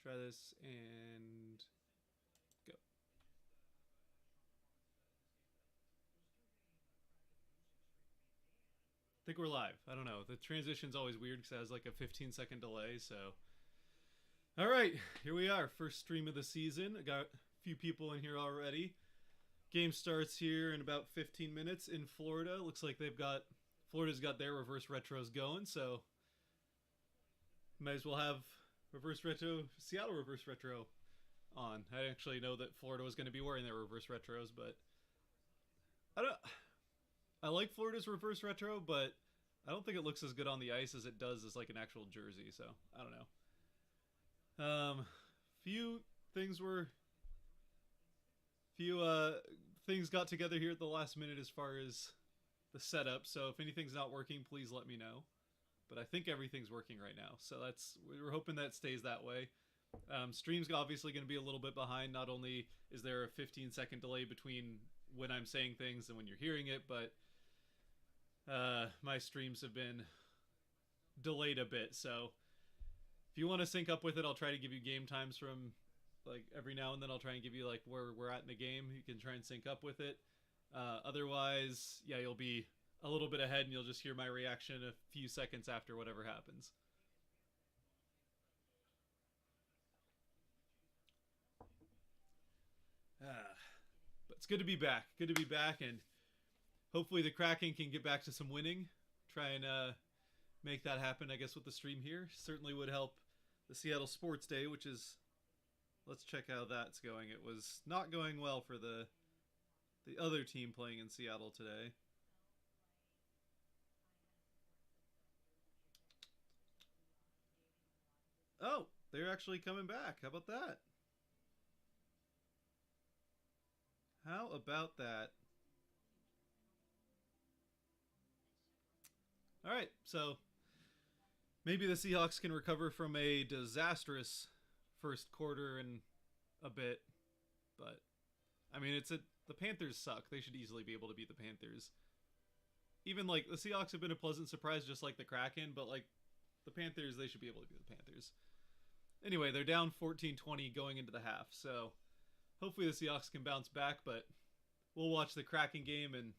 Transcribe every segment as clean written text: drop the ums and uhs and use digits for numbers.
Try this and go. I think we're live. I don't know. The transition's always weird because it has like a 15-second delay. So, all right, here we are. First stream of the season. I got a few people in here already. Game starts here in about 15 minutes in Florida. Looks like Florida's got their reverse retros going. So, might as well have Seattle reverse retro on. I didn't actually know that Florida was going to be wearing their reverse retros, but I don't. I like Florida's reverse retro, but I don't think it looks as good on the ice as it does as like an actual jersey. So I don't know. Few things were, few things got together here at the last minute as far as the setup. So if anything's not working, please let me know. But I think everything's working right now, so we're hoping that stays that way. Stream's obviously going to be a little bit behind. Not only is there a 15-second delay between when I'm saying things and when you're hearing it, but my streams have been delayed a bit. So if you want to sync up with it, I'll try to give you game times from like every now and then. I'll try and give you like where we're at in the game. You can try and sync up with it. Otherwise, yeah, you'll be a little bit ahead and you'll just hear my reaction a few seconds after whatever happens. But it's good to be back. Good to be back, and hopefully the Kraken can get back to some winning. Try and make that happen, I guess, with the stream here. Certainly would help the Seattle Sports Day, which is... Let's check how that's going. It was not going well for the other team playing in Seattle today. Oh, they're actually coming back. How about that? How about that? All right, so maybe the Seahawks can recover from a disastrous first quarter in a bit, but I mean, the Panthers suck. They should easily be able to beat the Panthers. Even like the Seahawks have been a pleasant surprise, just like the Kraken, but like the Panthers, they should be able to beat the Panthers. Anyway, they're down 14-20 going into the half, so hopefully the Seahawks can bounce back, but we'll watch the Kraken game, and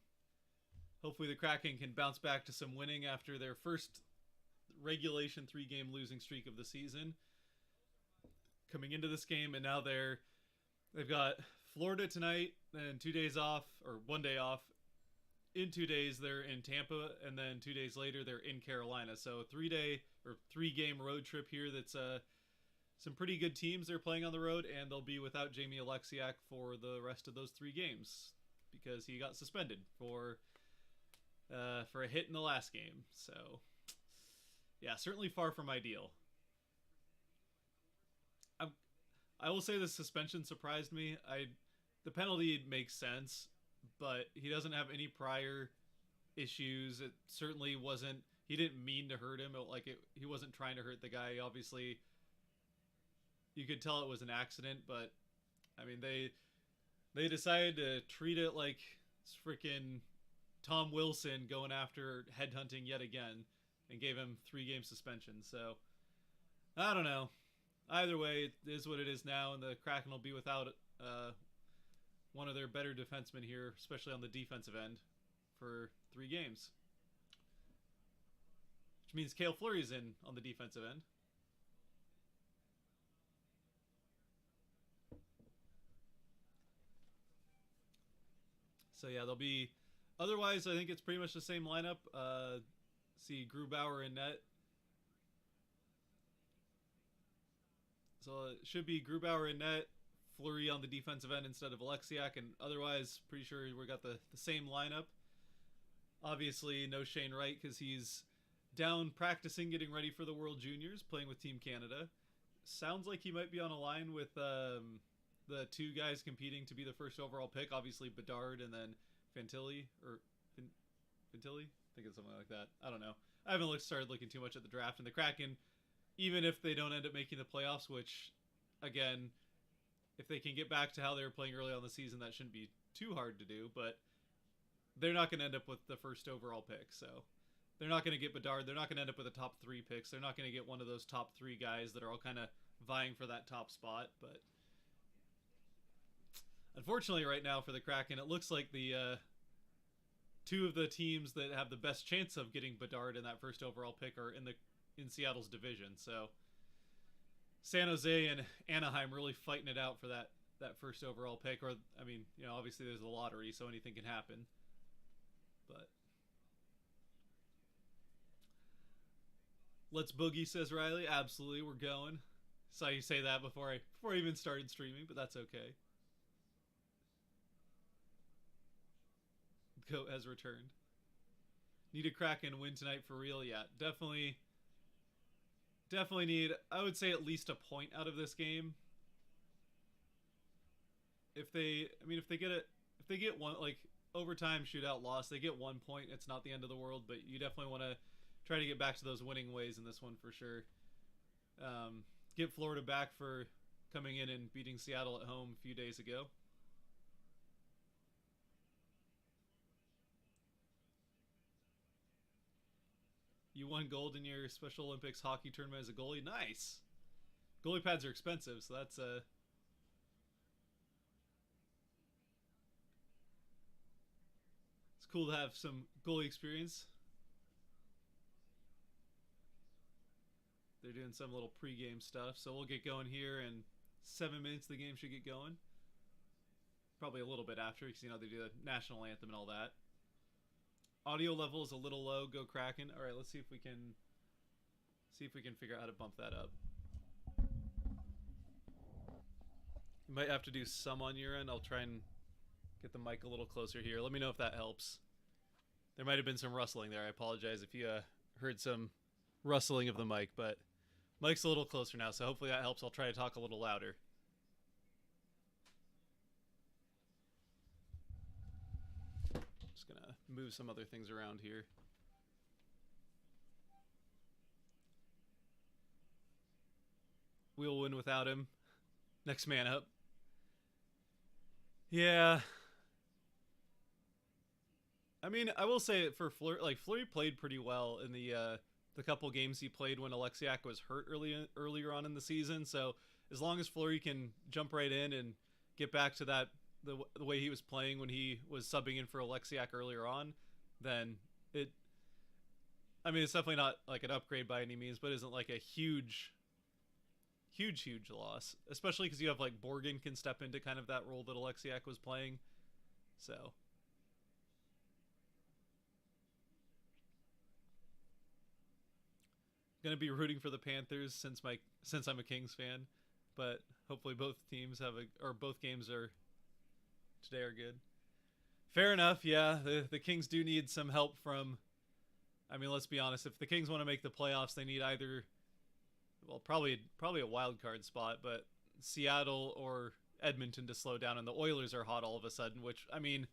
hopefully the Kraken can bounce back to some winning after their first regulation 3-game losing streak of the season coming into this game. And now they've got Florida tonight and 2 days off, or 1 day off. In 2 days they're in Tampa, and then 2 days later they're in Carolina. So a 3-game road trip here. That's some pretty good teams they're playing on the road, and they'll be without Jamie Alexiak for the rest of those 3 games because he got suspended for a hit in the last game. So yeah, certainly far from ideal. I will say the suspension surprised me. The penalty makes sense, but he doesn't have any prior issues. It certainly wasn't. He didn't mean to hurt him. He wasn't trying to hurt the guy. Obviously, you could tell it was an accident, but I mean they decided to treat it like it's freaking Tom Wilson going after headhunting yet again, and gave him 3-game suspension. So I don't know. Either way, it is what it is now, and the Kraken will be without one of their better defensemen here, especially on the defensive end, for 3 games. Which means Cale Fleury's in on the defensive end. So yeah, they'll be... Otherwise, I think it's pretty much the same lineup. See Grubauer in net. So it should be Grubauer in net, Fleury on the defensive end instead of Alexiak, and otherwise, pretty sure we got the same lineup. Obviously, no Shane Wright because he's down practicing, getting ready for the World Juniors, playing with Team Canada. Sounds like he might be on a line with the 2 guys competing to be the first overall pick. Obviously, Bedard and then Fantilli, or Fantilli? I think it's something like that. I don't know. I haven't started looking too much at the draft, and the Kraken, even if they don't end up making the playoffs, which, again, if they can get back to how they were playing early on the season, that shouldn't be too hard to do, but they're not going to end up with the first overall pick, so they're not going to get Bedard. They're not going to end up with the top 3 picks. They're not going to get one of those top 3 guys that are all kind of vying for that top spot. But unfortunately, right now for the Kraken, it looks like the two of the teams that have the best chance of getting Bedard in that first overall pick are in Seattle's division. So San Jose and Anaheim really fighting it out for that first overall pick. Or I mean, obviously there's a lottery, so anything can happen. But let's boogie, says Riley. Absolutely, we're going. Saw you say that before I even started streaming, but that's okay. Goat has returned. Need a Kraken win tonight for real? Yeah, definitely need, I would say, at least a point out of this game. If they get one, like, overtime shootout loss, they get 1 point, it's not the end of the world, but you definitely want to try to get back to those winning ways in this one for sure. Get Florida back for coming in and beating Seattle at home a few days ago. You won gold in your Special Olympics hockey tournament as a goalie. Nice. Goalie pads are expensive, so that's it's cool to have some goalie experience. They're doing some little pregame stuff, so we'll get going here in 7 minutes. The game should get going. Probably a little bit after, because they do the national anthem and all that. Audio level is a little low. Go Kraken. All right, let's see if we can figure out how to bump that up. You might have to do some on your end. I'll try and get the mic a little closer here. Let me know if that helps. There might have been some rustling there. I apologize if you heard some rustling of the mic, but mic's a little closer now, so hopefully that helps. I'll try to talk a little louder. Just gonna move some other things around here. We'll win without him. Next man up. Yeah. I mean, I will say for Fleury played pretty well in the couple games he played when Alexiak was hurt earlier on in the season. So as long as Fleury can jump right in and get back to that the way he was playing when he was subbing in for Alexiak earlier on, then it's definitely not like an upgrade by any means, but isn't like a huge loss, especially because you have like Borgen can step into kind of that role that Alexiak was playing. So gonna be rooting for the Panthers since I'm a Kings fan, but hopefully both games are good. Fair enough. Yeah, the Kings do need some help from. I mean, let's be honest. If the Kings want to make the playoffs, they need either, well, probably a wild card spot, but Seattle or Edmonton to slow down, and the Oilers are hot all of a sudden. Which, I mean,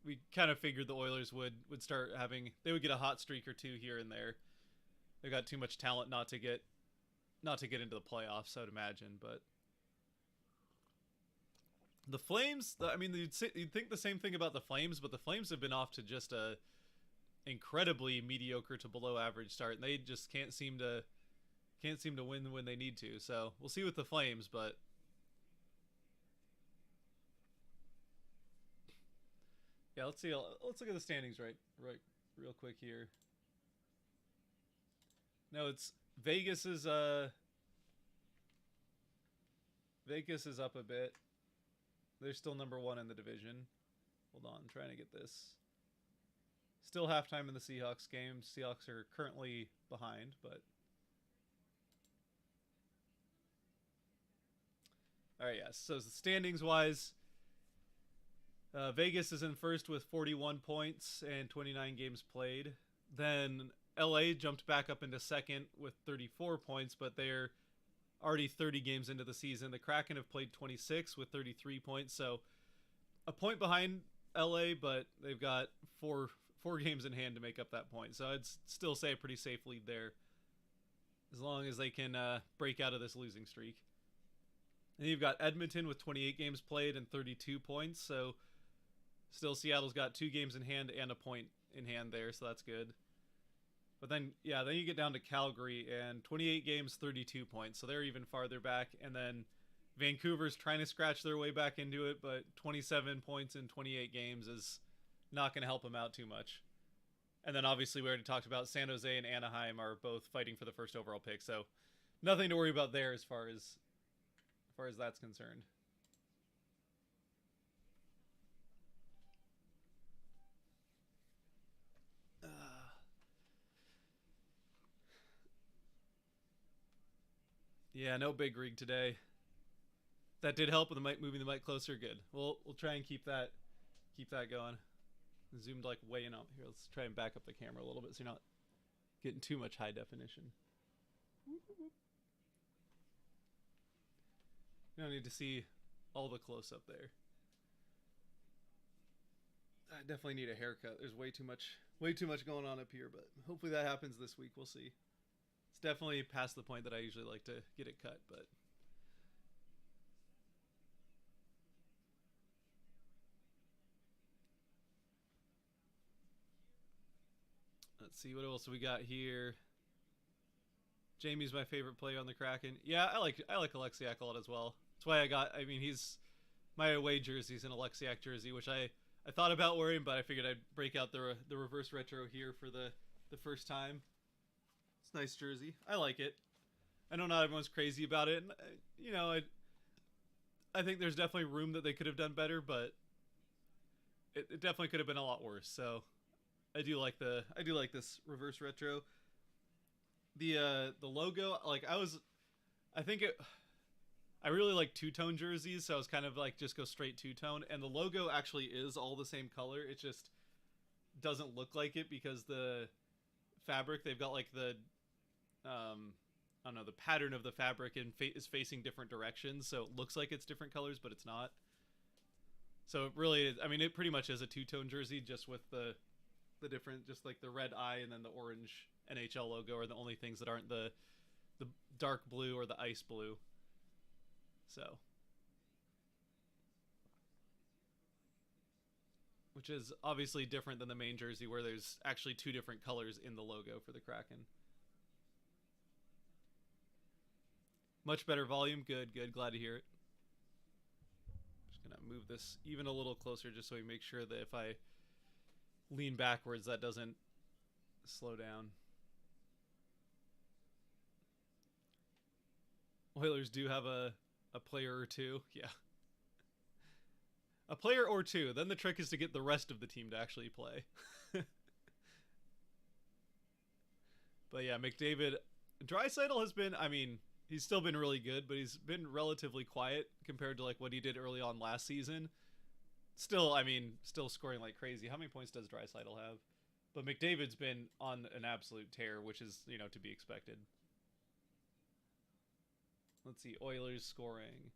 we kind of figured the Oilers would start having. They would get a hot streak or two here and there. They got too much talent not to get into the playoffs, I would imagine. But the Flames, I mean, you'd think the same thing about the Flames, but the Flames have been off to just a incredibly mediocre to below average start, and they just can't seem to win when they need to. So we'll see with the Flames, but yeah, let's see. Let's look at the standings right real quick here. No, it's Vegas is up a bit. They're still number 1 in the division. Hold on, I'm trying to get this. Still halftime in the Seahawks game. Seahawks are currently behind, but all right, yes. So standings wise, Vegas is in first with 41 points and 29 games played. Then LA jumped back up into second with 34 points, but they're already 30 games into the season. The Kraken have played 26 with 33 points, so a point behind LA, but they've got four games in hand to make up that point. So I'd still say a pretty safe lead there, as long as they can break out of this losing streak. And you've got Edmonton with 28 games played and 32 points, so still Seattle's got 2 games in hand and a point in hand there, so that's good. But then, yeah, then you get down to Calgary and 28 games, 32 points. So they're even farther back. And then Vancouver's trying to scratch their way back into it, but 27 points in 28 games is not going to help them out too much. And then obviously we already talked about San Jose and Anaheim are both fighting for the first overall pick. So nothing to worry about there as far as that's concerned. Yeah, no big rig today. That did help with the mic, moving the mic closer. Good. We'll try and keep that going. Zoomed like way in up here. Let's try and back up the camera a little bit so you're not getting too much high definition. You don't need to see all the close up there. I definitely need a haircut. There's way too much going on up here, but hopefully that happens this week. We'll see. It's definitely past the point that I usually like to get it cut, but let's see what else we got here. Jamie's my favorite player on the Kraken. Yeah, I like Alexiak a lot as well. That's why he's my away jersey's an Alexiak jersey, which I thought about wearing, but I figured I'd break out the reverse retro here for the first time. It's a nice jersey. I like it. I know not everyone's crazy about it. And, I think there's definitely room that they could have done better, but it definitely could have been a lot worse. So I do like this reverse retro. The logo, I really like two-tone jerseys, so I was kind of like just go straight two-tone, and the logo actually is all the same color. It just doesn't look like it because the fabric, they've got like the I don't know, the pattern of the fabric is facing different directions, so it looks like it's different colors, but it's not. So it really is, it pretty much is a two-tone jersey, just with the different, just like the red eye and then the orange NHL logo are the only things that aren't the dark blue or the ice blue. So, which is obviously different than the main jersey where there's actually two different colors in the logo for the Kraken. Much better volume. Good. Glad to hear it. Just gonna move this even a little closer just so we make sure that if I lean backwards that doesn't slow down. Oilers do have a player or two. Yeah. A player or two. Then the trick is to get the rest of the team to actually play. But yeah, McDavid. Draisaitl has been, he's still been really good, but he's been relatively quiet compared to like what he did early on last season. Still scoring like crazy. How many points does Draisaitl have? But McDavid's been on an absolute tear, which is, to be expected. Let's see, Oilers scoring.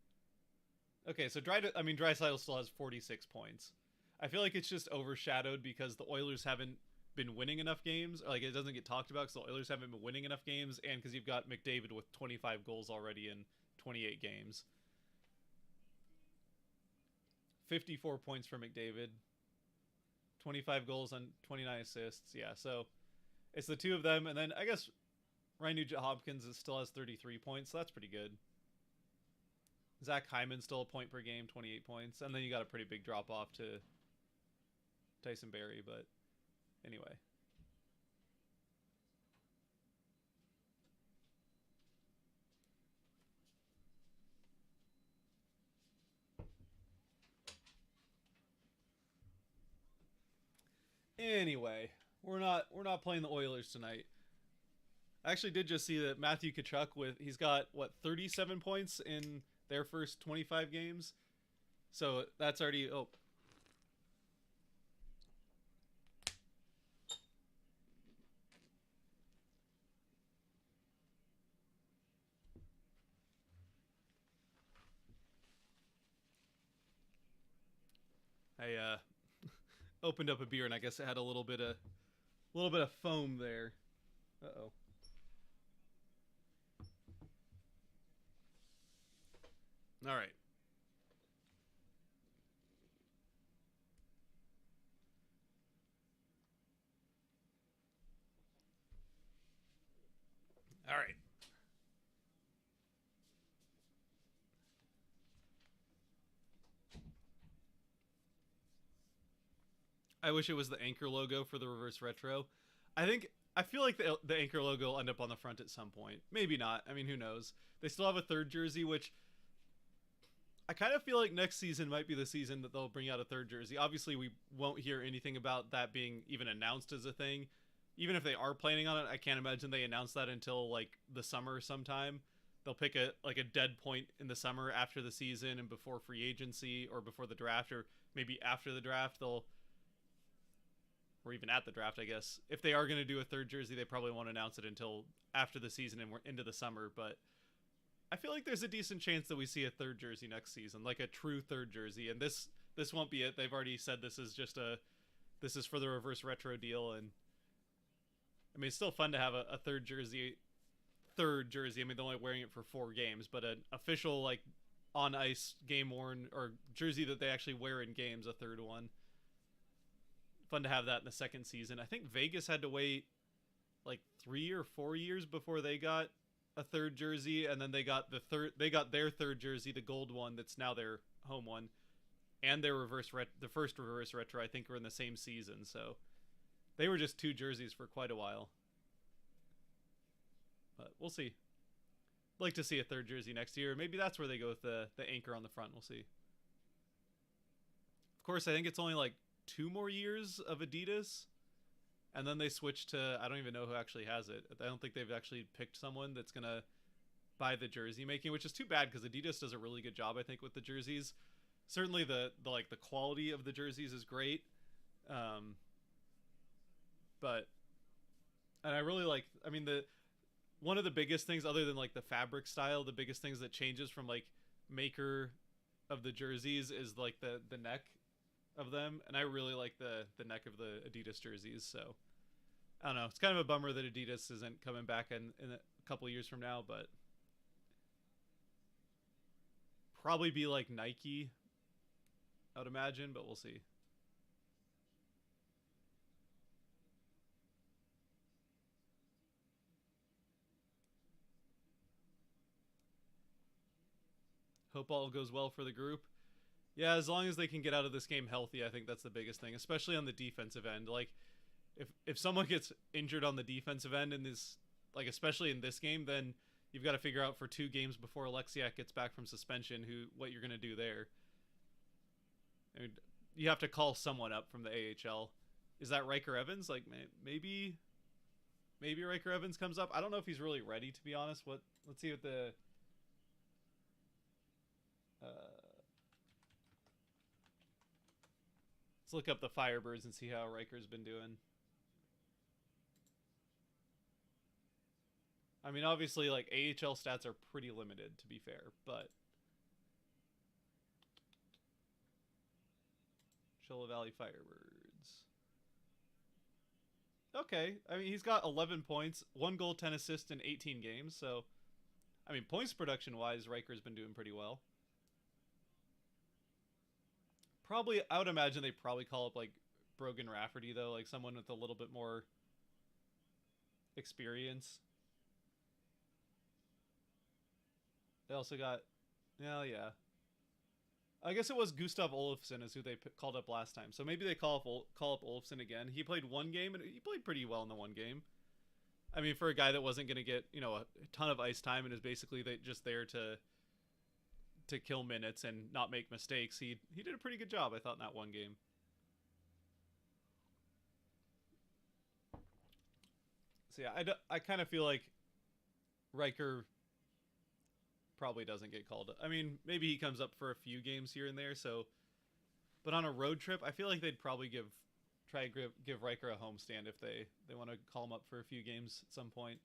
Okay, so Draisaitl still has 46 points. I feel like it's just overshadowed because the Oilers haven't been winning enough games. Like, it doesn't get talked about because the Oilers haven't been winning enough games, and because you've got McDavid with 25 goals already in 28 games. 54 points for McDavid. 25 goals on 29 assists. Yeah, so it's the two of them, and then I guess Ryan Nugent-Hopkins still has 33 points, so that's pretty good. Zach Hyman still a point per game, 28 points, and then you got a pretty big drop-off to Tyson Barrie, but anyway. Anyway, we're not playing the Oilers tonight. I actually did just see that Matthew Tkachuk he's got 37 points in their first 25 games. So that's already I opened up a beer and I guess it had a little bit of foam there. Uh-oh. All right. I wish it was the anchor logo for the reverse retro. I feel like the anchor logo will end up on the front at some point. Maybe not. I mean, who knows? They still have a third jersey, which I kind of feel like next season might be the season that they'll bring out a third jersey. Obviously, we won't hear anything about that being even announced as a thing. Even if they are planning on it, I can't imagine they announce that until like the summer sometime. They'll pick a dead point in the summer after the season and before free agency or before the draft or maybe after the draft they'll, or even at the draft, I guess. If they are going to do a third jersey, they probably won't announce it until after the season and we're into the summer. But I feel like there's a decent chance that we see a third jersey next season, like a true third jersey. And this won't be it. They've already said this is for the reverse retro deal. And I mean, it's still fun to have a third jersey. I mean, they're only wearing it for 4 games, but an official like on ice game worn or jersey that they actually wear in games, a third one. Fun to have that in the second season. I think Vegas had to wait like 3 or 4 years before they got a third jersey, and then they got their third jersey, the gold one that's now their home one, and their the first reverse retro I think were in the same season. So they were just 2 jerseys for quite a while. But we'll see. I'd like to see a third jersey next year. Maybe that's where they go with the anchor on the front. We'll see. Of course, I think it's only like 2 more years of Adidas, and then they switch to, I don't even know who actually has it. I don't think they've actually picked someone that's gonna buy the jersey making, which is too bad because Adidas does a really good job, I think, with the jerseys. Certainly the quality of the jerseys is great, but and I really like. I mean, one of the biggest things, other than like the fabric style, the biggest things that changes from like maker of the jerseys is like the neck of them, and I really like the neck of the Adidas jerseys. So I don't know, it's kind of a bummer that Adidas isn't coming back in a couple of years from now, but probably be like Nike, I would imagine, but we'll see. Hope all goes well for the group. Yeah, as long as they can get out of this game healthy, I think that's the biggest thing, especially on the defensive end. Like, if someone gets injured on the defensive end in this, like especially in this game, then you've got to figure out for 2 games before Alexiak gets back from suspension what you're going to do there. I mean, you have to call someone up from the AHL. Is that Riker Evans? Like maybe Riker Evans comes up. I don't know if he's really ready, to be honest. Let's see what the let's look up the Firebirds and see how Riker's been doing. I mean, obviously, like, AHL stats are pretty limited, to be fair, but Chilla Valley Firebirds. Okay, I mean, he's got 11 points, 1 goal, 10 assists in 18 games, so, I mean, points production-wise, Riker's been doing pretty well. Probably, I would imagine they probably call up, like, Brogan Rafferty, though, like someone with a little bit more experience. They also got, yeah. I guess it was Gustav Olofsson is who they called up last time. So maybe they call up Olofsson again. He played 1 game, and he played pretty well in the 1 game. I mean, for a guy that wasn't going to get, a ton of ice time and is basically just there to kill minutes and not make mistakes, he did a pretty good job, I thought, in that 1 game. So yeah, I kind of feel like Riker probably doesn't get called up. I mean, maybe he comes up for a few games here and there, so, but on a road trip, I feel like they'd probably try to give Riker a homestand if they want to call him up for a few games at some point.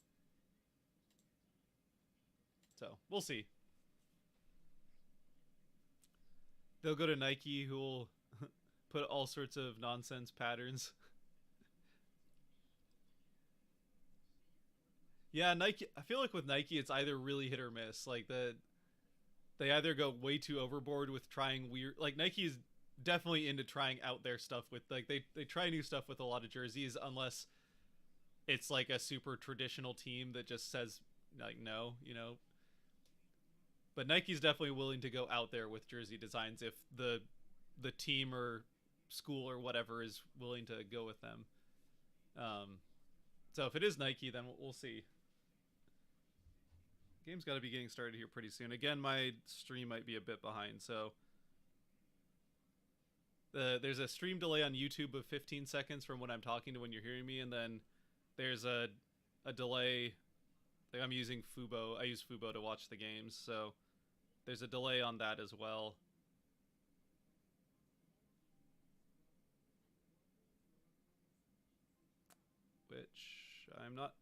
So, we'll see. They'll go to Nike, who will put all sorts of nonsense patterns. Yeah, Nike. I feel like with Nike, it's either really hit or miss. Like they either go way too overboard with trying weird. Like Nike's definitely into trying out their stuff with, like, they try new stuff with a lot of jerseys, unless it's like a super traditional team that just says like no, But Nike's definitely willing to go out there with jersey designs if the team or school or whatever is willing to go with them. So if it is Nike, then we'll see. Game's got to be getting started here pretty soon. Again, my stream might be a bit behind, so there's a stream delay on YouTube of 15 seconds from when I'm talking to when you're hearing me, and then there's a delay. Like I'm using Fubo. I use Fubo to watch the games, so there's a delay on that as well. Which I'm not.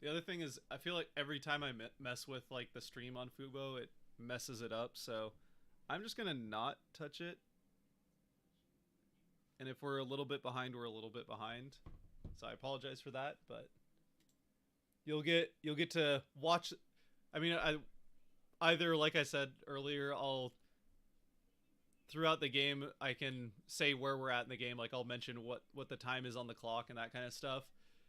The other thing is, I feel like every time I mess with like the stream on Fubo, it messes it up. So I'm just gonna not touch it. And if we're a little bit behind, we're a little bit behind. So I apologize for that, but you'll get to watch. I mean, either like I said earlier, throughout the game I can say where we're at in the game. Like I'll mention what the time is on the clock and that kind of stuff,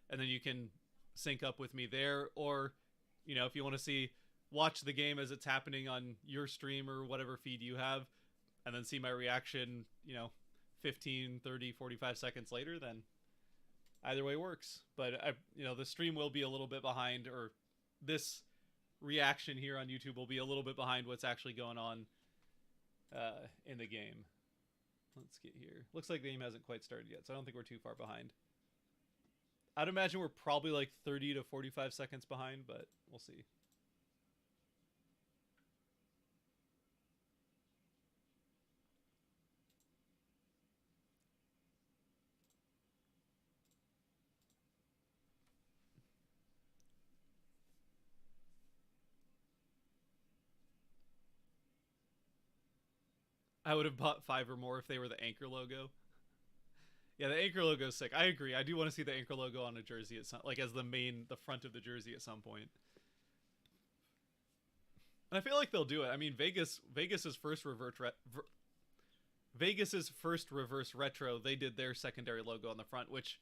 and then you can sync up with me there. Or, you know, if you want to watch the game as it's happening on your stream or whatever feed you have, and then see my reaction, you know, 15, 30, 45 seconds later, then either way works. But the stream will be a little bit behind, or this reaction here on YouTube will be a little bit behind what's actually going on in the game. Let's get here. Looks like the game hasn't quite started yet, so I don't think we're too far behind. I'd imagine we're probably like 30 to 45 seconds behind, but we'll see. I would have bought 5 or more if they were the Anchor logo. Yeah, the Anchor logo is sick. I agree. I do want to see the Anchor logo on a jersey at like as the front of the jersey at some point. And I feel like they'll do it. I mean, Vegas's first reverse retro, they did their secondary logo on the front, which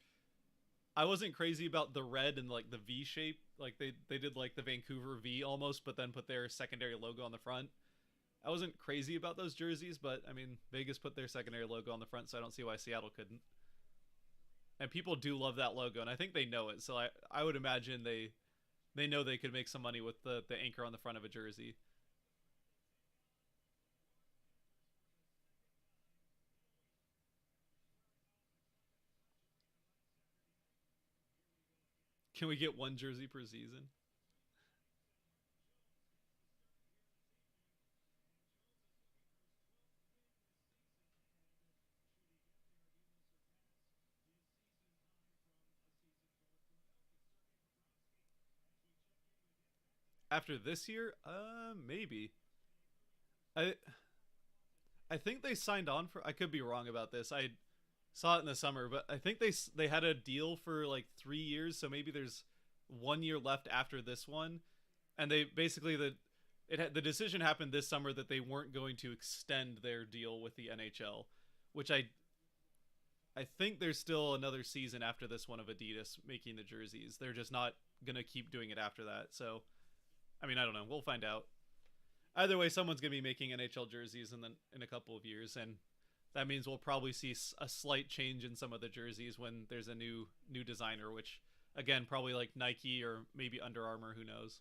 I wasn't crazy about the red and like the V shape. Like they did like the Vancouver V almost, but then put their secondary logo on the front. I wasn't crazy about those jerseys, but I mean, Vegas put their secondary logo on the front, so I don't see why Seattle couldn't. And people do love that logo, and I think they know it. So I would imagine they know they could make some money with the anchor on the front of a jersey. Can we get one jersey per season? After this year, maybe. I think they signed on for. I could be wrong about this. I saw it in the summer, but I think they had a deal for like 3 years, so maybe there's 1 year left after this one, and they basically the decision happened this summer that they weren't going to extend their deal with the NHL, which I think there's still another season after this one of Adidas making the jerseys. They're just not gonna keep doing it after that. So, I mean, I don't know. We'll find out. Either way, someone's gonna be making NHL jerseys in a couple of years, and that means we'll probably see a slight change in some of the jerseys when there's a new designer, which again probably like Nike or maybe Under Armour. Who knows?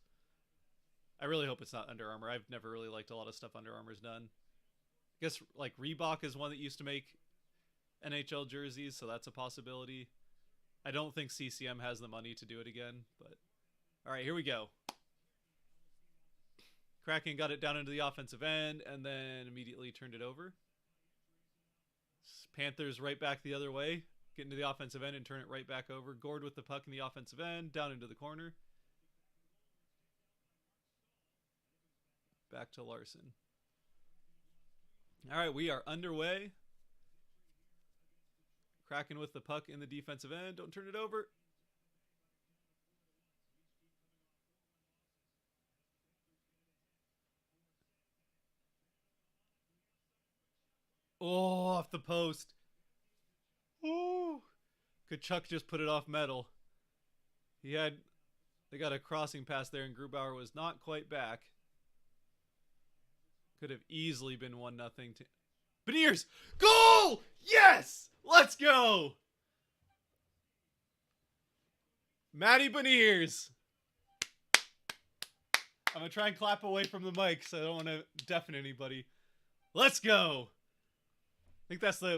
I really hope it's not Under Armour. I've never really liked a lot of stuff Under Armour's done. I guess like Reebok is one that used to make NHL jerseys, so that's a possibility. I don't think CCM has the money to do it again, but all right, here we go. Kraken got it down into the offensive end and then immediately turned it over. Panthers right back the other way, get into the offensive end and turn it right back over. Gord with the puck in the offensive end, down into the corner. Back to Larson. All right, we are underway. Kraken with the puck in the defensive end. Don't turn it over. Oh, off the post. Ooh. Kachuk just put it off metal. They got a crossing pass there, and Grubauer was not quite back. Could have easily been 1-0. Beniers. Goal! Yes! Let's go! Matty Beniers. I'm going to try and clap away from the mic so I don't want to deafen anybody. Let's go! I think that's the,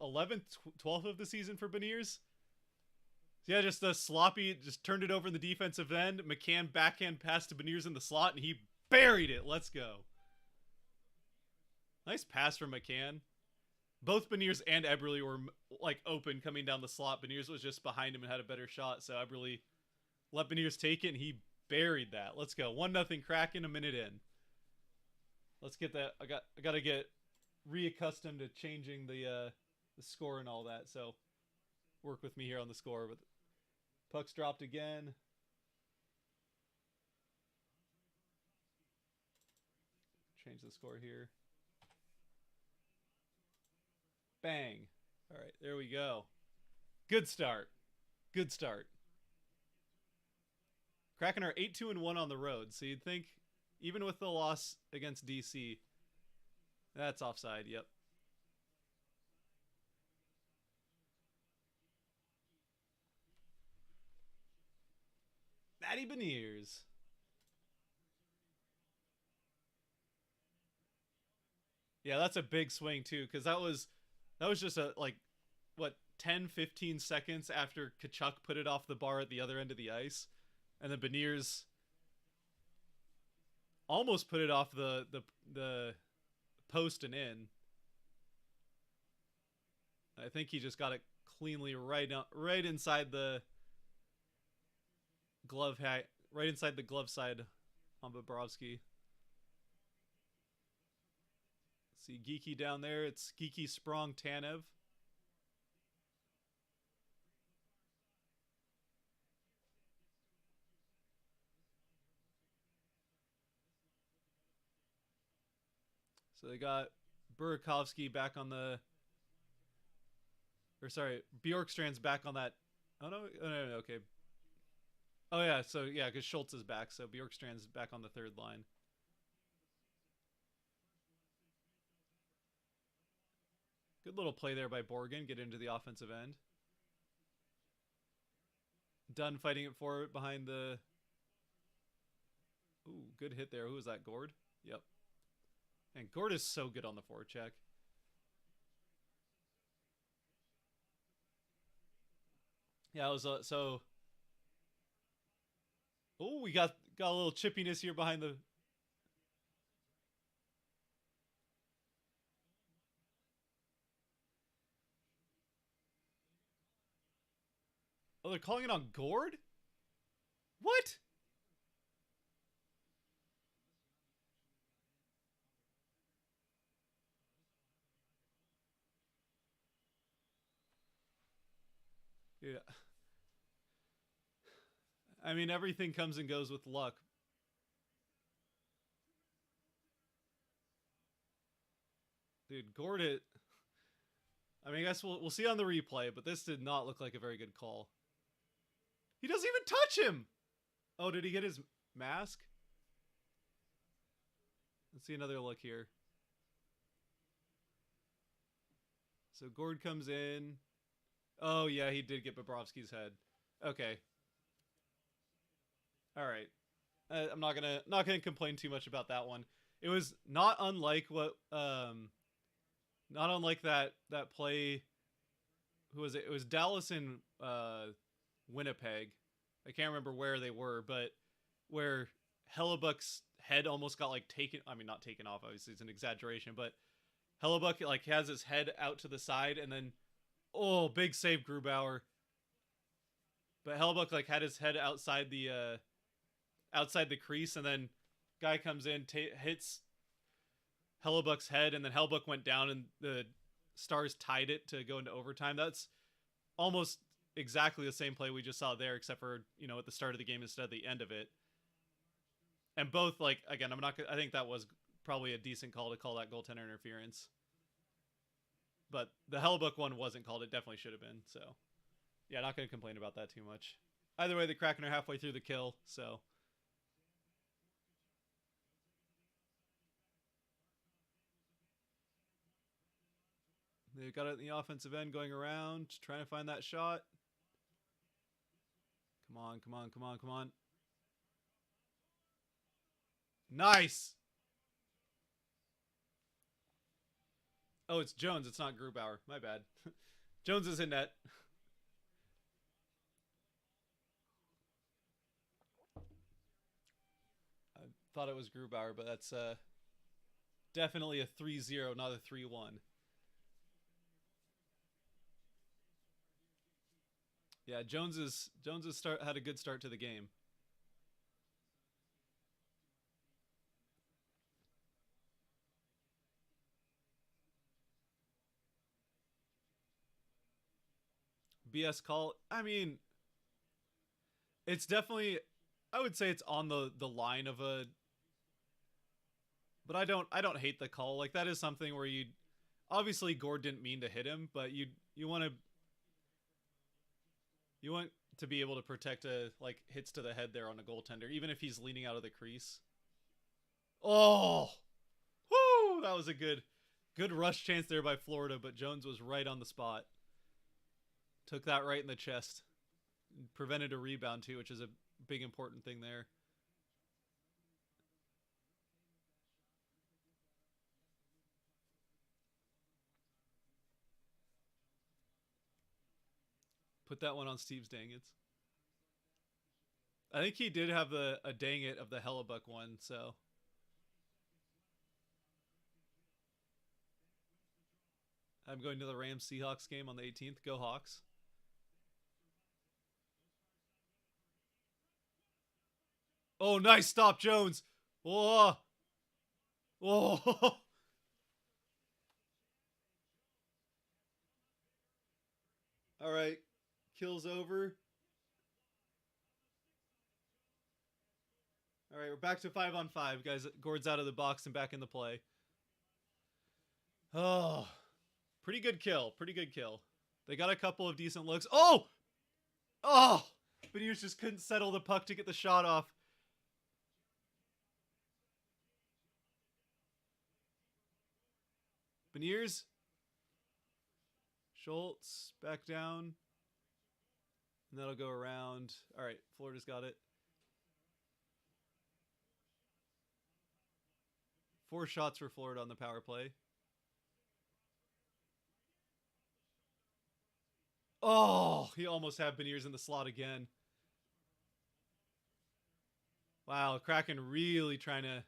11th, 12th of the season for Beniers? Yeah, just a sloppy, just turned it over in the defensive end. McCann backhand pass to Beniers in the slot, and he buried it. Let's go. Nice pass from McCann. Both Beniers and Eberle were, open coming down the slot. Beniers was just behind him and had a better shot, so Eberle let Beniers take it, and he buried that. Let's go. 1-0 Kraken, a minute in. Let's get that. I got to get reaccustomed to changing the score and all that, so work with me here on the score. But puck's dropped again. Change the score here. Bang. All right, there we go. Good start. Good start. Kraken are 8-2-1 on the road, so you'd think, even with the loss against DC, that's offside, yep. Matty Beniers. Yeah, that's a big swing, too, because that was just a, 10-15 seconds after Tkachuk put it off the bar at the other end of the ice. And then Beniers almost put it off the post and in. I think he just got it cleanly right inside the glove hat, right inside the glove side on Bobrovsky. See Geeky down there. It's Geeky Sprong Tanev. So they got Burakovsky back on the... Or sorry, Bjorkstrand's back on that... Oh, no, okay. Oh, yeah, so, yeah, because Schultz is back, so Bjorkstrand's back on the third line. Good little play there by Borgen. Get into the offensive end. Dunn fighting it forward behind the... Ooh, good hit there. Who was that, Gord? Yep. And Gord is so good on the forecheck. Yeah, it was so. Oh, we got a little chippiness here behind the. Oh, they're calling it on Gord? What? Yeah. I mean, everything comes and goes with luck. Dude, Gord it. I mean, I guess we'll see on the replay, but this did not look like a very good call. He doesn't even touch him! Oh, did he get his mask? Let's see another look here. So Gord comes in. Oh, yeah, he did get Bobrovsky's head. Okay. All right. I'm not gonna complain too much about that one. It was not unlike what not unlike that play. Who was it? It was Dallas and Winnipeg. I can't remember where they were, but where Hellebuck's head almost got taken. I mean, not taken off. Obviously, it's an exaggeration, but Hellebuck has his head out to the side, and then big save Grubauer. But Hellebuck had his head outside the crease, and then guy comes in, hits Hellebuck's head, and then Hellebuck went down, and the Stars tied it to go into overtime. That's almost exactly the same play we just saw there, except for at the start of the game instead of the end of it. And both again, I think that was probably a decent call to call that goaltender interference. But the Hellebuck one wasn't called. It definitely should have been. So, yeah, not going to complain about that too much. Either way, the Kraken are halfway through the kill, so. They've got it in the offensive end going around, trying to find that shot. Come on, come on, come on, come on. Nice! Oh, it's Jones. It's not Grubauer. My bad. Jones is in net. I thought it was Grubauer, but that's definitely a 3-0, not a 3-1. Yeah, Jones's start had a good start to the game. BS call. I mean, it's definitely, I would say it's on the line of a, but I don't hate the call. Like that is something where you obviously Gord didn't mean to hit him, but you want to you want to be able to protect a like hits to the head there on a goaltender, even if he's leaning out of the crease. Oh, whoo! That was a good rush chance there by Florida, but Jones was right on the spot. Took that right in the chest. Prevented a rebound too, which is a big important thing there. Put that one on Steve's dang it. I think he did have a dang it of the Hellebuck one, so I'm going to the Rams Seahawks game on the 18th. Go Hawks. Oh, nice stop, Jones. Oh, oh. All right, kills over. All right, we're back to 5-on-5, guys. Gord's out of the box and back in the play. Oh, pretty good kill. Pretty good kill. They got a couple of decent looks. Oh, oh, but he just couldn't settle the puck to get the shot off. Beniers. Schultz back down. And that'll go around. All right, Florida's got it. 4 shots for Florida on the power play. Oh, he almost had Beniers in the slot again. Wow, Kraken really trying to.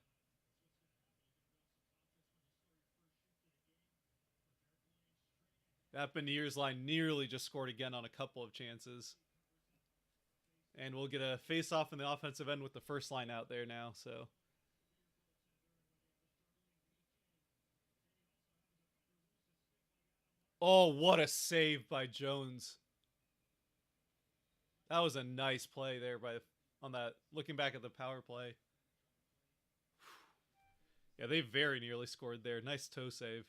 That Beniers line nearly just scored again on a couple of chances. And we'll get a face-off in the offensive end with the first line out there now, so. Oh, what a save by Jones. That was a nice play there by on that. Looking back at the power play. Yeah, they very nearly scored there. Nice toe save.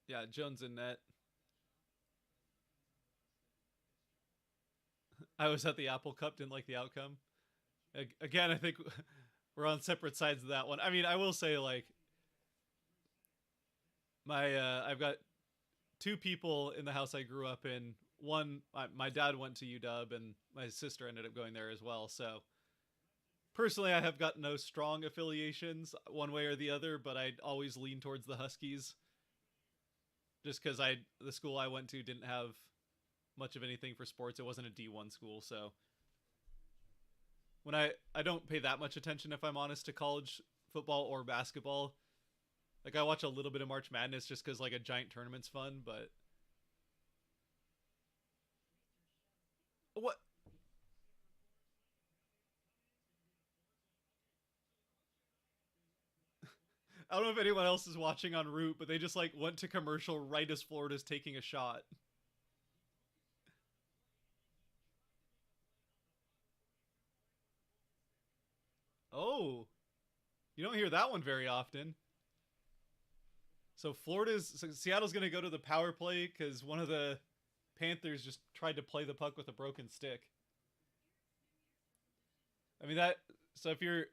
Yeah, Jones in net. I was at the Apple Cup, didn't like the outcome. Again, I think we're on separate sides of that one. I mean, I will say like my I've got 2 people in the house I grew up in. One, my dad went to UW, and my sister ended up going there as well. So personally, I have got no strong affiliations one way or the other, but I'd always lean towards the Huskies, just because the school I went to didn't have much of anything for sports. It wasn't a D1 school, so when I don't pay that much attention, if I'm honest, to college football or basketball. Like I watch a little bit of March Madness just because like a giant tournament's fun, but what? I don't know if anyone else is watching en route, but they just like went to commercial right as Florida's taking a shot. Oh, you don't hear that one very often. So Seattle's going to go to the power play because one of the Panthers just tried to play the puck with a broken stick. I mean that. So if you're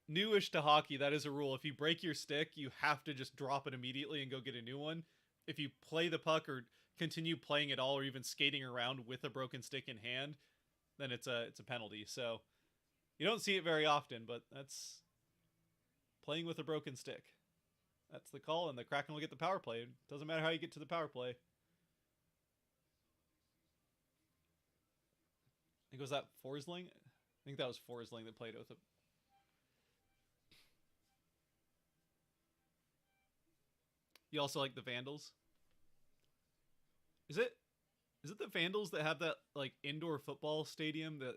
newish to hockey, that is a rule. If you break your stick, you have to just drop it immediately and go get a new one. If you play the puck or continue playing at all, or even skating around with a broken stick in hand, then it's a penalty. So you don't see it very often, but that's playing with a broken stick. That's the call, and the Kraken will get the power play. It doesn't matter how you get to the power play. I think was that Forsling? I think that was Forsling that played it with it. You also like the Vandals? Is it the Vandals that have that like indoor football stadium that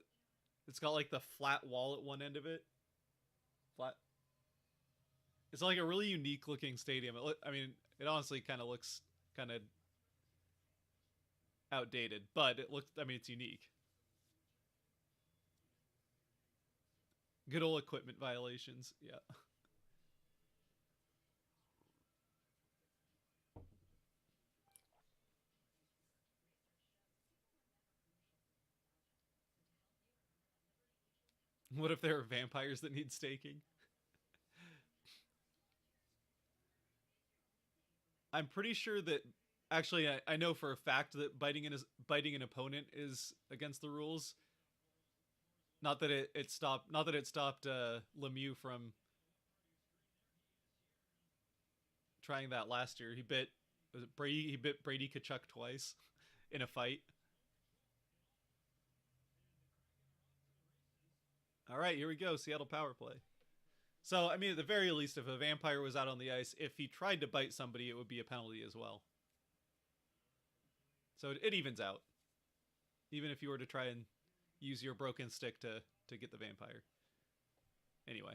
it's got like the flat wall at one end of it? Flat. It's like a really unique looking stadium. I mean, it honestly kind of looks kind of outdated, but it looks. I mean, it's unique. Good old equipment violations. Yeah. What if there are vampires that need staking? I'm pretty sure that actually I know for a fact that biting an opponent is against the rules. Not that it stopped Lemieux from trying that last year. Was it Brady? He bit Brady Kachuk twice in a fight. All right, here we go. Seattle power play. So, I mean, at the very least, if a vampire was out on the ice, if he tried to bite somebody, it would be a penalty as well. So it evens out. Even if you were to try and use your broken stick to get the vampire. Anyway.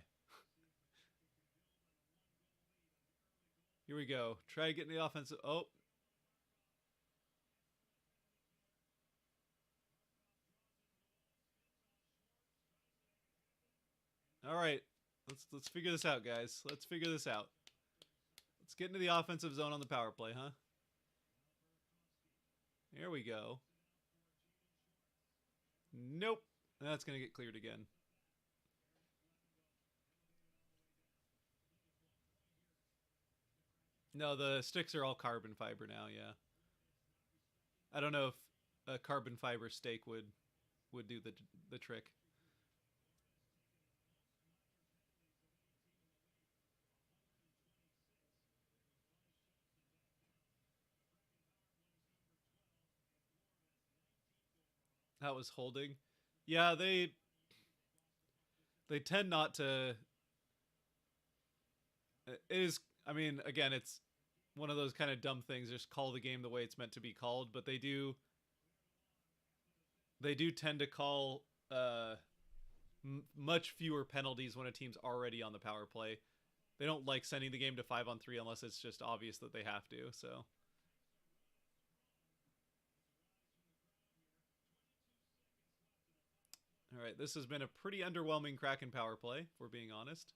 Here we go. Try getting the offensive. Oh. All right. Let's figure this out, guys. Let's figure this out. Let's get into the offensive zone on the power play, huh? Here we go. Nope. That's going to get cleared again. No, the sticks are all carbon fiber now, yeah. I don't know if a carbon fiber stake would do the trick. That was holding. Yeah, they tend not to. It is. I mean, again, it's one of those kind of dumb things. Just call the game the way it's meant to be called. But they do tend to call much fewer penalties when a team's already on the power play. They don't like sending the game to 5-on-3 unless it's just obvious that they have to. So. All right, this has been a pretty underwhelming Kraken power play, if we're being honest.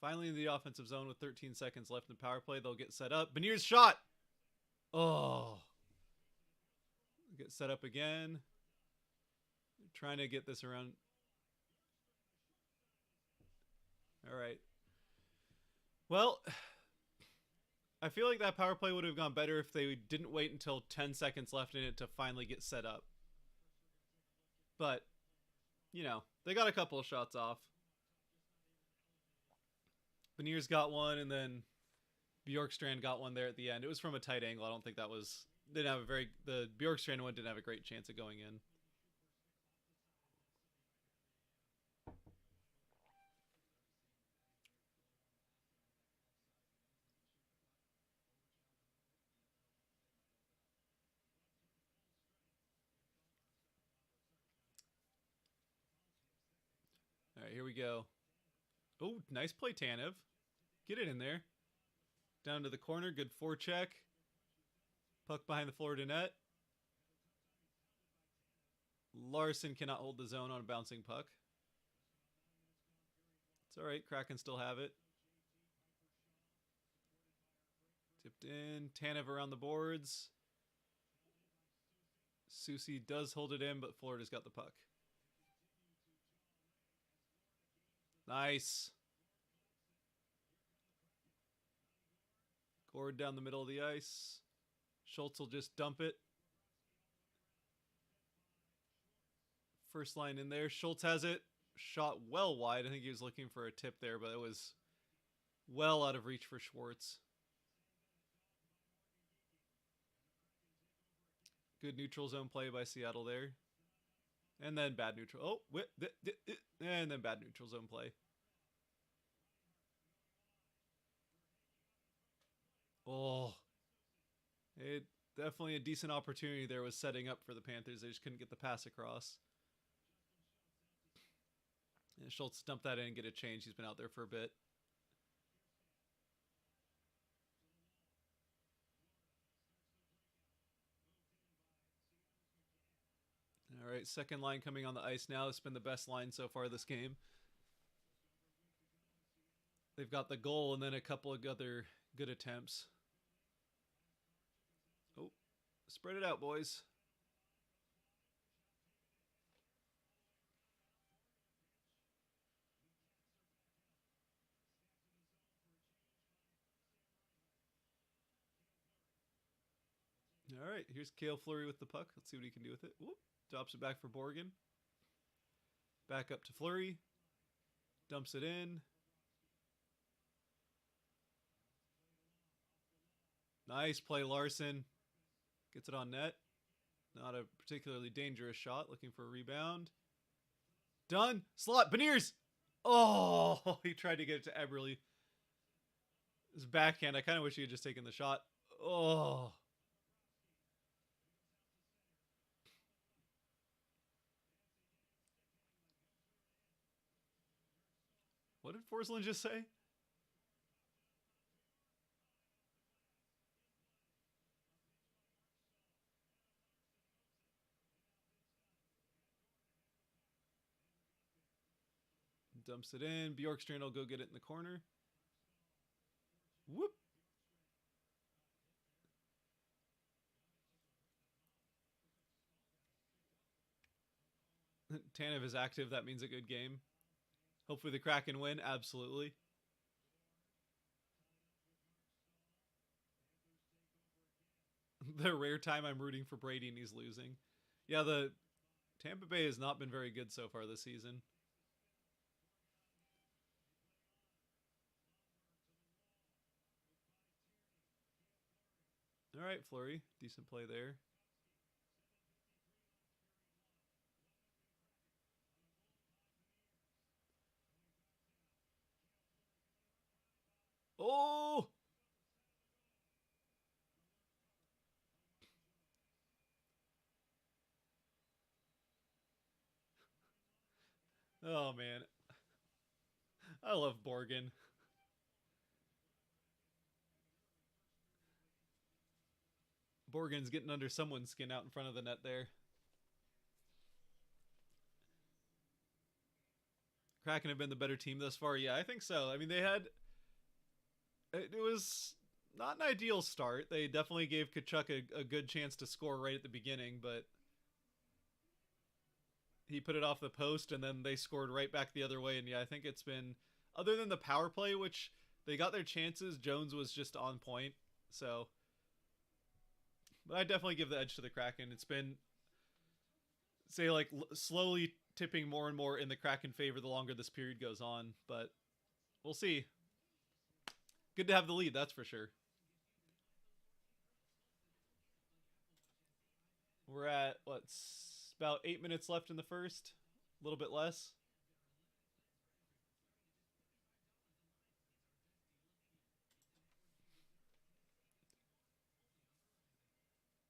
Finally in the offensive zone with 13 seconds left in the power play. They'll get set up. Benier's shot! Oh. Get set up again. Trying to get this around. All right. Well, I feel like that power play would have gone better if they didn't wait until 10 seconds left in it to finally get set up. But, they got a couple of shots off. Benier's got one, and then Bjorkstrand got one there at the end. It was from a tight angle. I don't think that was... The Bjorkstrand one didn't have a great chance of going in. All right, here we go. Oh, nice play, Tanev. Get it in there. Down to the corner. Good forecheck. Puck behind the Florida net. Larson cannot hold the zone on a bouncing puck. It's all right. Kraken still have it. Tipped in. Tanev around the boards. Susi does hold it in, but Florida's got the puck. Nice. Gord down the middle of the ice. Schultz will just dump it. First line in there. Schultz has it. Shot well wide. I think he was looking for a tip there, but it was well out of reach for Schwartz. Good neutral zone play by Seattle there. And then bad neutral. Oh, and then bad neutral zone play. Oh, it definitely a decent opportunity there was setting up for the Panthers. They just couldn't get the pass across. And Schultz dumped that in and get a change. He's been out there for a bit. All right, second line coming on the ice now. It's been the best line so far this game. They've got the goal and then a couple of other good attempts. Oh, spread it out, boys. All right, here's Cale Fleury with the puck. Let's see what he can do with it. Whoop, drops it back for Borgen. Back up to Fleury. Dumps it in. Nice play, Larson. Gets it on net. Not a particularly dangerous shot. Looking for a rebound. Done. Slot. Beniers. Oh, he tried to get it to Eberle. His backhand. I kind of wish he had just taken the shot. Oh. What did Forsland just say? Dumps it in. Bjorkstrand will go get it in the corner. Whoop. Tanev is active. That means a good game. Hopefully the Kraken win. Absolutely. The rare time I'm rooting for Brady and he's losing. Yeah, the Tampa Bay has not been very good so far this season. All right, Fleury. Decent play there. Oh! Oh, man. I love Borgen. Borgen's getting under someone's skin out in front of the net there. Kraken have been the better team thus far. Yeah, I think so. I mean, they had... It was not an ideal start. They definitely gave Kachuk a good chance to score right at the beginning, but he put it off the post, and then they scored right back the other way. And yeah, I think it's been... Other than the power play, which they got their chances, Jones was just on point. So... But I definitely give the edge to the Kraken. It's been, say, like slowly tipping more and more in the Kraken favor the longer this period goes on. But we'll see. Good to have the lead, that's for sure. We're at, about 8 minutes left in the first? A little bit less.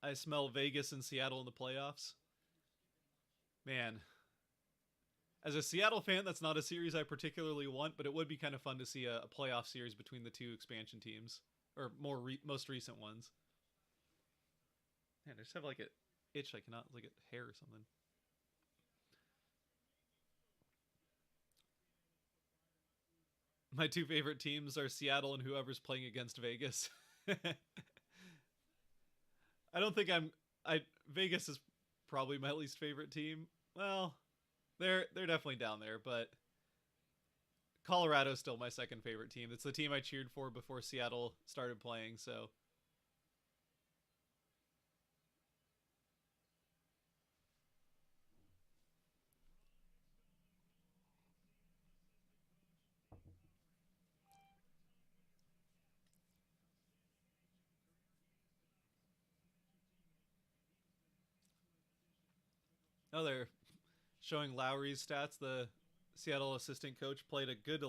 I smell Vegas and Seattle in the playoffs. Man. As a Seattle fan, that's not a series I particularly want, but it would be kind of fun to see a playoff series between the two expansion teams. Or most recent ones. Man, I just have like an itch I cannot, like a hair or something. My two favorite teams are Seattle and whoever's playing against Vegas. I don't think I Vegas is probably my least favorite team. Well, they're definitely down there, but Colorado's still my second favorite team. It's the team I cheered for before Seattle started playing, so oh, they're showing Lowry's stats. The Seattle assistant coach played a good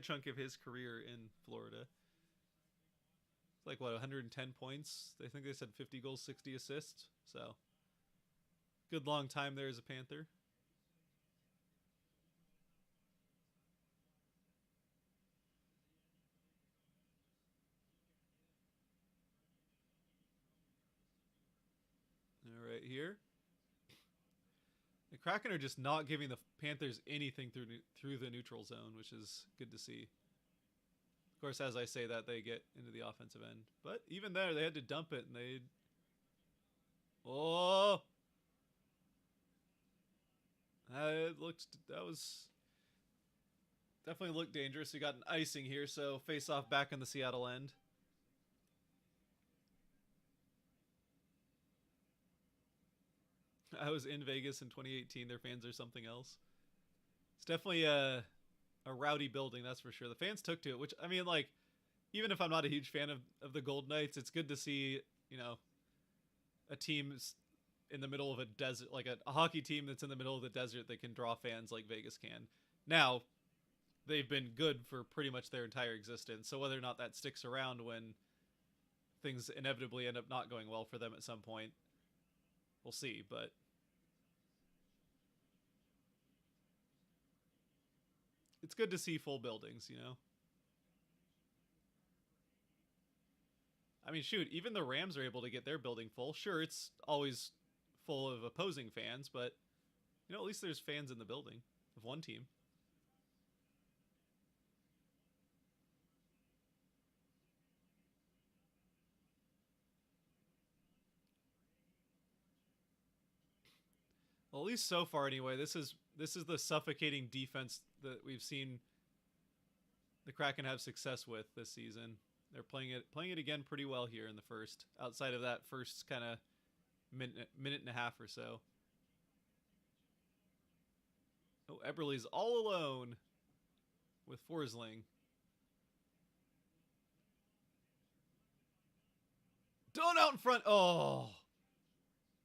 chunk of his career in Florida. It's like what 110 points. I think they said 50 goals, 60 assists. So good long time there as a Panther. All right, here the Kraken are just not giving the Panthers anything through the neutral zone, which is good to see. Of course, as I say that, they get into the offensive end, but even there, they had to dump it, and they oh, that was definitely looked dangerous. We got an icing here, so face off back in the Seattle end. I was in Vegas in 2018. Their fans are something else. It's definitely a rowdy building, that's for sure. The fans took to it, which I mean, like, even if I'm not a huge fan of the Gold Knights, it's good to see a team in the middle of a desert, like a hockey team that's in the middle of the desert that can draw fans like Vegas can. Now, they've been good for pretty much their entire existence, so whether or not that sticks around when things inevitably end up not going well for them at some point, we'll see. But it's good to see full buildings. I mean, shoot, even the Rams are able to get their building full. Sure, it's always full of opposing fans, but at least there's fans in the building of one team. Well, at least so far anyway, this is the suffocating defense that we've seen the Kraken have success with this season. They're playing it again pretty well here in the first, outside of that first kind of minute and a half or so. Oh, Eberle's all alone with Forsling. Don't out in front. Oh,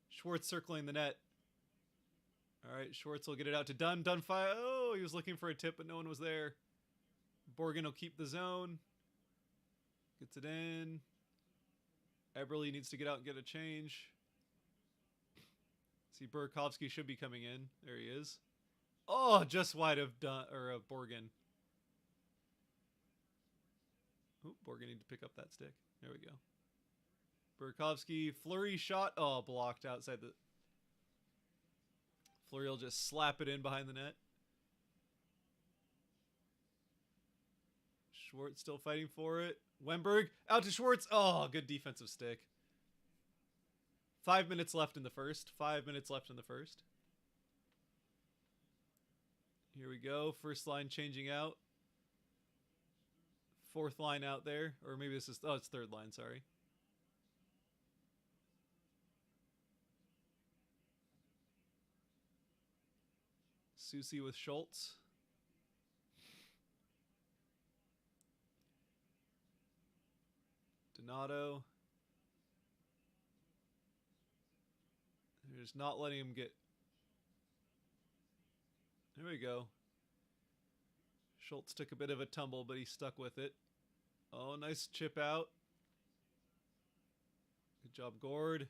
Schwartz circling the net. All right, Schwartz will get it out to Dunn. Dunn fire. Oh, he was looking for a tip, but no one was there. Borgen will keep the zone. Gets it in. Eberle needs to get out and get a change. See, Burakovsky should be coming in. There he is. Oh, just wide of Borgen. Oh, Borgen need to pick up that stick. There we go. Burakovsky, flurry shot. Oh, blocked outside the... Fleury will just slap it in behind the net. Schwartz still fighting for it. Wemberg out to Schwartz. Oh, good defensive stick. 5 minutes left in the first. 5 minutes left in the first. Here we go. First line changing out. Fourth line out there. Or maybe this is... Oh, it's third line, sorry. Susie with Schultz. Donato. They're just not letting him get... There we go. Schultz took a bit of a tumble, but he stuck with it. Oh, nice chip out. Good job, Gord.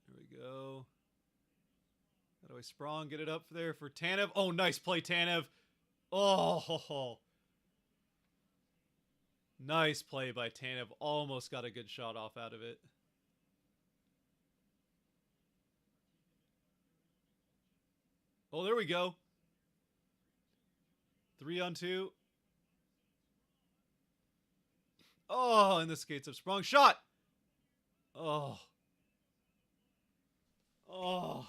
Here we go. How do I Sprong get it up there for Tanev? Oh, nice play, Tanev. Oh, nice play by Tanev. Almost got a good shot off out of it. Oh, there we go. 3-on-2. Oh, and the skates have sprung. Shot! Oh. Oh.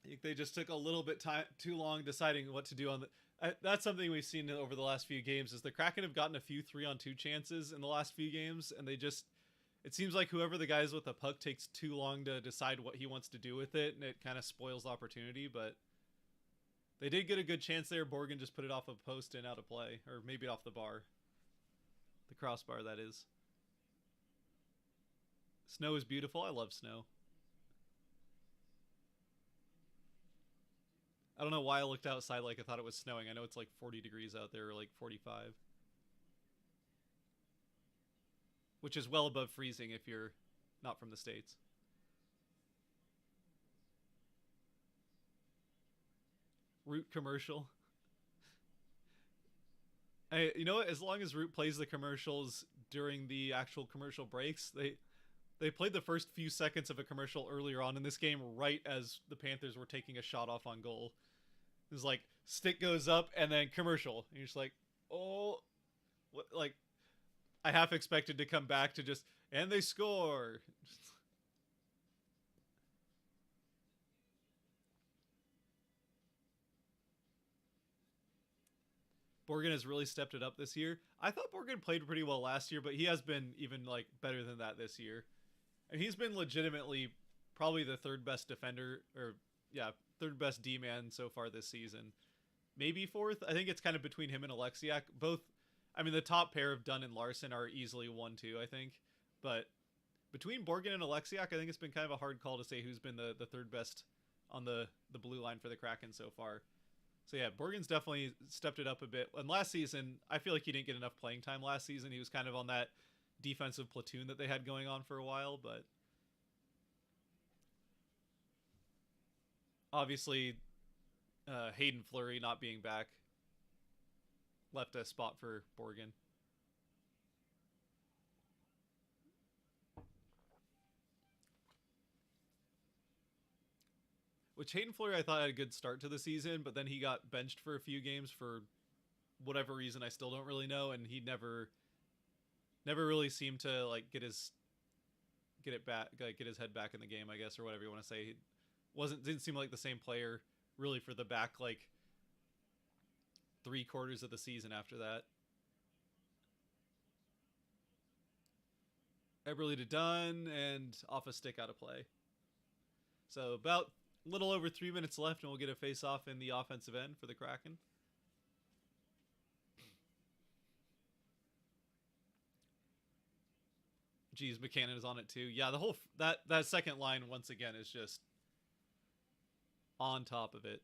I think they just took a little bit too long deciding what to do on the. That's something we've seen over the last few games. Is the Kraken have gotten a few 3-on-2 chances in the last few games, and they just. It seems like whoever the guys with the puck takes too long to decide what he wants to do with it, and it kind of spoils the opportunity. But they did get a good chance there. Borgen just put it off a post and out of play, or maybe off the bar, the crossbar. That is. Snow is beautiful. I love snow. I don't know why I looked outside like I thought it was snowing. I know it's like 40 degrees out there, or like 45. Which is well above freezing if you're not from the States. Root commercial. Hey, you know what? As long as Root plays the commercials during the actual commercial breaks, they played the first few seconds of a commercial earlier on in this game right as the Panthers were taking a shot off on goal. It was like, stick goes up, and then commercial. And you're just like, oh, what? Like, I half expected to come back to just, and they score. Borgen has really stepped it up this year. I thought Borgen played pretty well last year, but he has been even like better than that this year. And he's been legitimately probably the third best defender, or yeah, third best D-man so far this season. Maybe fourth. I think it's kind of between him and Alexiak. Both, I mean, the top pair of Dunn and Larson are easily 1-2, I think. But between Borgen and Alexiak, I think it's been kind of a hard call to say who's been the third best on the blue line for the Kraken so far. So yeah, Borgen's definitely stepped it up a bit. And last season, I feel like he didn't get enough playing time last season. He was kind of on that defensive platoon that they had going on for a while, but obviously Hayden Fleury not being back left a spot for Borgen. Which Hayden Fleury I thought had a good start to the season, but then he got benched for a few games for whatever reason I still don't really know, and he never really seemed to like get his head back in the game, I guess, or whatever you want to say. He didn't seem like the same player really for the back like 3/4 of the season after that. Eberle to Dunn and off a stick out of play. So about a little over 3 minutes left, and we'll get a face-off in the offensive end for the Kraken. Geez, McCannon is on it too. Yeah, the whole that second line once again is just on top of it.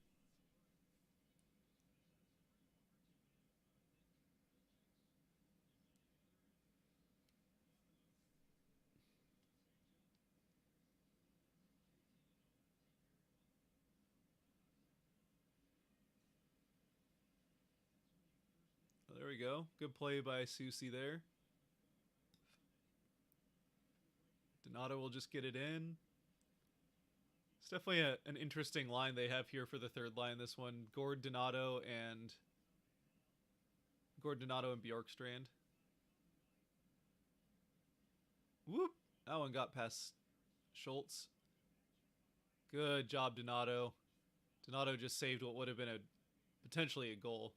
There we go. Good play by Susie there. Donato will just get it in. It's definitely an interesting line they have here for the third line. This one, Donato and Bjorkstrand. Whoop! That one got past Schultz. Good job, Donato. Donato just saved what would have been potentially a goal.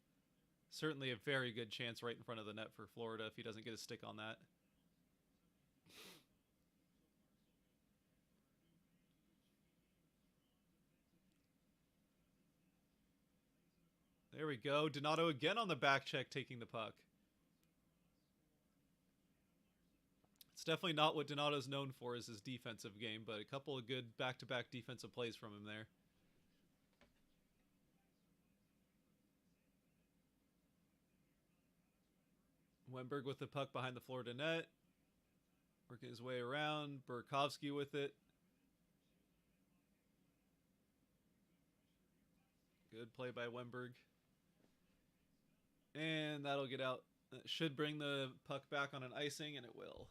Certainly a very good chance right in front of the net for Florida if he doesn't get a stick on that. There we go. Donato again on the back check taking the puck. It's definitely not what Donato's known for is his defensive game, but a couple of good back-to-back defensive plays from him there. Wemberg with the puck behind the Florida net. Working his way around. Burakovsky with it. Good play by Wemberg. And that'll get out. That should bring the puck back on an icing, and it will.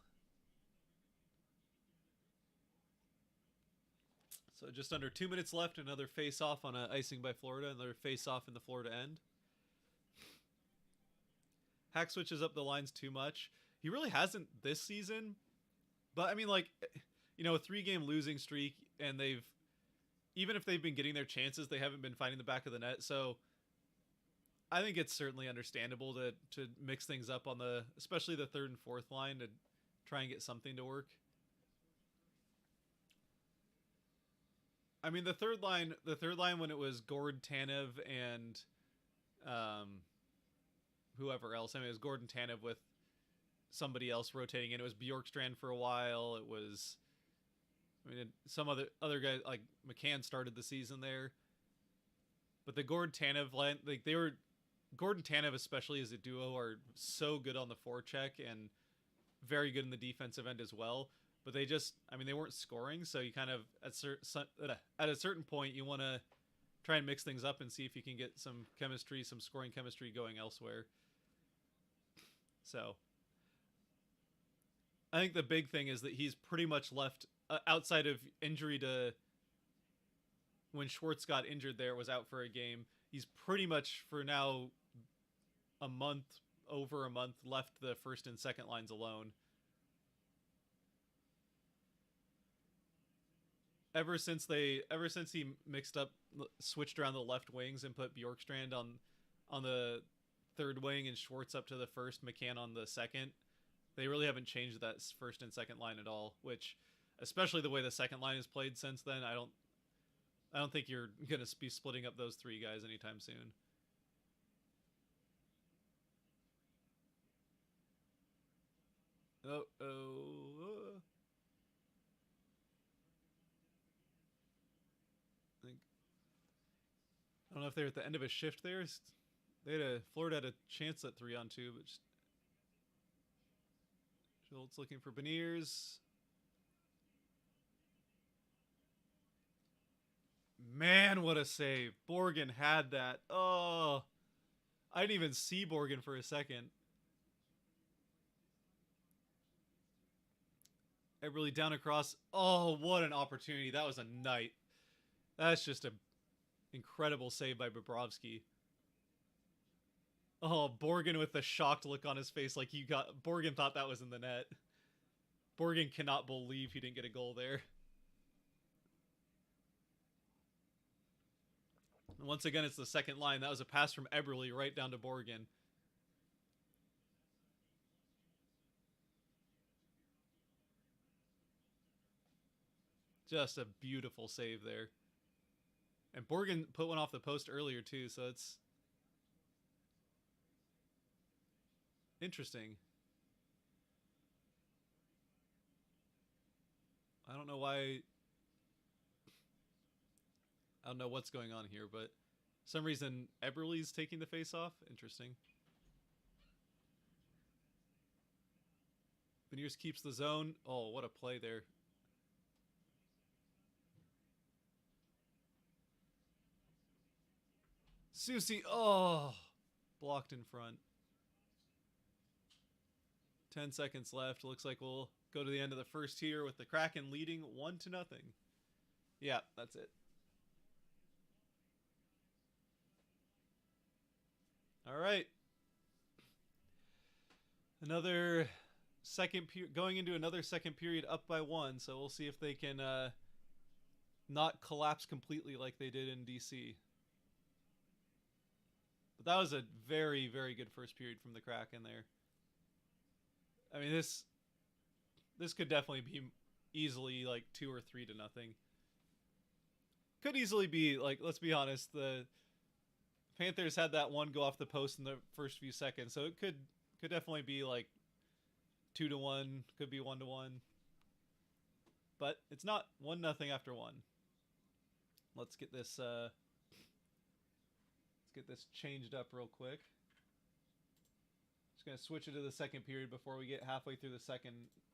So just under 2 minutes left. Another face-off on a icing by Florida. Another face-off in the Florida end. Hack switches up the lines too much. He really hasn't this season. But, I mean, like, you know, a 3-game losing streak, and even if they've been getting their chances, they haven't been finding the back of the net. So I think it's certainly understandable to mix things up on especially the third and fourth line to try and get something to work. I mean, the third line when it was Gord, Tanev, and whoever else. I mean, it was Gordon Tanev with somebody else rotating in. It was Bjorkstrand for a while. It was, I mean, some other guys like McCann started the season there. But the Gord Tanev line, like Gordon Tanev especially as a duo are so good on the forecheck and very good in the defensive end as well. But they just, I mean, they weren't scoring, so you kind of at a certain point you want to try and mix things up and see if you can get some chemistry, some scoring chemistry going elsewhere. So I think the big thing is that he's pretty much left outside of injury to when Schwartz got injured there, was out for a game. He's pretty much for now over a month left the first and second lines alone. Ever since he switched around the left wings and put Bjorkstrand on the third wing and Schwartz up to the first, McCann on the second, they really haven't changed that first and second line at all, which, especially the way the second line is played since then, I don't think you're going to be splitting up those three guys anytime soon. I don't know if they're at the end of a shift there. Florida had a chance at 3-on-2, but Schultz looking for Beniers. Man, what a save. Borgen had that. Oh, I didn't even see Borgen for a second. Eberle down across. Oh, what an opportunity. That was a night. That's just an incredible save by Bobrovsky. Oh, Borgen with the shocked look on his face like Borgen thought that was in the net. Borgen cannot believe he didn't get a goal there. And once again, it's the second line. That was a pass from Eberle right down to Borgen. Just a beautiful save there. And Borgen put one off the post earlier too, so it's interesting. I don't know why. I don't know what's going on here, but for some reason Eberle's taking the face off. Interesting. Beniers keeps the zone. Oh, what a play there. Susie, oh, blocked in front. 10 seconds left. Looks like we'll go to the end of the first here with the Kraken leading 1-0. Yeah, that's it. All right. Another second period, going into another second period up by 1. So we'll see if they can not collapse completely like they did in DC. But that was a very, very good first period from the Kraken there. I mean, this could definitely be easily like 2 or 3-0. Could easily be like, let's be honest, the Panthers had that one go off the post in the first few seconds, so it could definitely be like 2-1, could be 1-1. But it's not 1-0 after 1. Let's get this changed up real quick. Just going to switch it to the second period before we get halfway through the second.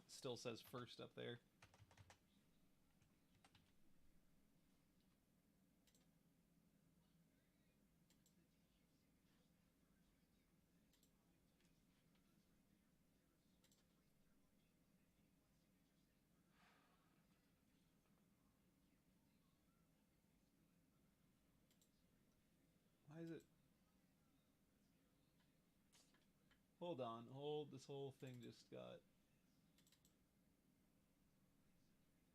Still says first up there. is it? Hold on. This whole thing just got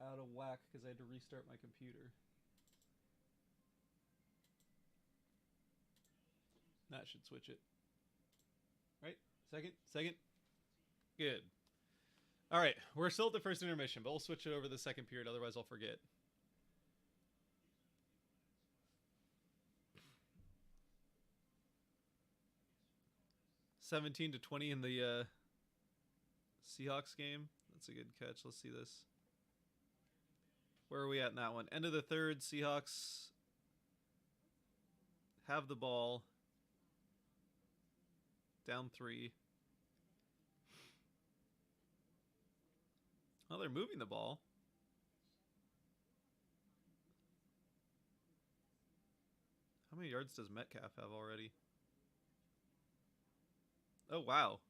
out of whack because I had to restart my computer. That should switch it. Right? Second. Good. All right, we're still at the first intermission, but we'll switch it over the second period, otherwise I'll forget. (17-20) in the Seahawks game. That's a good catch. Let's see this. Where are we at in that one? End of the third. Seahawks have the ball. Down 3. Oh, they're moving the ball. How many yards does Metcalf have already? Oh, wow.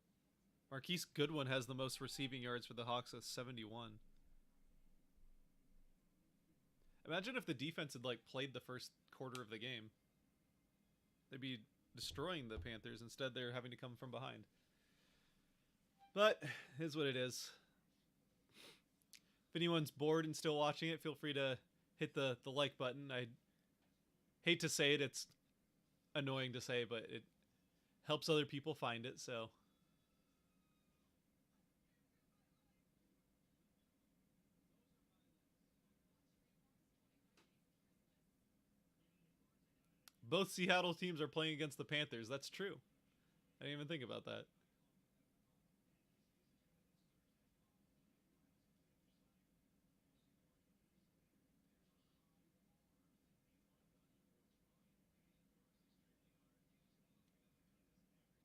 Marquise Goodwin has the most receiving yards for the Hawks with 71. Imagine if the defense had played the first quarter of the game. They'd be destroying the Panthers. Instead, they're having to come from behind. But it is what it is. If anyone's bored and still watching it, feel free to hit the like button. I hate to say it. It's annoying to say, but it helps other people find it, so... Both Seattle teams are playing against the Panthers. That's true. I didn't even think about that.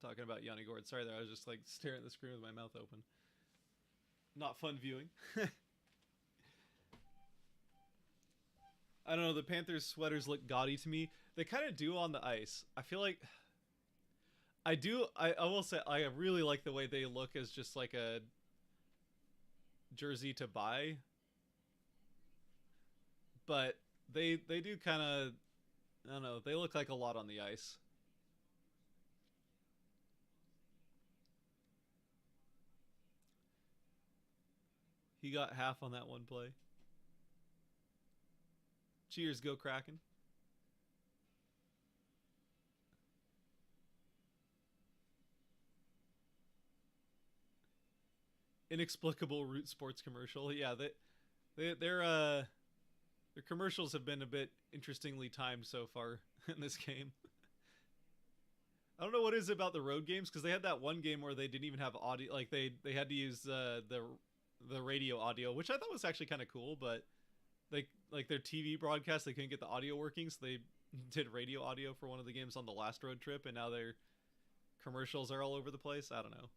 Talking about Yanni Gord. Sorry there, I was just staring at the screen with my mouth open. Not fun viewing. I don't know, the Panthers sweaters look gaudy to me. They kind of do on the ice. I feel like... I will say, I really like the way they look as just like a jersey to buy. But they do kind of... I don't know, they look like a lot on the ice. He got half on that one play. Cheers, go Kraken. Inexplicable Root Sports commercial. Yeah, their commercials have been a bit interestingly timed so far in this game. I don't know what it is about the road games, because they had that one game where they didn't even have audio. They had to use the radio audio, which I thought was actually kind of cool, but they their TV broadcast, they couldn't get the audio working, so they did radio audio for one of the games on the last road trip, and now their commercials are all over the place. I don't know.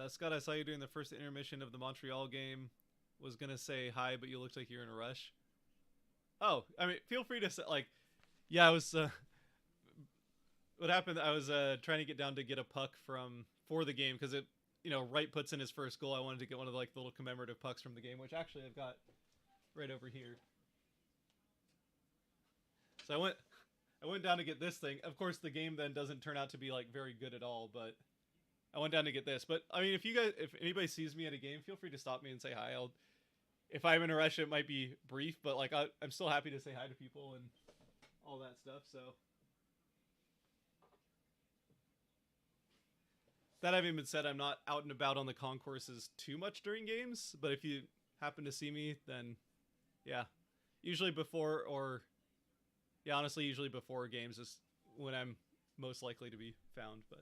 Scott, I saw you during the first intermission of the Montreal game. Was gonna say hi, but you looked like you're in a rush. Oh, I mean, feel free to say, yeah, I was. What happened? I was trying to get down to get a puck for the game, because Wright puts in his first goal. I wanted to get one of the little commemorative pucks from the game, which actually I've got right over here. So I went down to get this thing. Of course, the game then doesn't turn out to be very good at all, but I went down to get this. But I mean, if anybody sees me at a game, feel free to stop me and say hi. If I'm in a rush, it might be brief, but I'm still happy to say hi to people and all that stuff. So that having been said, I'm not out and about on the concourses too much during games. But if you happen to see me, then yeah, usually before honestly, usually before games is when I'm most likely to be found. But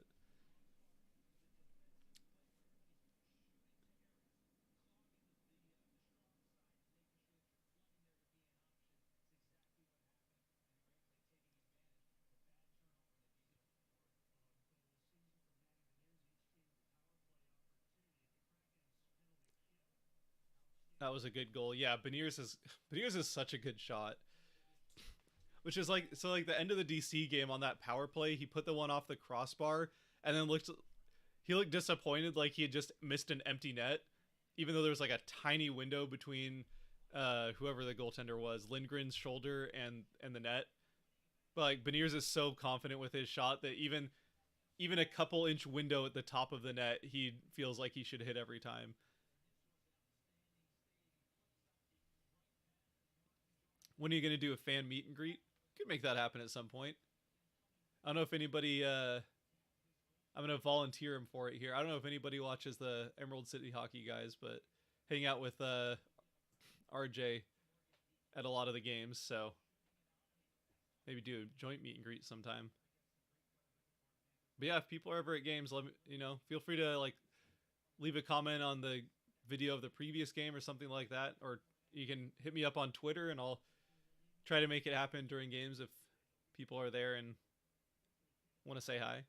that was a good goal. Yeah, Beniers is such a good shot. Which is the end of the DC game on that power play, he put the one off the crossbar and then looked disappointed, like he had just missed an empty net. even though there was like a tiny window between whoever the goaltender was, Lindgren's shoulder and the net. But like Beniers is so confident with his shot that even a couple inch window at the top of the net, he feels like he should hit every time. When are you going to do a fan meet and greet? Could make that happen at some point. I don't know if anybody. I'm going to volunteer him for it here. I don't know if anybody watches the Emerald City Hockey guys, but hang out with RJ at a lot of the games, so maybe do a joint meet and greet sometime. But yeah, if people are ever at games, let me, feel free to like leave a comment on the video of the previous game or something like that, or you can hit me up on Twitter and I'll try to make it happen during games if people are there and want to say hi.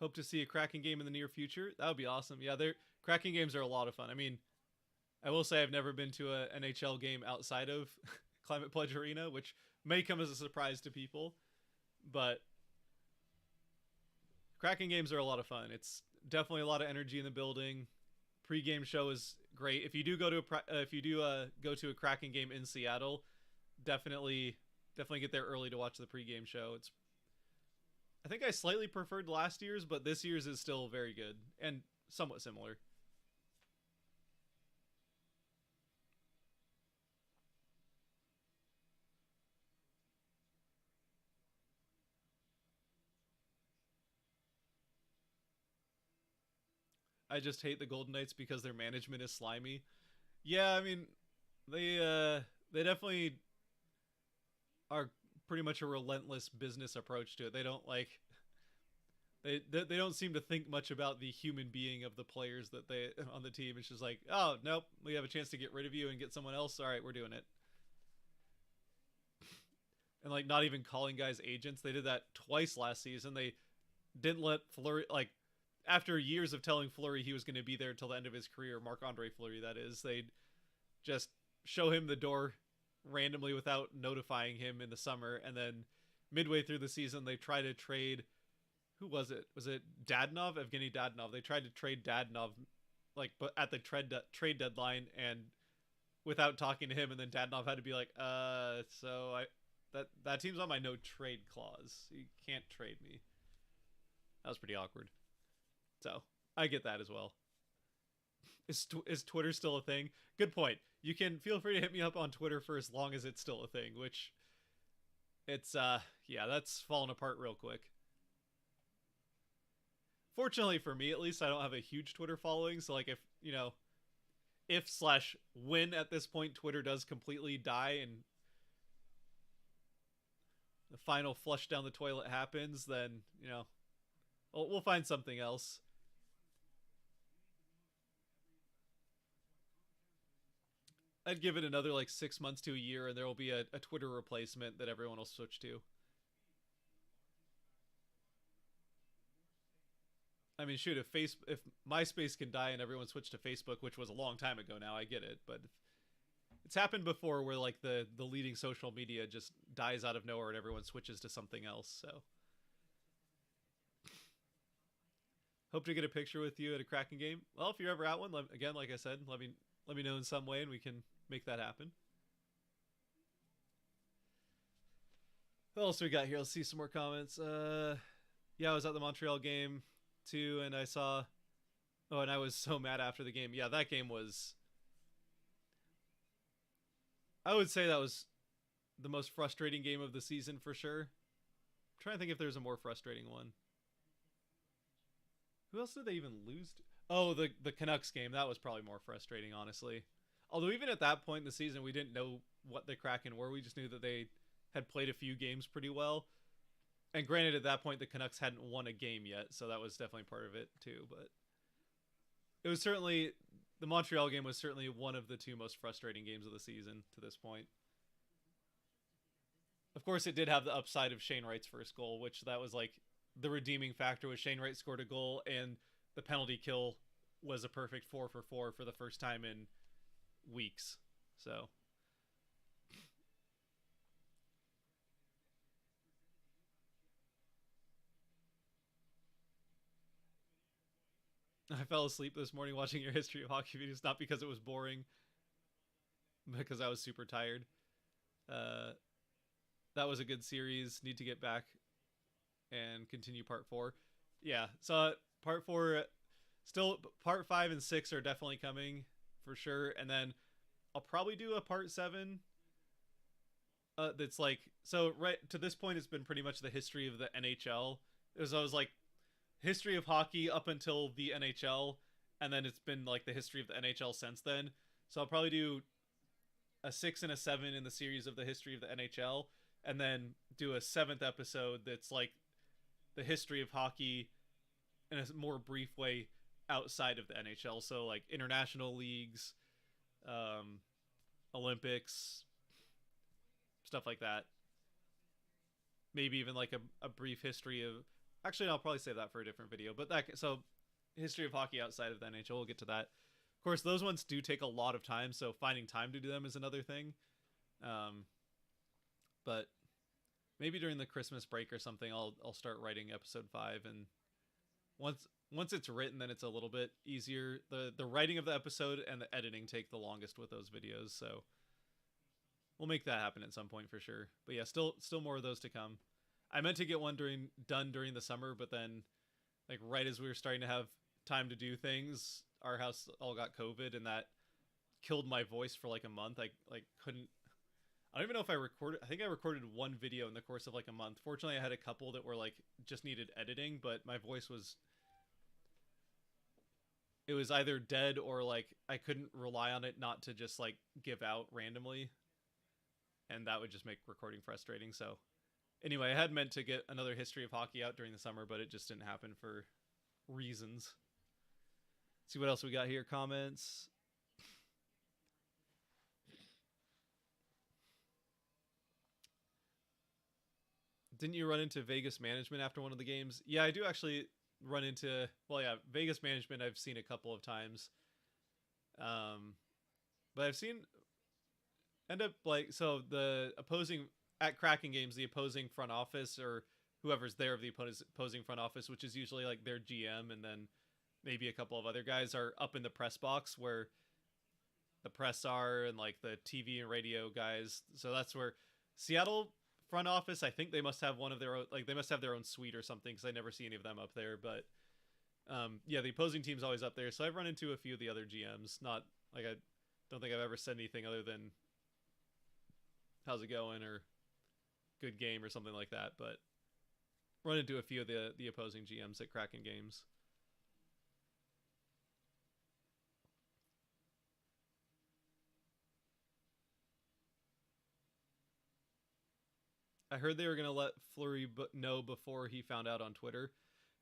Hope to see a Kraken game in the near future. That would be awesome. Yeah, Kraken games are a lot of fun. I mean, I will say I've never been to a NHL game outside of Climate Pledge Arena, which may come as a surprise to people, but Kraken games are a lot of fun. It's definitely a lot of energy in the building. Pre-game show is great. If you do go to go to a Kraken game in Seattle, definitely get there early to watch the pre-game show. I think I slightly preferred last year's, but this year's is still very good and somewhat similar. I just hate the Golden Knights because their management is slimy. Yeah, I mean, they definitely are pretty much a relentless business approach to it. They don't like they don't seem to think much about the human being of the players that they on the team. It's just like, oh nope, we have a chance to get rid of you and get someone else. All right, we're doing it. And like not even calling guys agents. They did that twice last season. They didn't let Fleury, like after years of telling Fleury he was going to be there until the end of his career, Marc-Andre Fleury that is, they'd just show him the door randomly without notifying him in the summer, and then midway through the season they try to trade, who was it? Was it Dadonov? Evgeny Dadonov. They tried to trade Dadonov like but at the trade deadline and without talking to him, and then Dadonov had to be like, so that team's on my no trade clause. You can't trade me. That was pretty awkward. So, I get that as well. Is Twitter still a thing? Good point. You can feel free to hit me up on Twitter for as long as it's still a thing, which it's yeah, that's fallen apart real quick. Fortunately for me, at least, I don't have a huge Twitter following, so like if/when at this point Twitter does completely die and the final flush down the toilet happens, then, we'll find something else. I'd give it another like 6 months to a year, and there will be a Twitter replacement that everyone will switch to. I mean, shoot, if MySpace can die and everyone switched to Facebook, which was a long time ago now, I get it, but it's happened before where like the leading social media just dies out of nowhere and everyone switches to something else. So, hope to get a picture with you at a Kraken game. Well, if you're ever at one, again, like I said, let me know in some way and we can make that happen. What else we got here? Let's see some more comments. Yeah, I was at the Montreal game too, and I saw. Oh, and I was so mad after the game. Yeah, that game was. I would say that was the most frustrating game of the season for sure. I'm trying to think if there's a more frustrating one. Who else did they even lose to? Oh, the Canucks game. That was probably more frustrating, honestly. Although even at that point in the season, we didn't know what the Kraken were. We just knew that they had played a few games pretty well. And granted, at that point, the Canucks hadn't won a game yet, so that was definitely part of it too. But it was certainly, the Montreal game was certainly one of the two most frustrating games of the season to this point. Of course, it did have the upside of Shane Wright's first goal, which that was like the redeeming factor was Shane Wright scored a goal and the penalty kill was a perfect 4-for-4 for the first time in weeks. So I fell asleep this morning watching your history of hockey videos, not because it was boring, because I was super tired. Uh, that was a good series. Need to get back and continue part 4. Yeah, so part 4, still part 5 and 6 are definitely coming for sure, and then I'll probably do a part 7. That's like, so right to this point, it's been pretty much the history of the NHL. I was like history of hockey up until the NHL, and then it's been like the history of the NHL since then. So I'll probably do a 6 and a 7 in the series of the history of the NHL, and then do a 7th episode that's like the history of hockey in a more brief way outside of the NHL. So like international leagues, Olympics, stuff like that. Maybe even like a brief history of. Actually, I'll probably save that for a different video. But so history of hockey outside of the NHL. We'll get to that. Of course, those ones do take a lot of time, so finding time to do them is another thing. But maybe during the Christmas break or something, I'll start writing episode 5, and once it's written, then it's a little bit easier. The writing of the episode and the editing take the longest with those videos, so we'll make that happen at some point for sure. But yeah, still more of those to come. I meant to get one done during the summer, but then like right as we were starting to have time to do things, our house all got COVID, and that killed my voice for like a month. I couldn't. I don't even know if I recorded. I think I recorded one video in the course of like a month. Fortunately, I had a couple that were like just needed editing, but my voice was. It was either dead or like I couldn't rely on it not to just like give out randomly, and that would just make recording frustrating. So anyway, I had meant to get another history of hockey out during the summer, but it just didn't happen for reasons. Let's see what else we got here. Comments. Didn't you run into Vegas management after one of the games? Yeah, I do actually run into. Well, yeah, Vegas management I've seen a couple of times. But I've seen end up like, so the opposing at Kraken games, the opposing front office or whoever's there of the opposing front office, which is usually like their GM and then maybe a couple of other guys, are up in the press box where the press are, and like the TV and radio guys. So that's where Seattle front office, I think they must have one of their own, like they must have their own suite or something, because I never see any of them up there. But yeah, the opposing team's always up there. So I've run into a few of the other GMs. Not like, I don't think I've ever said anything other than how's it going or good game or something like that. But run into a few of the opposing GMs at Kraken games. I heard they were going to let Fleury know before he found out on Twitter.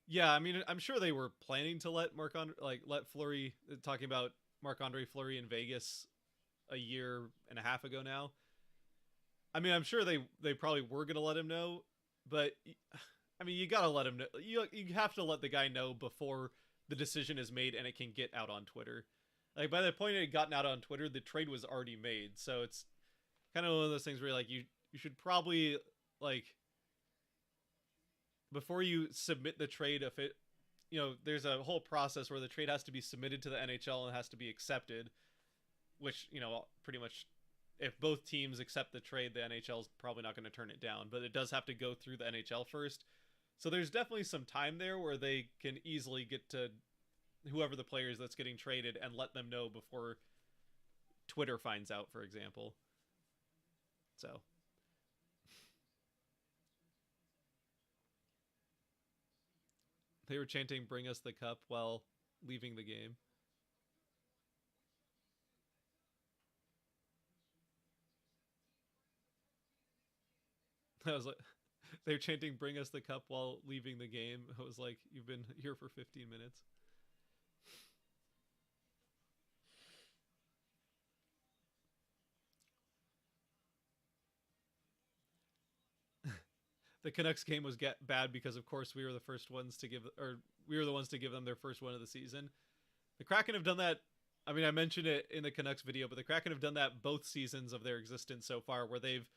Yeah, I mean, I'm sure they were planning to let let Fleury, talking about Marc-Andre Fleury in Vegas a year and a half ago now. I mean, I'm sure they probably were going to let him know, but I mean, you got to let him know. You have to let the guy know before the decision is made and it can get out on Twitter. Like, by the point it had gotten out on Twitter, the trade was already made. So it's kind of one of those things where like you should probably, like, before you submit the trade, if it, there's a whole process where the trade has to be submitted to the NHL and has to be accepted, which, pretty much if both teams accept the trade, the NHL is probably not going to turn it down, but it does have to go through the NHL first. So there's definitely some time there where they can easily get to whoever the player is that's getting traded and let them know before Twitter finds out, for example. So they were chanting "Bring us the cup" while leaving the game. I was like, they were chanting "Bring us the cup" while leaving the game. I was like, you've been here for 15 minutes. The Canucks game was bad because, of course, we were the ones to give them their first win of the season. The Kraken have done that. I mean, I mentioned it in the Canucks video, but the Kraken have done that both seasons of their existence so far, where they've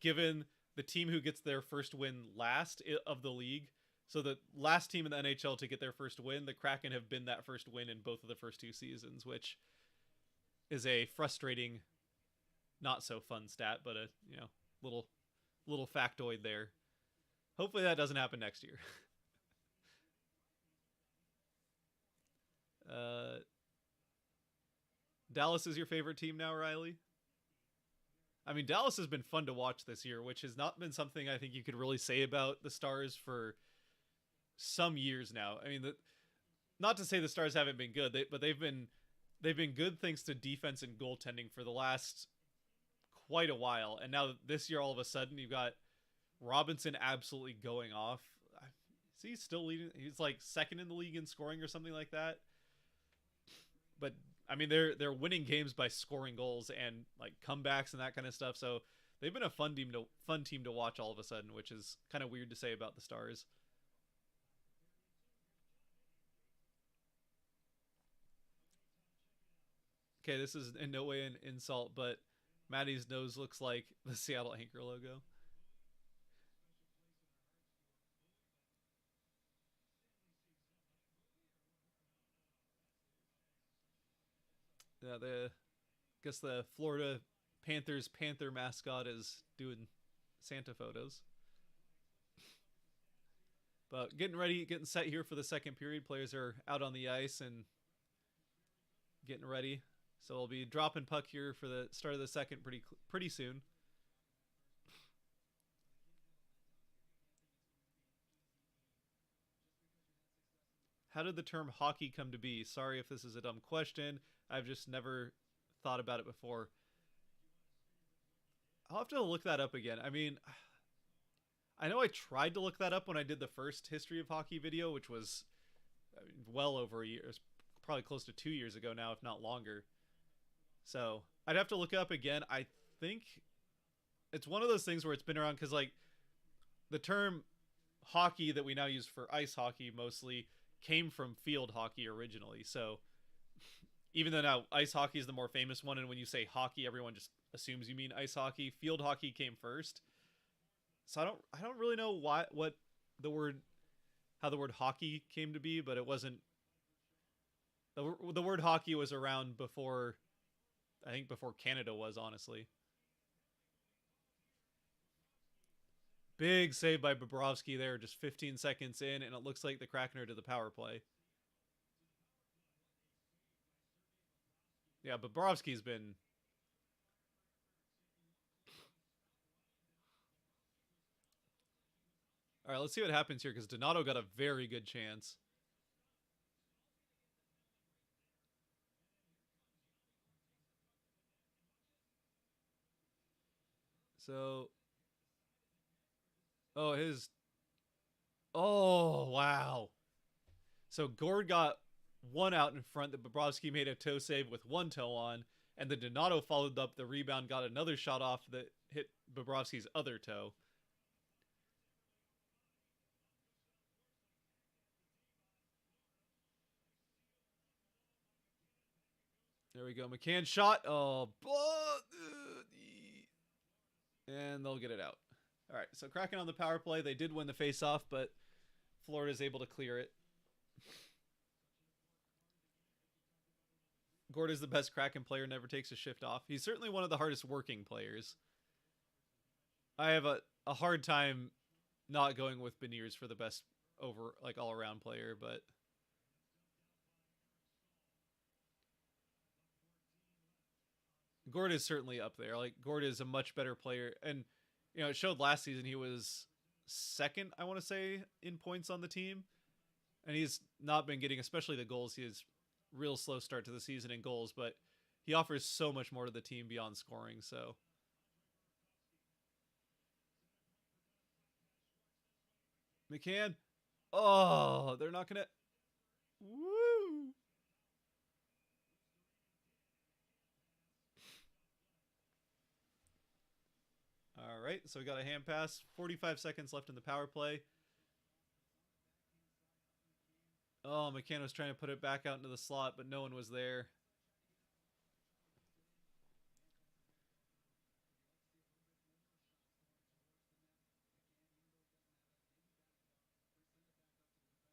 given the team who gets their first win last of the league. So the last team in the NHL to get their first win, the Kraken have been that first win in both of the first two seasons, which is a frustrating, not so fun stat, but a little little factoid there. Hopefully that doesn't happen next year. Dallas is your favorite team now, Riley? I mean, Dallas has been fun to watch this year, which has not been something I think you could really say about the Stars for some years now. I mean, not to say the Stars haven't been good, but they've been good thanks to defense and goaltending for the last quite a while. And now this year, all of a sudden, you've got Robinson absolutely going off. Is he still leading? He's like second in the league in scoring or something like that. But I mean, they're winning games by scoring goals and like comebacks and that kind of stuff. So they've been a fun team to watch all of a sudden, which is kind of weird to say about the Stars. Okay, this is in no way an insult, but Maddie's nose looks like the Seattle Anchor logo. Yeah, guess the Florida Panthers Panther mascot is doing Santa photos. But getting ready, getting set here for the second period. Players are out on the ice and getting ready. So we'll be dropping puck here for the start of the second pretty soon. How did the term hockey come to be? Sorry if this is a dumb question. I've just never thought about it before. I'll have to look that up again. I mean, I know I tried to look that up when I did the first history of hockey video, which was well over a year. It was probably close to 2 years ago now, if not longer. So I'd have to look it up again. I think it's one of those things where it's been around because like the term hockey that we now use for ice hockey mostly came from field hockey originally. So even though now ice hockey is the more famous one, and when you say hockey, everyone just assumes you mean ice hockey. Field hockey came first. So I don't really know what the word how the word hockey came to be, but it wasn't the word hockey was around before I think before Canada was, honestly. Big save by Bobrovsky there, just 15 seconds in, and it looks like the Kraken are to the power play. Yeah, Bobrovsky's been. All right, let's see what happens here because Donato got a very good chance. So, oh, his. Oh, wow. So Gord got one out in front that Bobrovsky made a toe save with one toe on, and then Donato followed up the rebound, got another shot off that hit Bobrovsky's other toe. There we go. McCann shot. Oh, and they'll get it out. All right, so Kraken on the power play. They did win the faceoff, but Florida's able to clear it. Gord is the best Kraken player, never takes a shift off. He's certainly one of the hardest working players. I have a hard time not going with Beniers for the best over like all around player, but Gord is certainly up there. Like Gord is a much better player, and it showed last season he was second, I want to say, in points on the team, and he's not been getting, especially the goals. He has real slow start to the season in goals, but he offers so much more to the team beyond scoring. So McCann, oh, they're not gonna. Woo! All right, so we got a hand pass. 45 seconds left in the power play. Oh, McCann was trying to put it back out into the slot, but no one was there.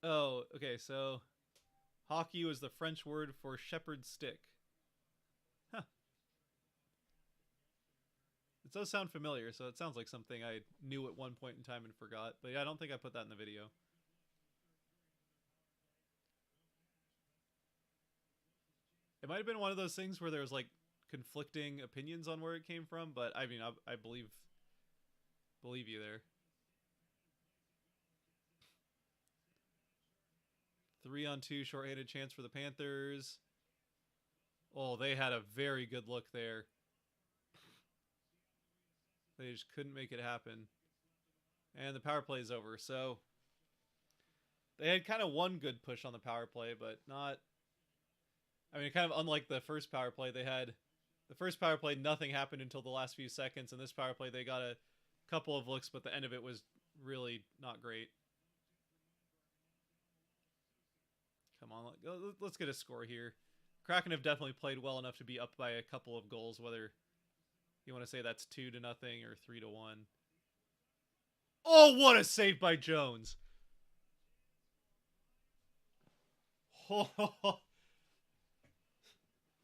Oh, okay, so hockey was the French word for shepherd's stick. Huh. It does sound familiar, so it sounds like something I knew at one point in time and forgot. But yeah, I don't think I put that in the video. It might have been one of those things where there was like conflicting opinions on where it came from, but I mean, I believe you there. 3-on-2 short-handed chance for the Panthers. Oh, they had a very good look there. They just couldn't make it happen. And the power play is over. So they had kind of one good push on the power play, but not. I mean, kind of unlike the first power play, they had the first power play, nothing happened until the last few seconds. And this power play, they got a couple of looks, but the end of it was really not great. Come on, let's get a score here. Kraken have definitely played well enough to be up by a couple of goals, whether you want to say that's 2-0 or 3-1. Oh, what a save by Jones.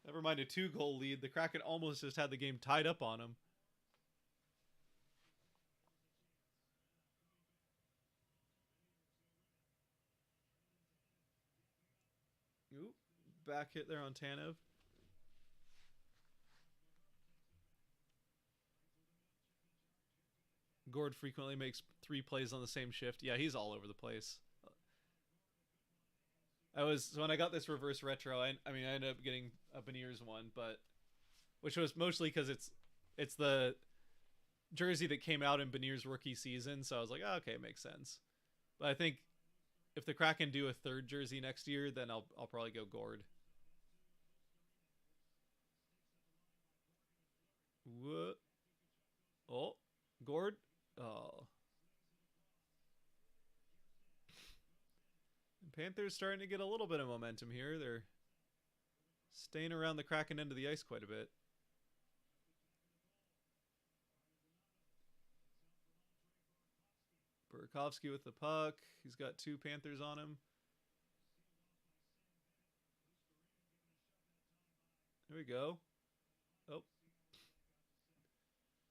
Never mind a 2-goal lead. The Kraken almost just had the game tied up on him. Ooh, back hit there on Tanev. Gord frequently makes 3 plays on the same shift. Yeah, he's all over the place. When I got this reverse retro, I mean, I ended up getting a Beniers one, but which was mostly because it's the jersey that came out in Beniers' rookie season, so I was like, oh, okay, it makes sense. But I think if the Kraken do a third jersey next year, then I'll probably go Gord. What? Oh, Gord. Oh. Panthers starting to get a little bit of momentum here. They're staying around the Kraken end of the ice quite a bit. Burakovsky with the puck. He's got 2 Panthers on him. There we go. Oh.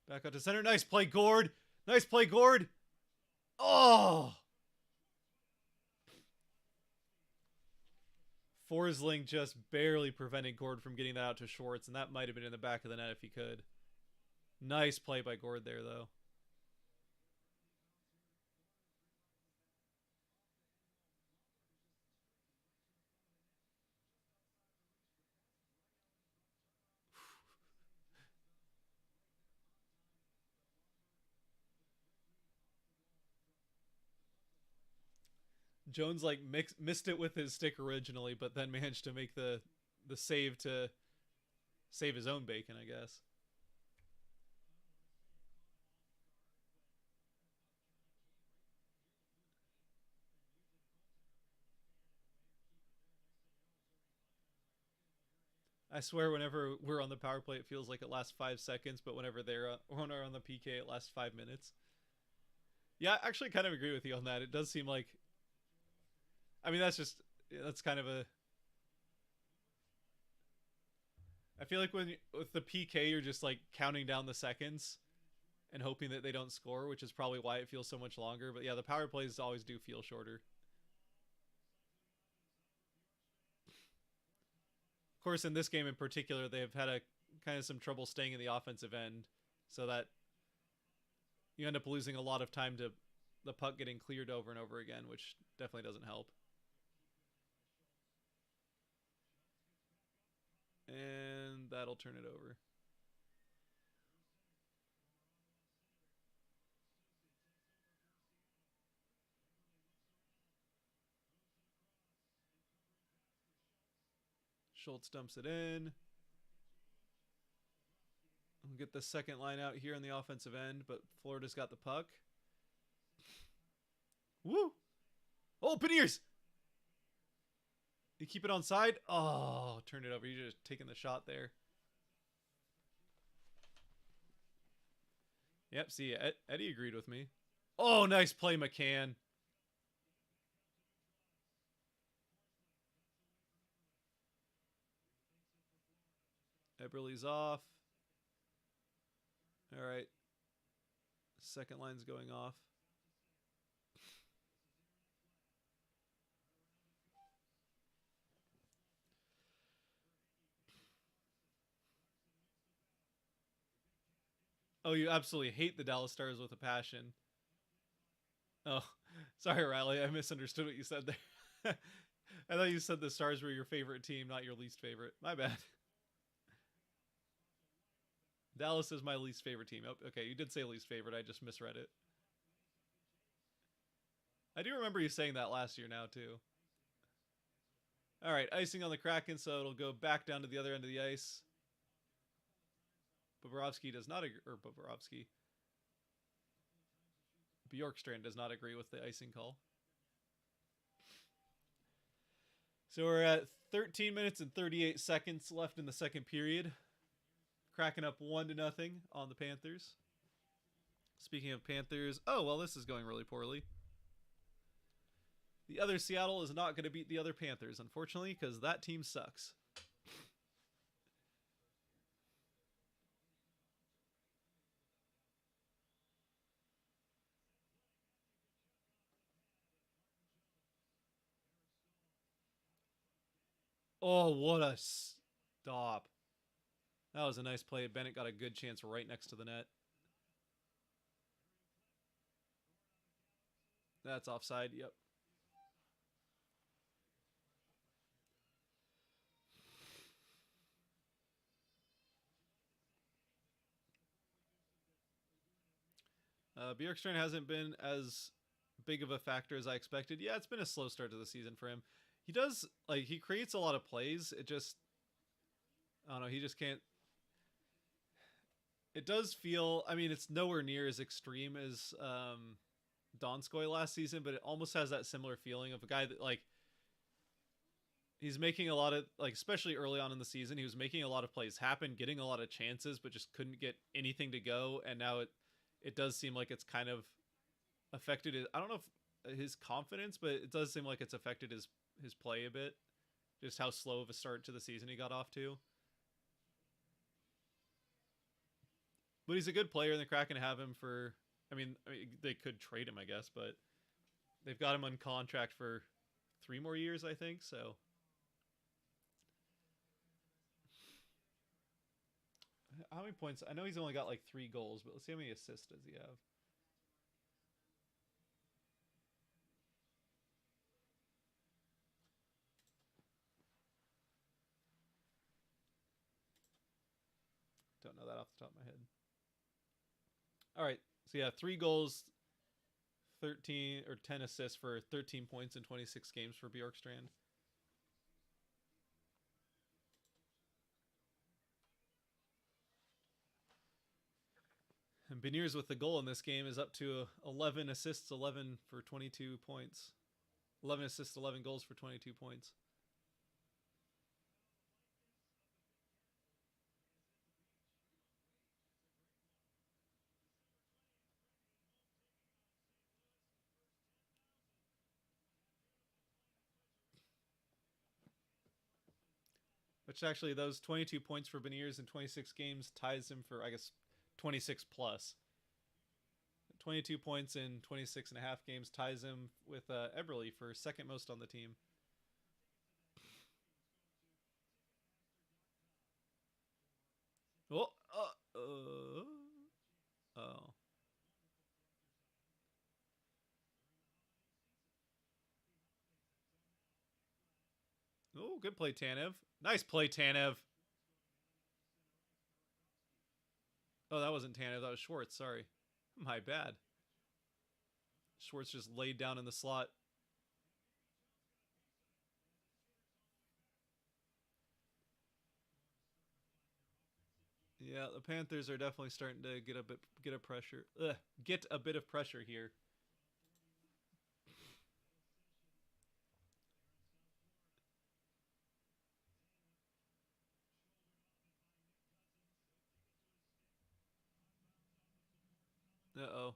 Back out to center. Nice play, Gord. Nice play, Gord. Oh. Forsling just barely prevented Gord from getting that out to Schwartz, and that might have been in the back of the net if he could. Nice play by Gord there, though. Jones like missed it with his stick originally, but then managed to make the save to save his own bacon, I guess. I swear, whenever we're on the power play, it feels like it lasts 5 seconds, but whenever they're on the PK, it lasts 5 minutes. Yeah, I actually kind of agree with you on that. It does seem like, I mean, that's kind of a. I feel like with the PK, you're just like counting down the seconds and hoping that they don't score, which is probably why it feels so much longer. But yeah, the power plays always do feel shorter. Of course, in this game in particular, they've had a kind of some trouble staying in the offensive end, so that you end up losing a lot of time to the puck getting cleared over and over again, which definitely doesn't help. And that'll turn it over. Schultz dumps it in. We'll get the second line out here on the offensive end, but Florida's got the puck. Woo! Oh, Beniers! You keep it on side? Oh, turn it over. You're just taking the shot there. Yep, see, Eddie agreed with me. Oh, nice play, McCann. Eberle's off. All right. Second line's going off. Oh, you absolutely hate the Dallas Stars with a passion. Oh, sorry, Riley. I misunderstood what you said there. I thought you said the Stars were your favorite team, not your least favorite. My bad. Dallas is my least favorite team. Oh, okay, you did say least favorite. I just misread it. I do remember you saying that last year now, too. All right, icing on the Kraken, so it'll go back down to the other end of the ice. Bobrovsky does not agree, or Bobrovsky. Bjorkstrand does not agree with the icing call. So we're at 13 minutes and 38 seconds left in the second period. Kraken up 1-0 on the Panthers. Speaking of Panthers, oh, well, this is going really poorly. The other Seattle is not going to beat the other Panthers, unfortunately, because that team sucks. Oh, what a stop. That was a nice play. Bennett got a good chance right next to the net. That's offside, yep. Bjorkstrand hasn't been as big of a factor as I expected. Yeah, it's been a slow start to the season for him. He does, like, he creates a lot of plays. It just, I don't know, he just can't. It does feel, I mean, it's nowhere near as extreme as Donskoy last season, but it almost has that similar feeling of a guy that, like, he's making a lot of, like, especially early on in the season, he was making a lot of plays happen, getting a lot of chances, but just couldn't get anything to go. And now it does seem like it's kind of affected his, I don't know if his confidence, but it does seem like it's affected his play a bit. Just how slow of a start to the season he got off to. But he's a good player, and the Kraken have him for. I mean, they could trade him, I guess, but they've got him on contract for 3 more years, I think. So, how many points? I know he's only got like 3 goals, but let's see how many assists does he have. Don't know that off the top of my head. All right, so yeah, 3 goals, 13 or 10 assists for 13 points in 26 games for Bjorkstrand. And Beniers with the goal in this game is up to 11 assists, 11 for 22 points. 11 assists, 11 goals for 22 points. Which actually, those 22 points for Beniers in 26 games ties him for, I guess, 26 plus. 22 points in 26 and a half games ties him with Eberle for second most on the team. Oh, oh. Oh, good play, Tanev. Nice play, Tanev. Oh, that wasn't Tanev. That was Schwartz. Sorry. My bad. Schwartz just laid down in the slot. Yeah, the Panthers are definitely starting to get a bit of pressure here. Uh-oh.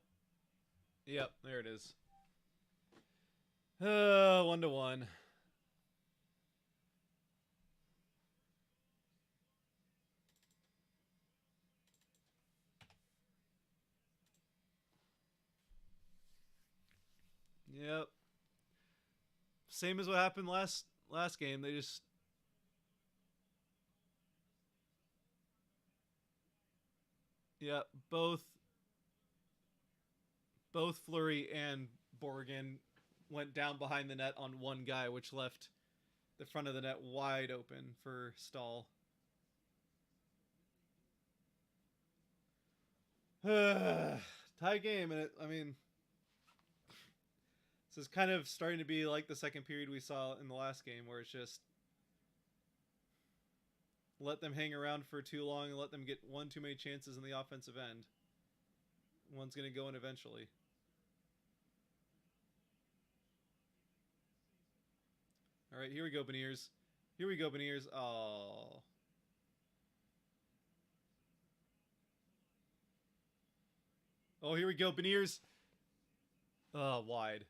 Yep, there it is. 1-1. Yep. Same as what happened last game. They just yeah, both Fleury and Borgen went down behind the net on one guy, which left the front of the net wide open for Stahl. Tie game, and I mean, this is kind of starting to be like the second period we saw in the last game, where it's just let them hang around for too long and let them get one too many chances in the offensive end. One's going to go in eventually. All right, here we go, Beniers. Here we go, Beniers. Oh. Oh, here we go, Beniers. Oh, wide.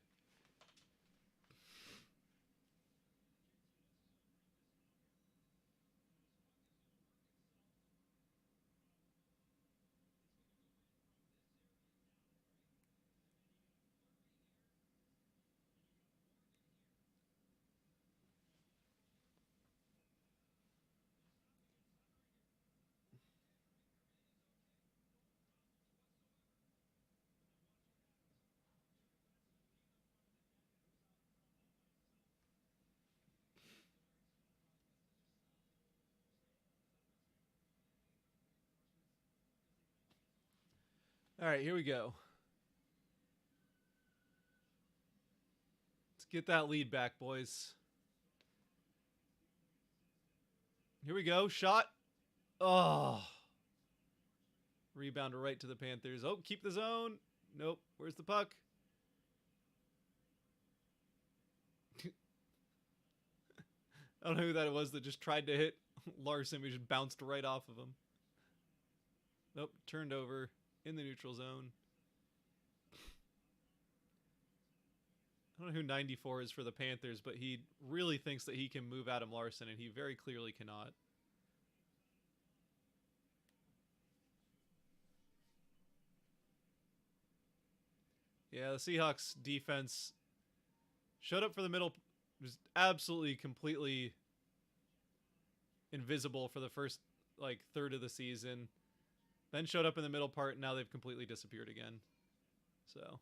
All right, here we go. Let's get that lead back, boys. Here we go. Shot. Oh. Rebound right to the Panthers. Oh, keep the zone. Nope. Where's the puck? I don't know who that was that just tried to hit Larson. We just bounced right off of him. Nope. Turned over in the neutral zone. I don't know who 94 is for the Panthers, but he really thinks that he can move Adam Larson, and he very clearly cannot. Yeah, the Seahawks defense showed up for the middle, was absolutely completely invisible for the first third of the season. Then showed up in the middle part, and now they've completely disappeared again. So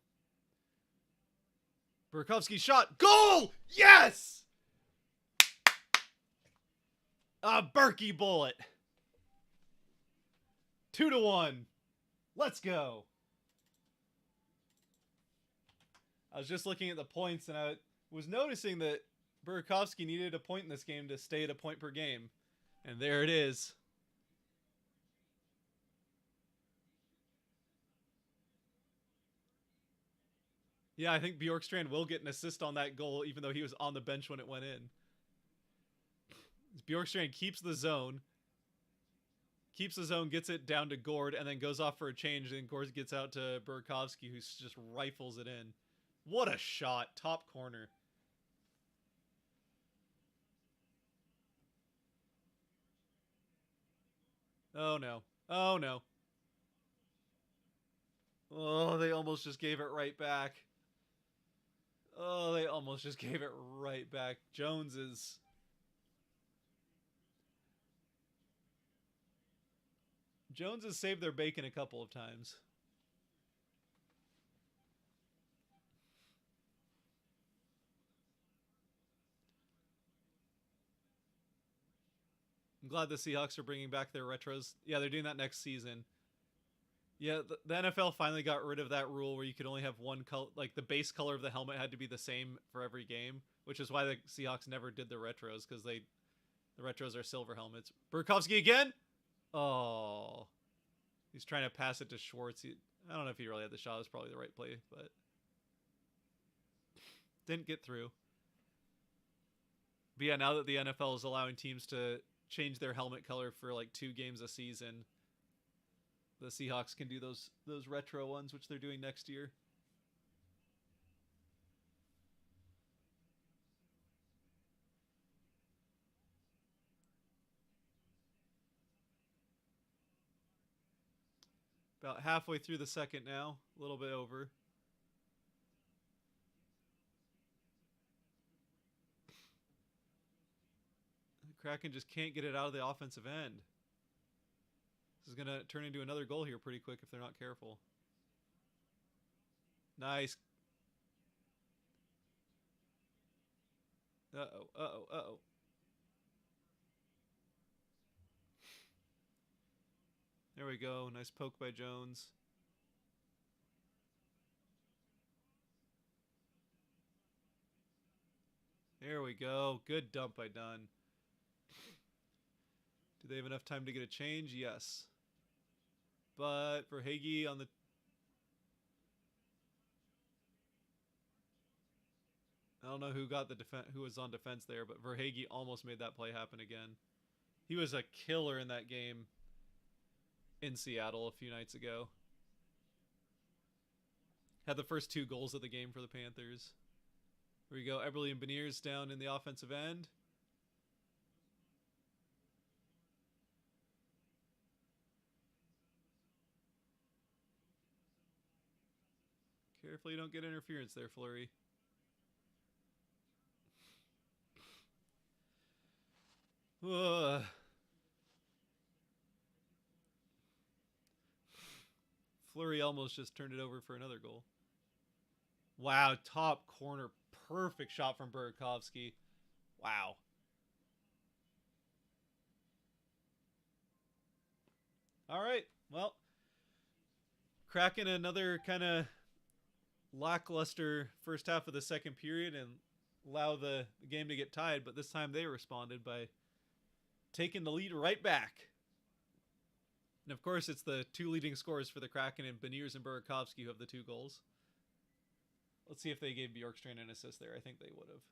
Burakovsky shot. Goal! Yes! A Berkey bullet. 2-1. Let's go. I was just looking at the points, and I was noticing that Burakovsky needed a point in this game to stay at a point per game. And there it is. Yeah, I think Bjorkstrand will get an assist on that goal, even though he was on the bench when it went in. Bjorkstrand keeps the zone, gets it down to Gord, and then goes off for a change. And Gord gets out to Burakovsky, who just rifles it in. What a shot. Top corner. Oh, no. Oh, no. Oh, they almost just gave it right back. Oh, they almost just gave it right back. Jones has saved their bacon a couple of times. I'm glad the Seahawks are bringing back their retros. Yeah, they're doing that next season. Yeah, the NFL finally got rid of that rule where you could only have one color, the base color of the helmet had to be the same for every game, which is why the Seahawks never did the retros, because the retros are silver helmets. Burakovsky again? Oh. He's trying to pass it to Schwartz. I don't know if he really had the shot. It was probably the right play, but didn't get through. But yeah, now that the NFL is allowing teams to change their helmet color for 2 games a season, the Seahawks can do those retro ones, which they're doing next year. About halfway through the second now, a little bit over. Kraken just can't get it out of the offensive end. This is going to turn into another goal here pretty quick if they're not careful. Nice. Uh-oh, uh-oh, uh-oh. There we go. Nice poke by Jones. There we go. Good dump by Dunn. Do they have enough time to get a change? Yes. But for Hagee on the... I don't know who got the who was on defense there, but Verhage almost made that play happen again. He was a killer in that game in Seattle a few nights ago. Had the first 2 goals of the game for the Panthers. Here we go. Eberle and Beniers down in the offensive end. Carefully you don't get interference there, Fleury. Fleury almost just turned it over for another goal. Wow, top corner. Perfect shot from Burakovsky. Wow. All right. Well, Kraken another kind of lackluster first half of the second period and allow the game to get tied, but this time they responded by taking the lead right back. And of course, it's the 2 leading scorers for the Kraken and Beniers and Burakovsky who have the 2 goals. Let's see if they gave Bjorkstrand an assist there. I think they would have.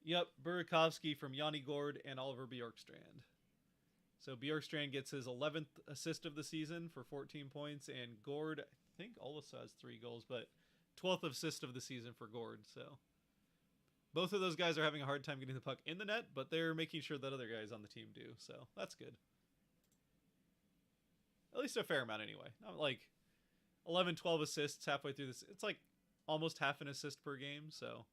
Yep, Burakovsky from Yanni Gord and Oliver Bjorkstrand. So Bjorkstrand gets his 11th assist of the season for 14 points, and Gord, I think, also has 3 goals, but 12th assist of the season for Gord. So both of those guys are having a hard time getting the puck in the net, but they're making sure that other guys on the team do. So that's good. At least a fair amount anyway. Not like 11, 12 assists halfway through this. It's like almost half an assist per game, so...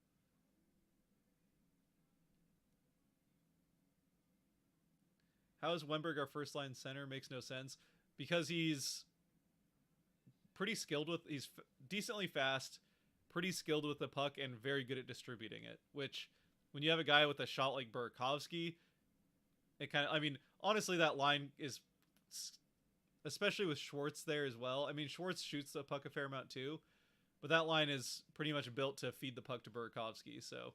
How is Wennberg our first line center? Makes no sense. Because he's pretty skilled with... He's decently fast, pretty skilled with the puck, and very good at distributing it. Which, when you have a guy with a shot like Burakovsky, it kind of... I mean, honestly, that line is... Especially with Schwartz there as well. I mean, Schwartz shoots the puck a fair amount too. But that line is pretty much built to feed the puck to Burakovsky, so...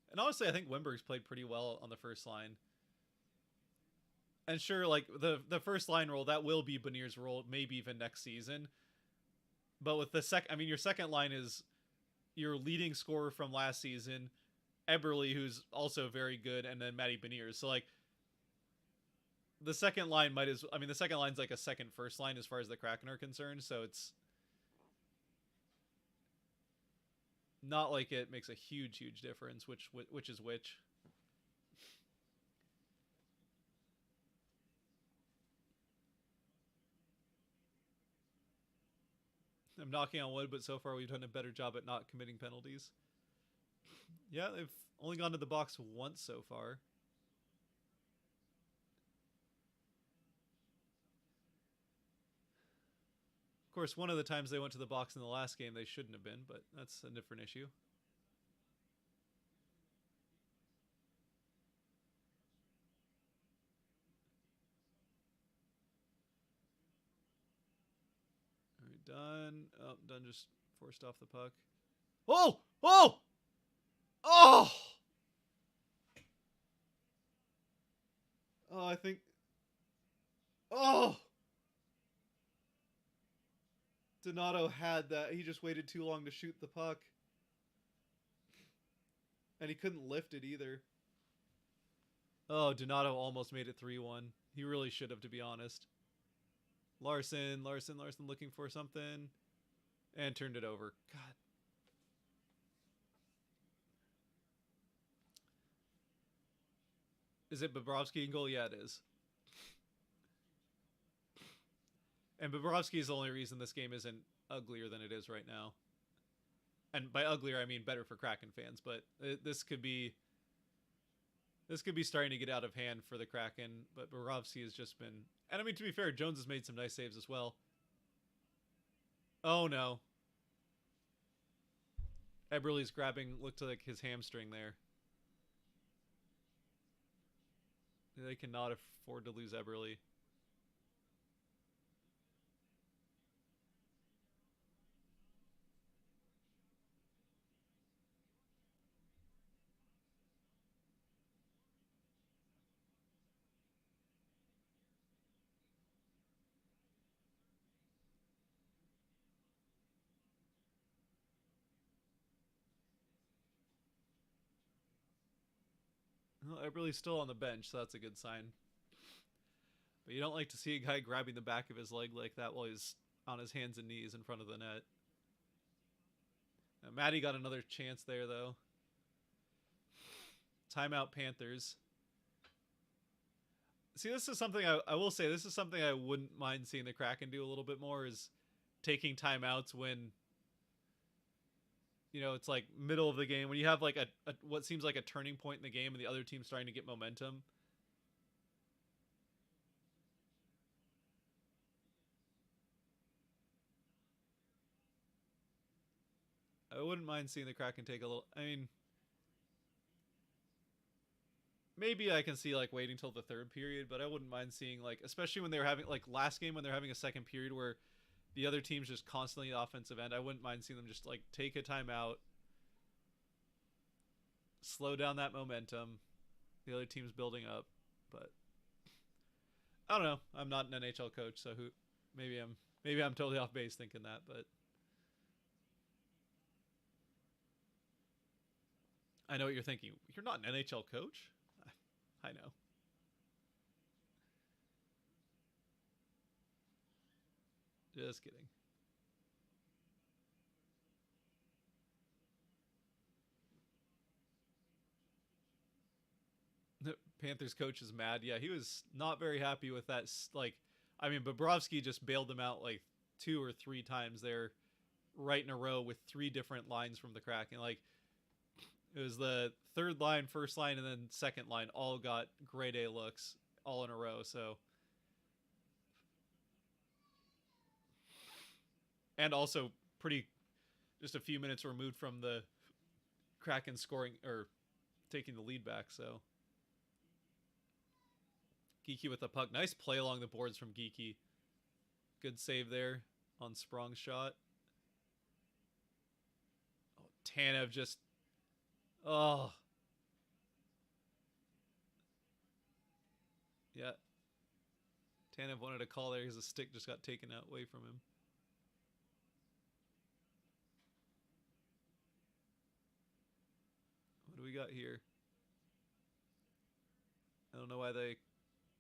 And honestly, I think Wennberg's played pretty well on the first line. And sure, like, the first line role, that will be Beniers' role, maybe even next season. But with the second... I mean, your second line is your leading scorer from last season, Eberle, who's also very good, and then Matty Beniers. So, like, the second line might as... I mean, the second line's like a second first line as far as the Kraken are concerned, so it's... Not like it makes a huge difference which is which. I'm knocking on wood, but so far we've done a better job at not committing penalties. Yeah, they've only gone to the box once so far. Of course, one of the times they went to the box in the last game, they shouldn't have been, but that's a different issue. All right, Dunn. Oh, Dunn just forced off the puck. Oh! Oh! Oh! Oh, I think... Oh! Donato had that. He just waited too long to shoot the puck. And he couldn't lift it either. Oh, Donato almost made it 3-1. He really should have, to be honest. Larson looking for something. And turned it over. God. Is it Bobrovsky in goal? Yeah, it is. And Bobrovsky is the only reason this game isn't uglier than it is right now. And by uglier, I mean better for Kraken fans. But this could be starting to get out of hand for the Kraken. But Bobrovsky has just been, and I mean, to be fair, Jones has made some nice saves as well. Oh no, Eberle's grabbing looked like his hamstring there. They cannot afford to lose Eberle. Well, Eberle's still on the bench, so that's a good sign. But you don't like to see a guy grabbing the back of his leg like that while he's on his hands and knees in front of the net. Now, Maddie got another chance there, though. Timeout Panthers. See, this is something I will say. This is something I wouldn't mind seeing the Kraken do a little bit more, is taking timeouts when, you know, it's like middle of the game, when you have like a what seems like a turning point in the game and the other team's starting to get momentum. I wouldn't mind seeing the Kraken take a little. I mean, maybe I can see like waiting till the third period, but I wouldn't mind seeing, like, especially when they were having like last game when they're having a second period where the other team's just constantly the offensive end. I wouldn't mind seeing them just like take a timeout, slow down that momentum. The other team's building up, but I don't know. I'm not an NHL coach, so who? Maybe I'm totally off base thinking that, but I know what you're thinking. You're not an NHL coach. I know. Just kidding. Panthers coach is mad. Yeah, he was not very happy with that. Like, I mean, Bobrovsky just bailed him out like 2 or 3 times there, right in a row with 3 different lines from the Kraken. Like, it was the third line, first line, and then second line all got grade A looks all in a row. So, and also pretty just a few minutes removed from the Kraken scoring or taking the lead back. So, Geeky with the puck. Nice play along the boards from Geeky. Good save there on Sprong's shot. Oh, Tanev just. Oh. Yeah. Tanev wanted a call there because the stick just got taken out away from him. What do we got here? I don't know why they.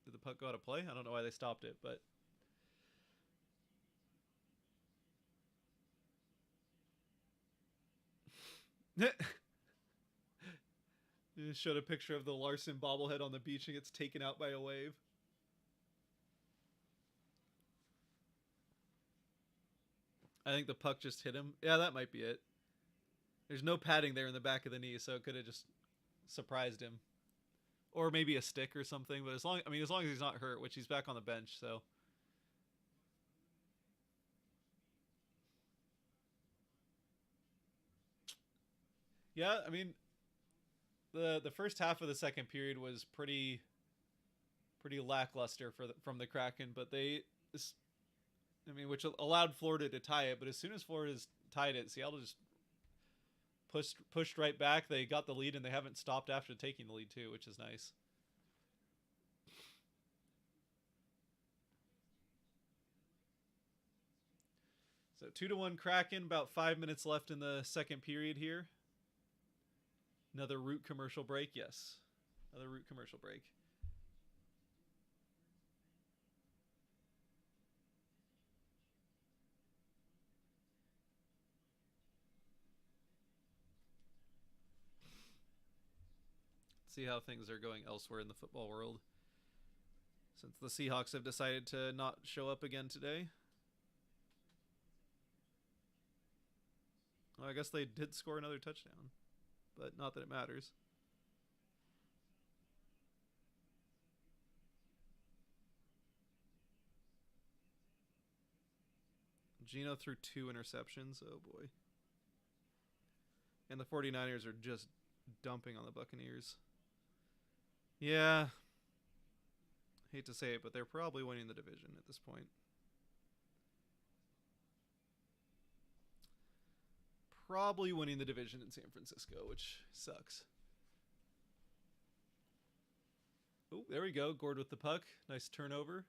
Did the puck go out of play? I don't know why they stopped it, but. You just showed a picture of the Larson bobblehead on the beach and gets taken out by a wave. I think the puck just hit him. Yeah, that might be it. There's no padding there in the back of the knee, so it could have just surprised him. Or maybe a stick or something, but as long as he's not hurt, which he's back on the bench, so. Yeah, I mean, the first half of the second period was pretty lackluster from the Kraken, but which allowed Florida to tie it. But as soon as Florida's tied it, Seattle just pushed right back. They got the lead and they haven't stopped after taking the lead too, which is nice. So 2-1 Kraken. About 5 minutes left in the second period here. Another Root commercial break. Yes, another Root commercial break. See how things are going elsewhere in the football world, since the Seahawks have decided to not show up again today. Well, I guess they did score another touchdown, but not that it matters. Geno threw 2 interceptions. Oh, boy. And the 49ers are just dumping on the Buccaneers. Yeah. Hate to say it, but they're probably winning the division at this point. Probably winning the division in San Francisco, which sucks. Oh, there we go. Gord with the puck. Nice turnover.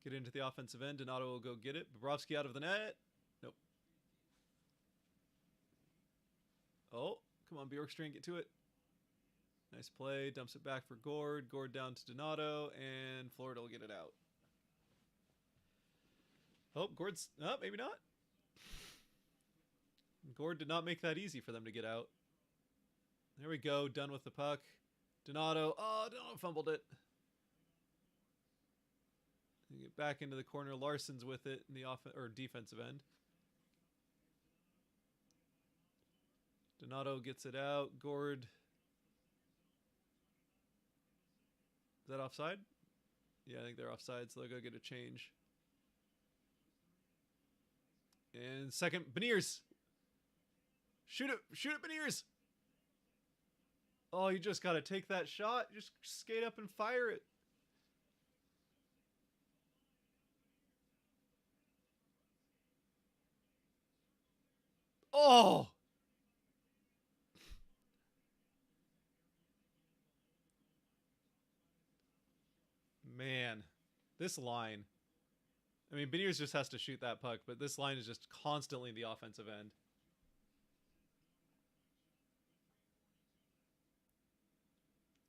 Get into the offensive end. Donato will go get it. Bobrovsky out of the net. Nope. Oh, come on, Bjorkstrand, get to it. Nice play. Dumps it back for Gord. Gord down to Donato, and Florida will get it out. Oh, Gord's... Oh, maybe not. Gord did not make that easy for them to get out. There we go. Done with the puck. Donato. Oh, Donato fumbled it. Get back into the corner. Larson's with it in the defensive end. Donato gets it out. Gord. Is that offside? Yeah, I think they're offside, so they'll go get a change. And second, Beniers. Shoot it. Shoot it, Beniers. Oh, you just got to take that shot. Just skate up and fire it. Oh! Man. This line. I mean, Beniers just has to shoot that puck, but this line is just constantly in the offensive end.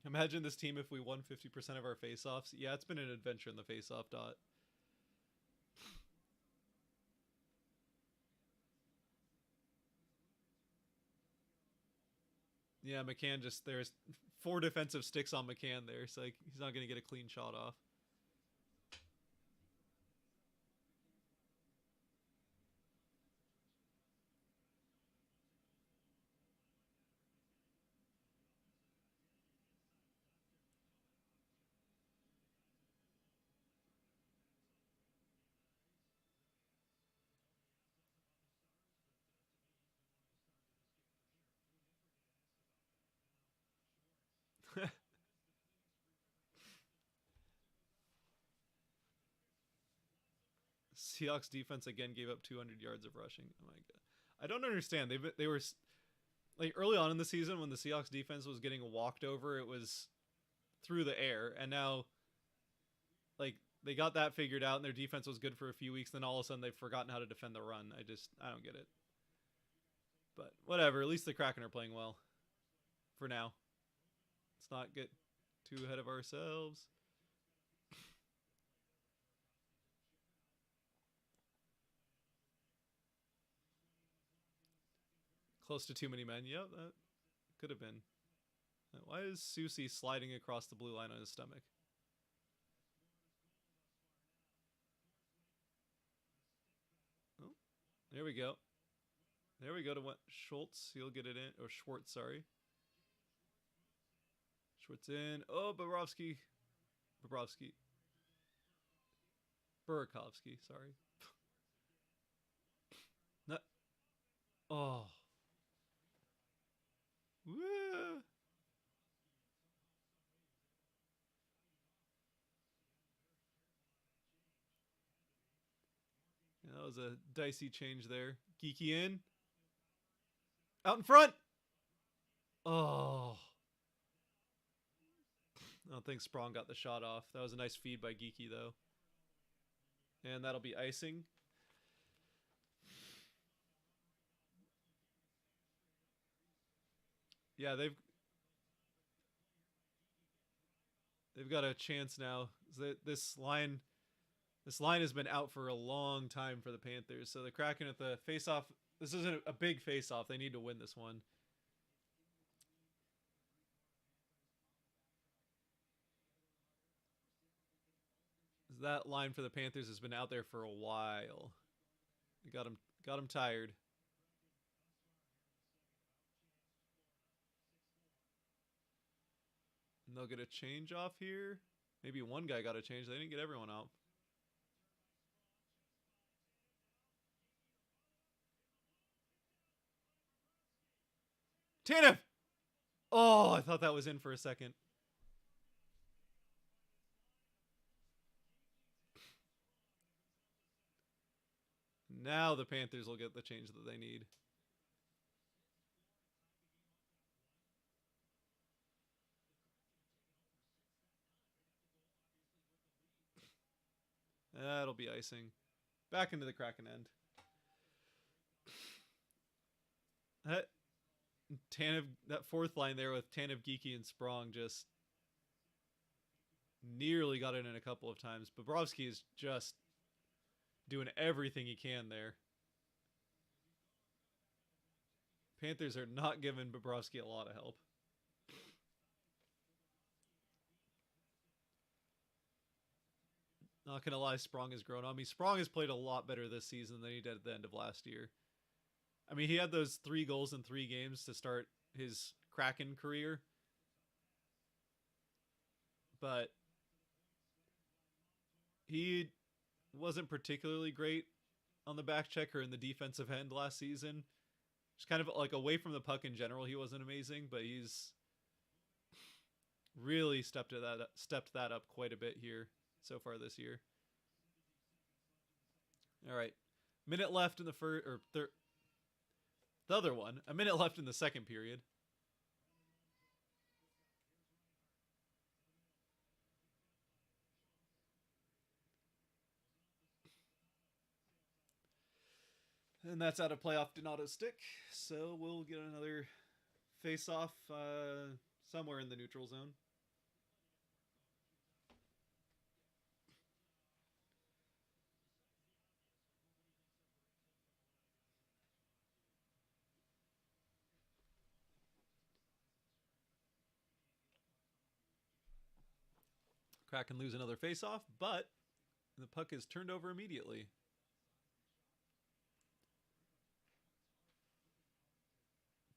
Imagine this team if we won 50% of our faceoffs. Yeah, it's been an adventure in the faceoff dot. Yeah, McCann just... There's 4 defensive sticks on McCann there, so like, he's not going to get a clean shot off. Seahawks defense again gave up 200 yards of rushing. Oh my god. I don't understand. They were like early on in the season when the Seahawks defense was getting walked over, it was through the air, and now like they got that figured out and their defense was good for a few weeks, then all of a sudden they've forgotten how to defend the run. I don't get it. But whatever, at least the Kraken are playing well for now. Let's not get too ahead of ourselves. Close to too many men. Yep, that could have been. Why is Susie sliding across the blue line on his stomach? Oh, there we go. There we go to what Schultz. He'll get it in. Or Schwartz, sorry. Schwartz in. Oh, Bobrovsky. Burakovsky, sorry. Not. Oh. Woo. Yeah, that was a dicey change there. Geeky in. Out in front. Oh. I don't think Sprong got the shot off. That was a nice feed by Geeky, though. And that'll be icing. Yeah, they've got a chance now. This line has been out for a long time for the Panthers. So the Kraken at the face-off. This isn't a big face-off. They need to win this one. That line for the Panthers has been out there for a while. They got Got him tired. And they'll get a change off here. Maybe one guy got a change. They didn't get everyone out. Tanev! Oh, I thought that was in for a second. Now the Panthers will get the change that they need. That'll be icing. Back into the Kraken end. That fourth line there with Tanev, Geeky, and Sprong just nearly got it in a couple of times. Bobrovsky is just doing everything he can there. Panthers are not giving Bobrovsky a lot of help. Not gonna lie, Sprong has grown on me. Sprong has played a lot better this season than he did at the end of last year. I mean, he had those 3 goals in 3 games to start his Kraken career. But he wasn't particularly great on the back check or in the defensive end last season. Just kind of like away from the puck in general, he wasn't amazing, but he's really stepped that up quite a bit here so far this year. All right, minute left in the first or third. The other one, a minute left in the second period. And that's out of playoff Donato stick, so we'll get another face-off somewhere in the neutral zone. Kraken lose another face-off, but the puck is turned over immediately.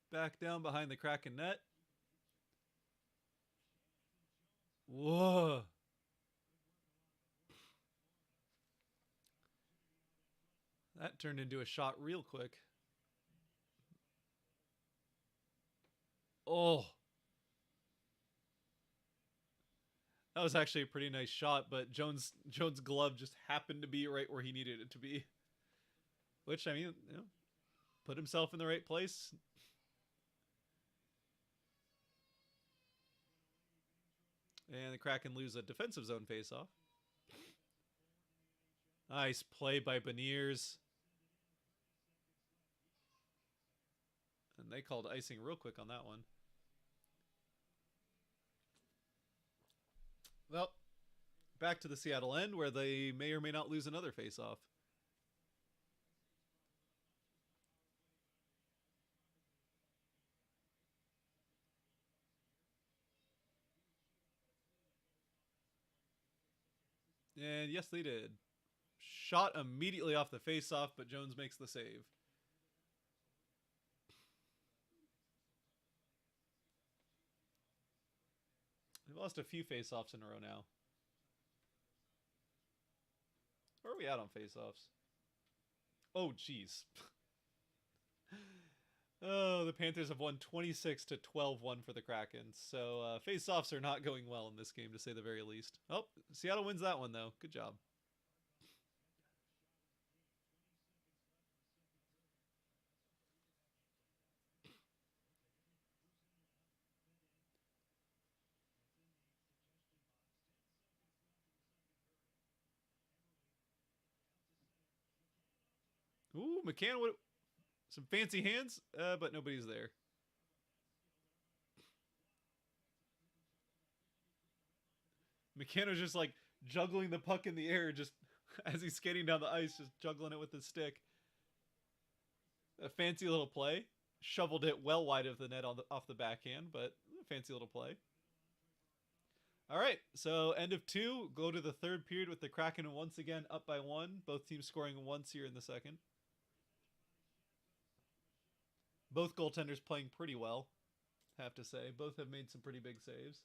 Back down behind the Kraken net. Whoa. That turned into a shot real quick. Oh. That was actually a pretty nice shot, but Jones' glove just happened to be right where he needed it to be. Which, I mean, put himself in the right place. And the Kraken lose a defensive zone faceoff. Nice play by Beniers. And they called icing real quick on that one. Well, back to the Seattle end where they may or may not lose another faceoff. And yes, they did. Shot immediately off the faceoff, but Jones makes the save. They've lost a few faceoffs in a row now. Where are we at on faceoffs? Oh, jeez. Oh, the Panthers have won 26 to 12-1 for the Kraken. So faceoffs are not going well in this game, to say the very least. Oh, Seattle wins that one, though. Good job. Ooh, McCann, some fancy hands, but nobody's there. McCann just like juggling the puck in the air, just as he's skating down the ice, just juggling it with his stick. A fancy little play. Shoveled it well wide of the net off the backhand, but a fancy little play. All right, so end of 2. Go to the third period with the Kraken once again up by 1. Both teams scoring once here in the second. Both goaltenders playing pretty well, have to say. Both have made some pretty big saves.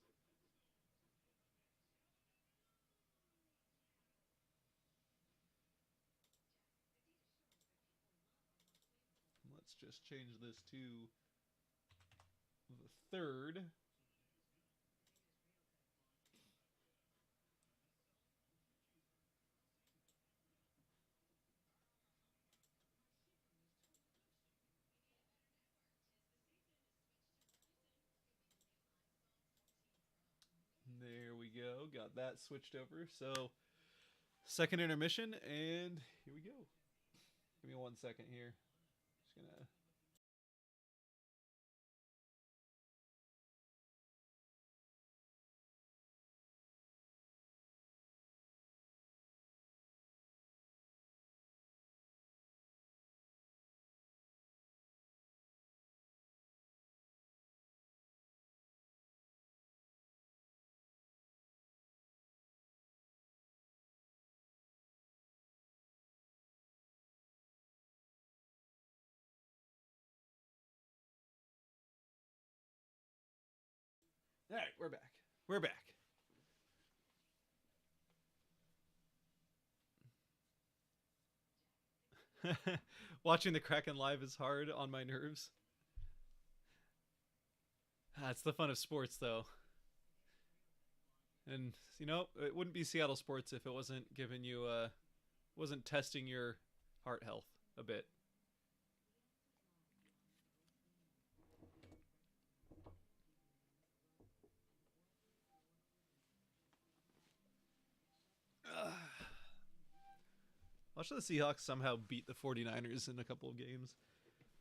Let's just change this to the third. There we go. Got that switched over. So, second intermission, and here we go. Give me 1 second here. Just gonna. All right, we're back. We're back. Watching the Kraken live is hard on my nerves. That's the fun of sports, though. And you know, it wouldn't be Seattle sports if it wasn't giving you, wasn't testing your heart health a bit. Watch the Seahawks somehow beat the 49ers in a couple of games.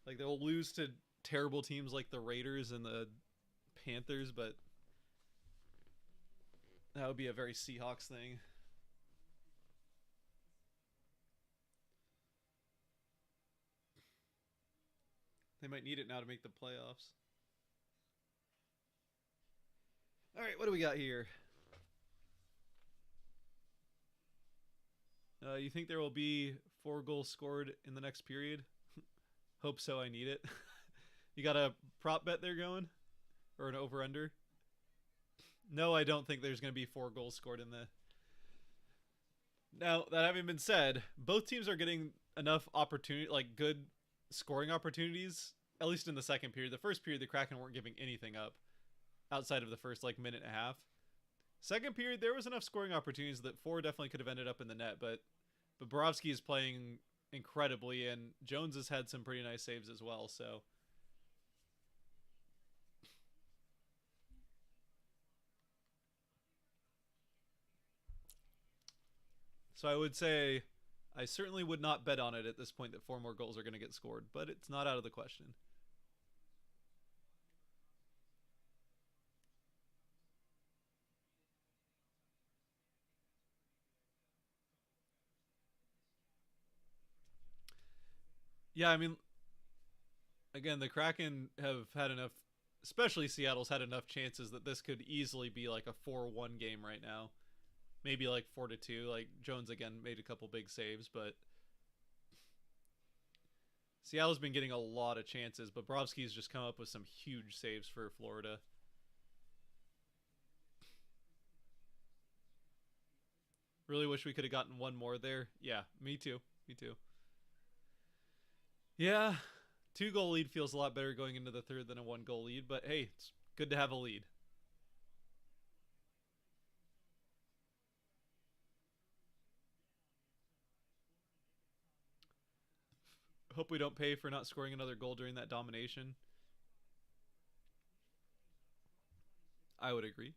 Like they'll lose to terrible teams like the Raiders and the Panthers, but that would be a very Seahawks thing. They might need it now to make the playoffs. All right, what do we got here? You think there will be 4 goals scored in the next period? Hope so. I need it. You got a prop bet there going, or an over under? No, I don't think there's going to be 4 goals scored in the. Now that having been said, both teams are getting enough opportunity, like good scoring opportunities, at least in the second period. The first period, the Kraken weren't giving anything up outside of the first like minute and a half. Second period, there was enough scoring opportunities that 4 definitely could have ended up in the net, but Bobrovsky is playing incredibly, and Jones has had some pretty nice saves as well. So I would say I certainly would not bet on it at this point that 4 more goals are going to get scored, but it's not out of the question. Yeah, I mean, again, the Kraken have had enough, especially Seattle's had enough chances that this could easily be like a 4-1 game right now. Maybe like 4-2. Like Jones again made a couple big saves, but Seattle's been getting a lot of chances, but Bobrovsky's just come up with some huge saves for Florida. Really wish we could have gotten one more there. Yeah, me too. Me too. Yeah, 2-goal lead feels a lot better going into the third than a 1-goal lead, but hey, it's good to have a lead. Hope we don't pay for not scoring another goal during that domination. I would agree.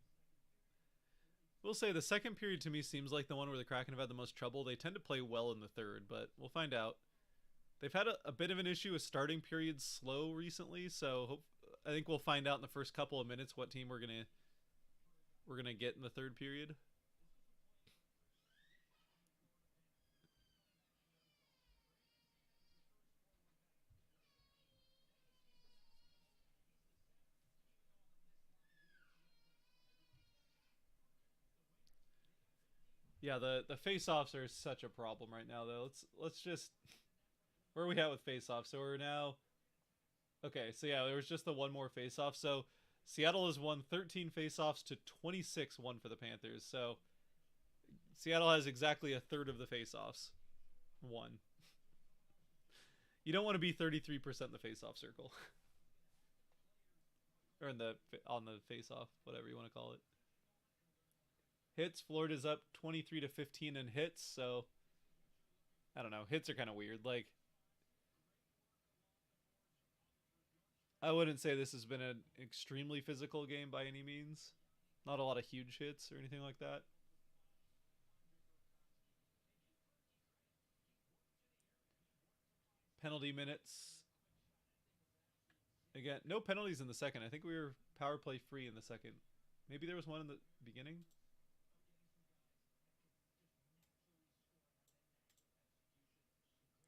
We'll say the second period to me seems like the one where the Kraken have had the most trouble. They tend to play well in the third, but we'll find out. They've had a bit of an issue with starting periods slow recently, so I think we'll find out in the first couple of minutes what team we're gonna get in the third period. Yeah, the face-offs are such a problem right now, though. Let's just where are we at with face-offs? So we're now Okay, so yeah, there was just the one more face-off. So Seattle has won 13 face-offs to 26 won for the Panthers. So Seattle has exactly a third of the face-offs won. You don't want to be 33% in the face-off circle. Or in the on the face-off, whatever you want to call it. Hits, Florida's up 23 to 15 in hits, so I don't know. Hits are kind of weird. Like, I wouldn't say this has been an extremely physical game by any means. Not a lot of huge hits or anything like that. Penalty minutes. Again, no penalties in the second. I think we were power play free in the second. Maybe there was one in the beginning.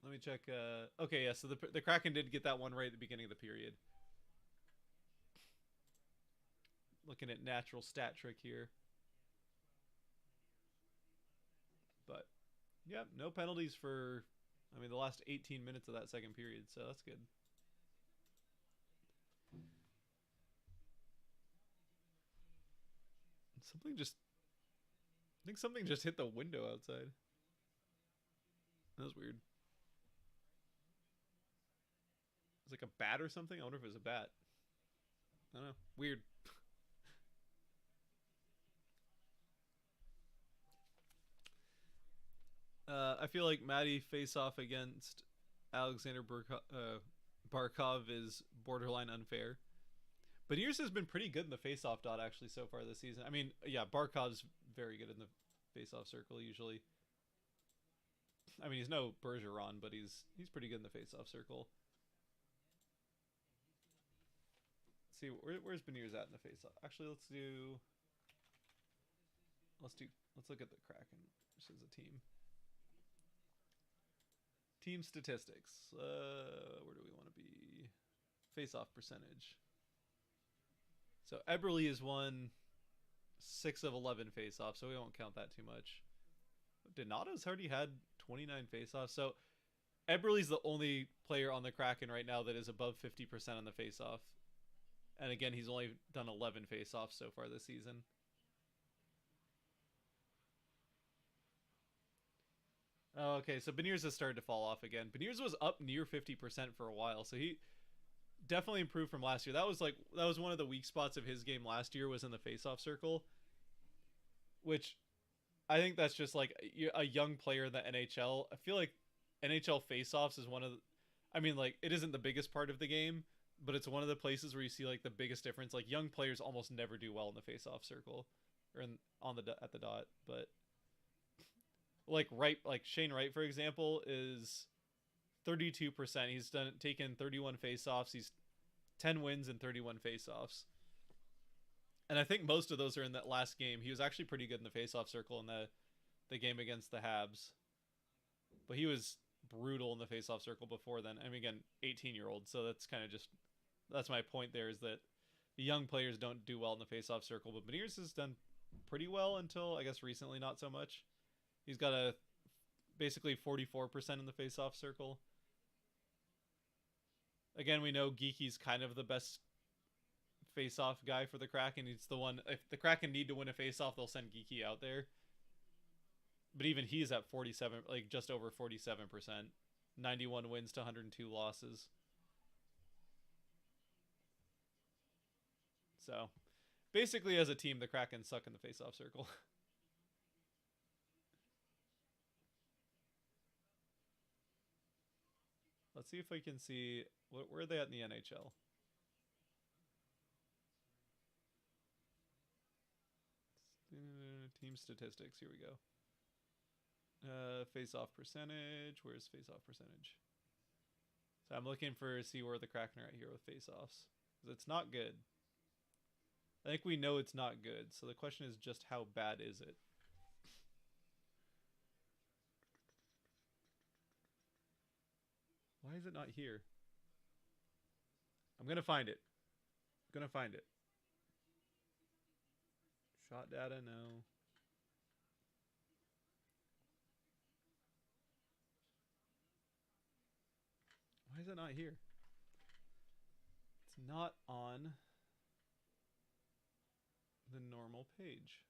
Let me check. Okay, yeah. So the Kraken did get that one right at the beginning of the period. Looking at natural stat trick here. But yeah, no penalties for, I mean, the last 18 minutes of that second period. So that's good. Something just, I think something just hit the window outside. That was weird. It's like a bat or something. I wonder if it was a bat. I don't know. Weird. I feel like Maddie face off against Alexander Barkov is borderline unfair. But Ears has been pretty good in the face-off dot actually so far this season. I mean, yeah, Barkov's very good in the face-off circle usually. I mean, he's no Bergeron, but he's pretty good in the face-off circle. Let's see, where's Beniers at in the face-off? Actually, let's look at the Kraken just as a team. Team statistics. Where do we want to be? Face-off percentage. So Eberle has won 6 of 11 face-offs, so we won't count that too much. Donato's already had 29 face-offs, so Eberle's the only player on the Kraken right now that is above 50% on the face-off. And again, he's only done 11 face-offs so far this season. Oh, okay, so Beniers has started to fall off again. Beniers was up near 50% for a while, so he definitely improved from last year. That was one of the weak spots of his game last year, was in the face-off circle, which I think that's just like a young player in the NHL. I feel like NHL face-offs is one of the, I mean, like, it isn't the biggest part of the game, but it's one of the places where you see like the biggest difference. Like, young players almost never do well in the face-off circle or at the dot, but like Shane Wright, for example, is 32%. He's taken 31 face-offs. He's 10 wins and 31 face-offs. And I think most of those are in that last game. He was actually pretty good in the face-off circle in the game against the Habs. But he was brutal in the face-off circle before then. I mean, again, 18-year-old, so that's kind of just, that's my point there, is that the young players don't do well in the face-off circle. But Beniers has done pretty well until, I guess, recently not so much. He's got a basically 44% in the face-off circle. Again, we know Geeky's kind of the best face-off guy for the Kraken. He's the one, if the Kraken need to win a face-off, they'll send Geeky out there. But even he's at 47, like just over 47%. 91 wins to 102 losses. So, basically as a team, the Kraken suck in the face-off circle. Let's see if we can see, where are they at in the NHL? Team statistics, here we go. Face-off percentage, where's face-off percentage? So I'm looking for, see where the Kraken are at here with face-offs. Because it's not good. I think we know it's not good, so the question is just how bad is it? Why is it not here? I'm gonna find it. I'm gonna find it. Shot data, no. Why is it not here? It's not on the normal page.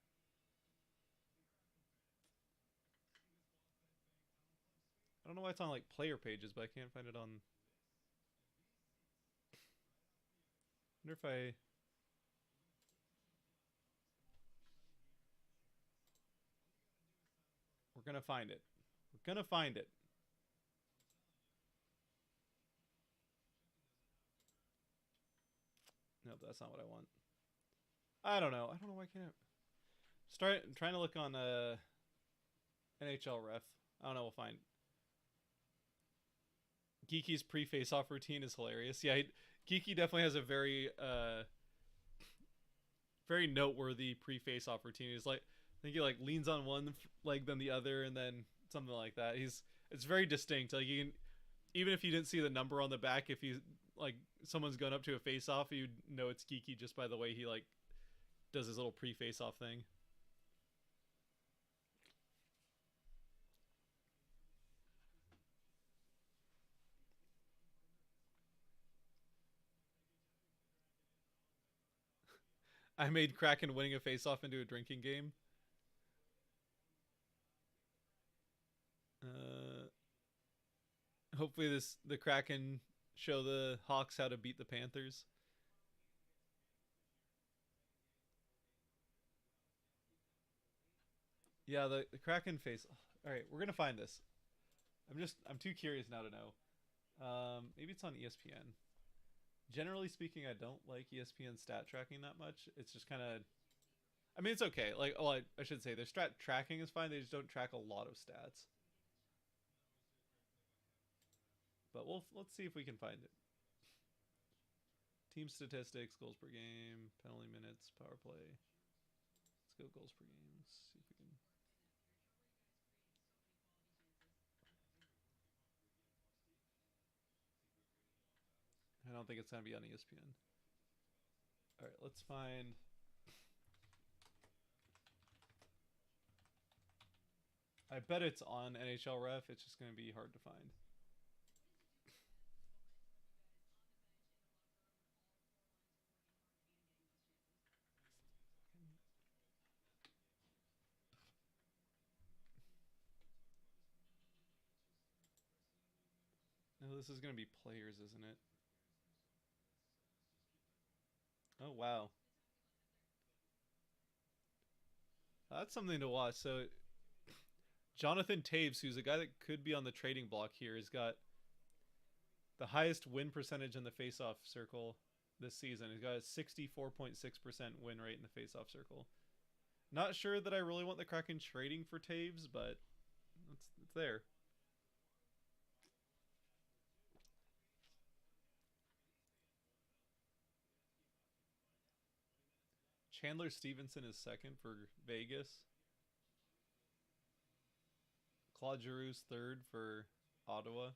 I don't know why it's on like player pages, but I can't find it on. I wonder if I. We're gonna find it. We're gonna find it. Nope, that's not what I want. I don't know. I don't know why I can't. I'm trying to look on NHL ref. I don't know. We'll find. Geeky's pre-face-off routine is hilarious. Yeah, Geeky definitely has a very noteworthy pre-face-off routine. He's like, I think he like leans on one leg then the other, and then something like that. It's very distinct. Like you can, even if you didn't see the number on the back, if you like someone's going up to a face-off, you'd know it's Geeky just by the way he like does his little pre-face-off thing. I made Kraken winning a face-off into a drinking game. Uh, Hopefully the Kraken show the Hawks how to beat the Panthers. Yeah, the Kraken face. All right, we're gonna find this. I'm too curious now to know. Maybe it's on ESPN. Generally speaking, I don't like ESPN stat tracking that much. It's just kind of. I mean, it's okay. Like, oh, I should say their stat tracking is fine. They just don't track a lot of stats. But let's see if we can find it. Team statistics, goals per game, penalty minutes, power play. Let's go goals per game. Let's see if we can. I don't think it's gonna be on ESPN. All right, let's find. I bet it's on NHL Ref. It's just gonna be hard to find. No, this is gonna be players, isn't it? Oh wow, that's something to watch. So Jonathan Taves, who's a guy that could be on the trading block here, has got the highest win percentage in the faceoff circle this season. He's got a 64.6% win rate in the faceoff circle. Not sure that I really want the Kraken trading for Taves, but it's there. Chandler Stevenson is second for Vegas. Claude Giroux's third for Ottawa.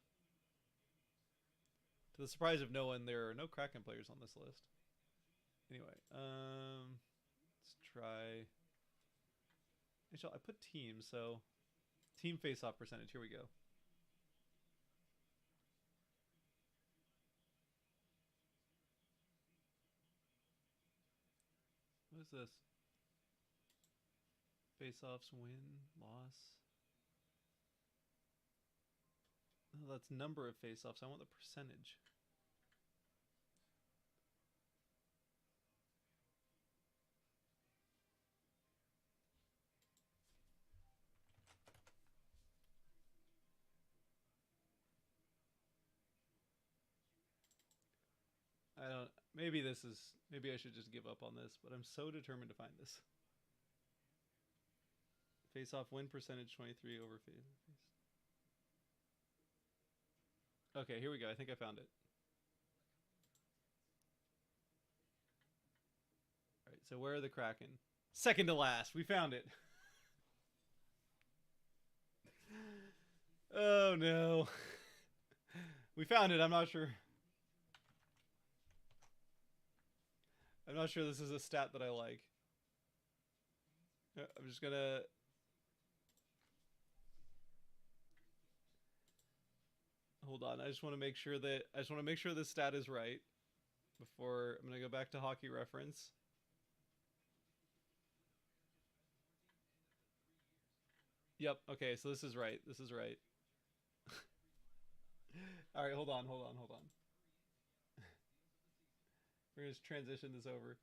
To the surprise of no one, there are no Kraken players on this list. Anyway, let's try. I put team, so team face-off percentage. Here we go. What is this? Face-offs, win, loss. Oh, that's number of face-offs. I want the percentage. I don't. Maybe I should just give up on this, but I'm so determined to find this. Face-off win percentage 23 over face. Okay, here we go. I think I found it. All right, so where are the Kraken? Second to last. We found it. Oh no. We found it. I'm not sure. I'm not sure this is a stat that I like. I'm just gonna. Hold on. I just want to make sure this stat is right. before I'm going to go back to Hockey Reference. Yep. Okay, so this is right. This is right. All right, hold on, hold on, hold on. We're going to transition this over.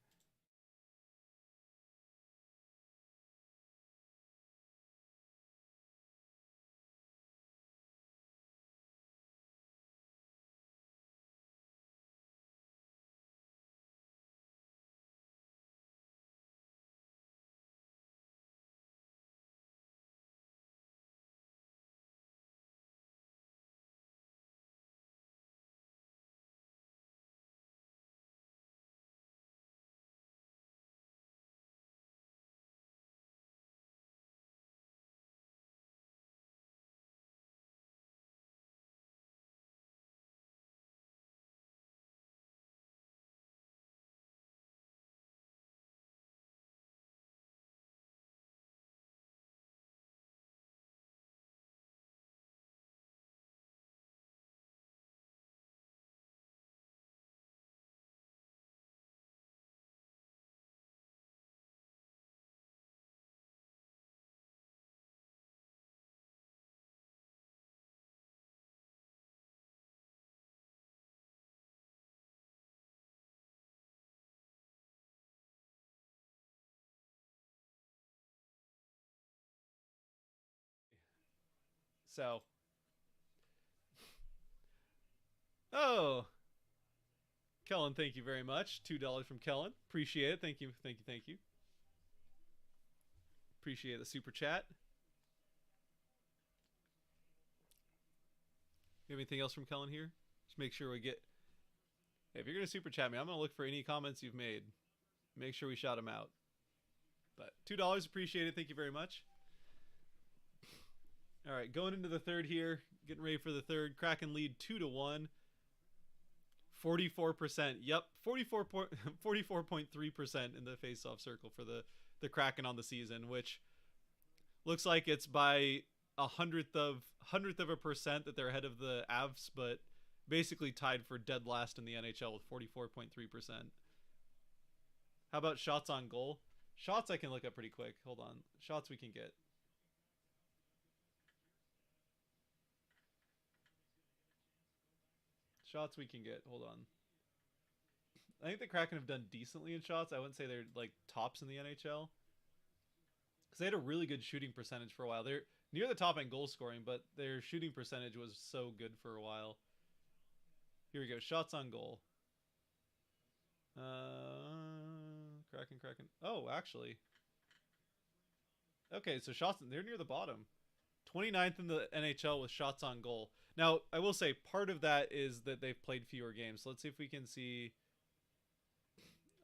So, oh, Kellen, thank you very much. $2 from Kellen. Appreciate it. Thank you. Thank you. Thank you. Appreciate the super chat. You have anything else from Kellen here? Just make sure we get. Hey, if you're gonna super chat me, I'm gonna look for any comments you've made. Make sure we shout them out. But $2, appreciate it. Thank you very much. All right, going into the third here, getting ready for the third. Kraken lead 2-1. 44%. Yep, 44.3% in the face-off circle for the Kraken on the season, which looks like it's by a hundredth of a percent that they're ahead of the Avs, but basically tied for dead last in the NHL with 44.3%. How about shots on goal? Shots I can look up pretty quick. Hold on. Shots we can get. Shots we can get. Hold on. I think the Kraken have done decently in shots. I wouldn't say they're like tops in the NHL. Because they had a really good shooting percentage for a while. They're near the top in goal scoring, but their shooting percentage was so good for a while. Here we go. Shots on goal. Kraken. Oh, actually. Okay, so shots, they're near the bottom. 29th in the NHL with shots on goal. Now, I will say part of that is that they've played fewer games. So let's see if we can see.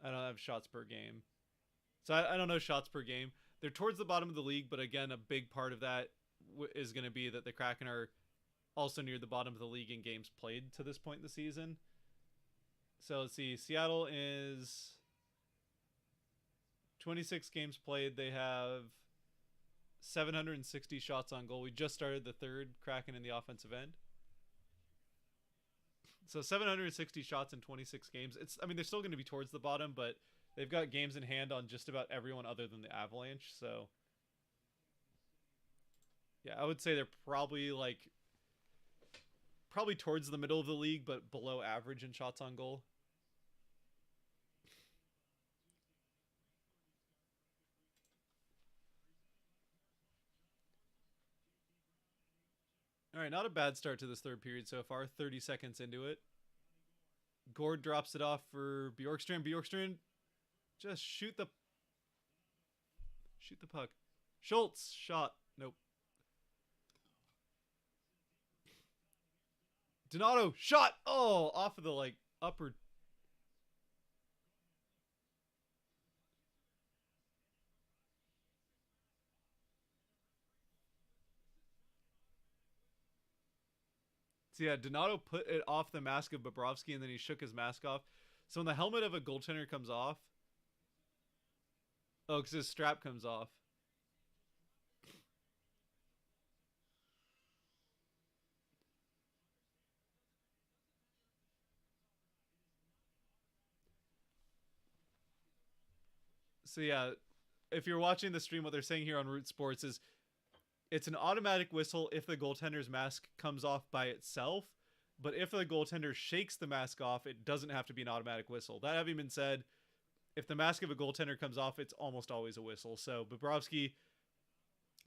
I don't have shots per game. So I don't know shots per game. They're towards the bottom of the league, but again, a big part of that is going to be that the Kraken are also near the bottom of the league in games played to this point in the season. So let's see. Seattle is 26 games played. They have 760 shots on goal. We just started the third Kraken in the offensive end. So 760 shots in 26 games. I mean, they're still going to be towards the bottom, but they've got games in hand on just about everyone other than the Avalanche. So yeah, I would say they're probably towards the middle of the league, but below average in shots on goal. All right, not a bad start to this third period so far. 30 seconds into it. Gord drops it off for Bjorkstrand. Bjorkstrand, just shoot the puck. Schultz, shot. Nope. Donato, shot. Oh, off of the upper. So yeah, Donato put it off the mask of Bobrovsky, and then he shook his mask off. So when the helmet of a goaltender comes off, oh, because his strap comes off. So yeah, if you're watching the stream, what they're saying here on Root Sports is it's an automatic whistle if the goaltender's mask comes off by itself, but if the goaltender shakes the mask off, it doesn't have to be an automatic whistle. That having been said, if the mask of a goaltender comes off, it's almost always a whistle. So Bobrovsky,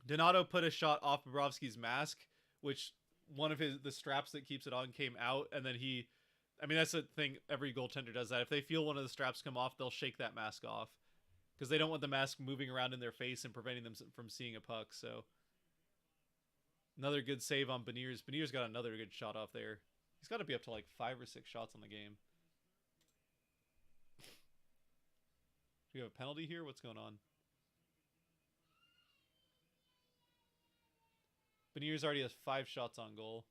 Donato put a shot off Bobrovsky's mask, which one of the straps that keeps it on came out, and then I mean, that's the thing, every goaltender does that. If they feel one of the straps come off, they'll shake that mask off because they don't want the mask moving around in their face and preventing them from seeing a puck. So another good save on Beniers. Beniers got another good shot off there. He's got to be up to like 5 or 6 shots on the game. Do we have a penalty here? What's going on? Beniers already has 5 shots on goal.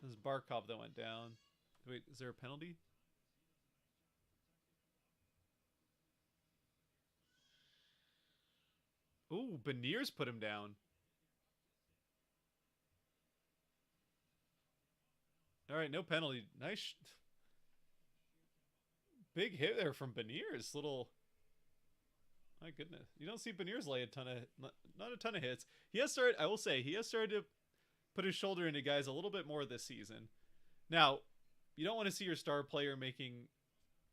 This is Barkov that went down. Wait, is there a penalty? Ooh, Beniers put him down. All right, no penalty. Nice. Big hit there from Beniers. Little. My goodness. You don't see Beniers lay not a ton of hits. He has started, I will say, he has started to put his shoulder into guys a little bit more this season. Now, you don't want to see your star player making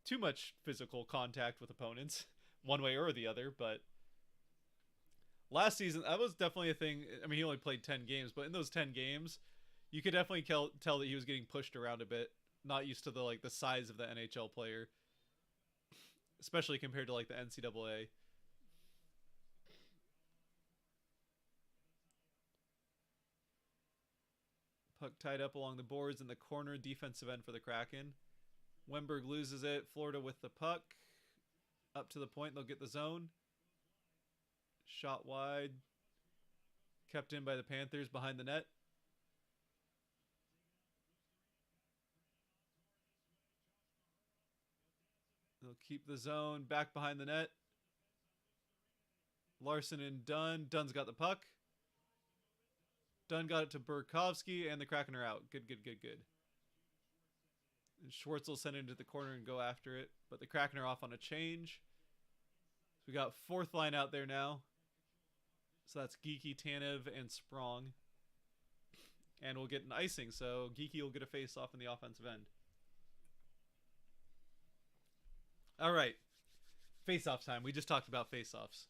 too much physical contact with opponents, one way or the other, but last season, that was definitely a thing. I mean, he only played 10 games, but in those 10 games, you could definitely tell that he was getting pushed around a bit, not used to the size of the NHL player, especially compared to like the NCAA. Puck tied up along the boards in the corner, defensive end for the Kraken. Wemberg loses it. Florida with the puck. Up to the point, they'll get the zone. Shot wide. Kept in by the Panthers behind the net. They'll keep the zone back behind the net. Larson and Dunn. Dunn's got the puck. Dunn got it to Burakovsky, and the Kraken are out. Good. And Schwartz will send it into the corner and go after it, but the Kraken are off on a change. So we got 4th line out there now. So that's Geeky, Tanev, and Sprong. And we'll get an icing, so Geeky will get a face-off in the offensive end. All right. Face-off time. We just talked about face-offs.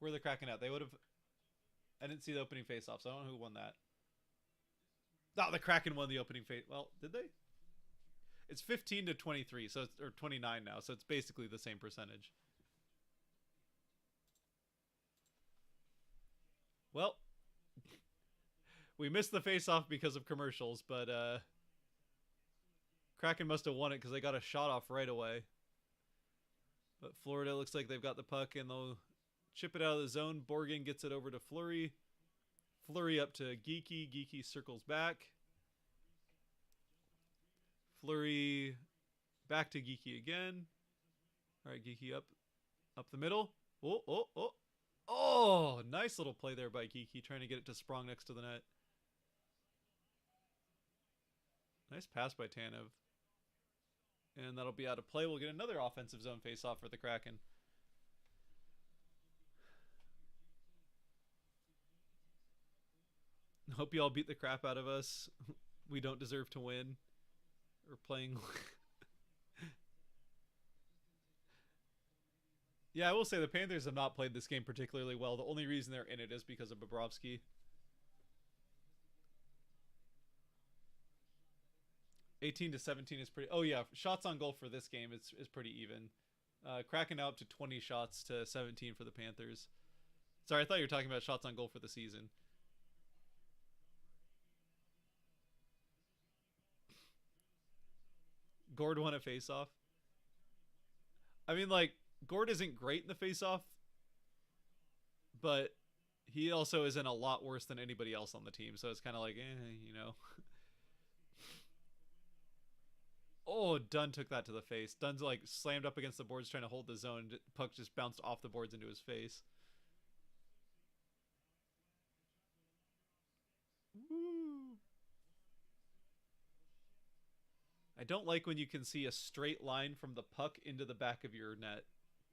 Where are the Kraken at? They would have... I didn't see the opening face-off, so I don't know who won that. Oh, the Kraken won the opening face. Well, did they? It's 15 to 23, so or 29 now, so it's basically the same percentage. Well, we missed the face-off because of commercials, but Kraken must have won it because they got a shot off right away. But Florida looks like they've got the puck, and they'll chip it out of the zone. Borgen gets it over to Fleury. Fleury up to Geeky. Geeky circles back. Fleury back to Geeky again. All right, Geeky up the middle. Oh, nice little play there by Geeky, trying to get it to Sprong next to the net. Nice pass by Tanev. And that'll be out of play. We'll get another offensive zone face-off for the Kraken. Hope you all beat the crap out of us. We don't deserve to win. We're playing... Yeah, I will say the Panthers have not played this game particularly well. The only reason they're in it is because of Bobrovsky. 18 to 17 is pretty... Oh, yeah. Shots on goal for this game is pretty even. Kraken out to 20 shots to 17 for the Panthers. Sorry, I thought you were talking about shots on goal for the season. Gord won a face-off. I mean, like, Gord isn't great in the face-off, but he also isn't a lot worse than anybody else on the team, so it's kind of like, you know. Oh, Dunn took that to the face. Dunn's like slammed up against the boards trying to hold the zone. Puck just bounced off the boards into his face. Woo. I don't like when you can see a straight line from the puck into the back of your net.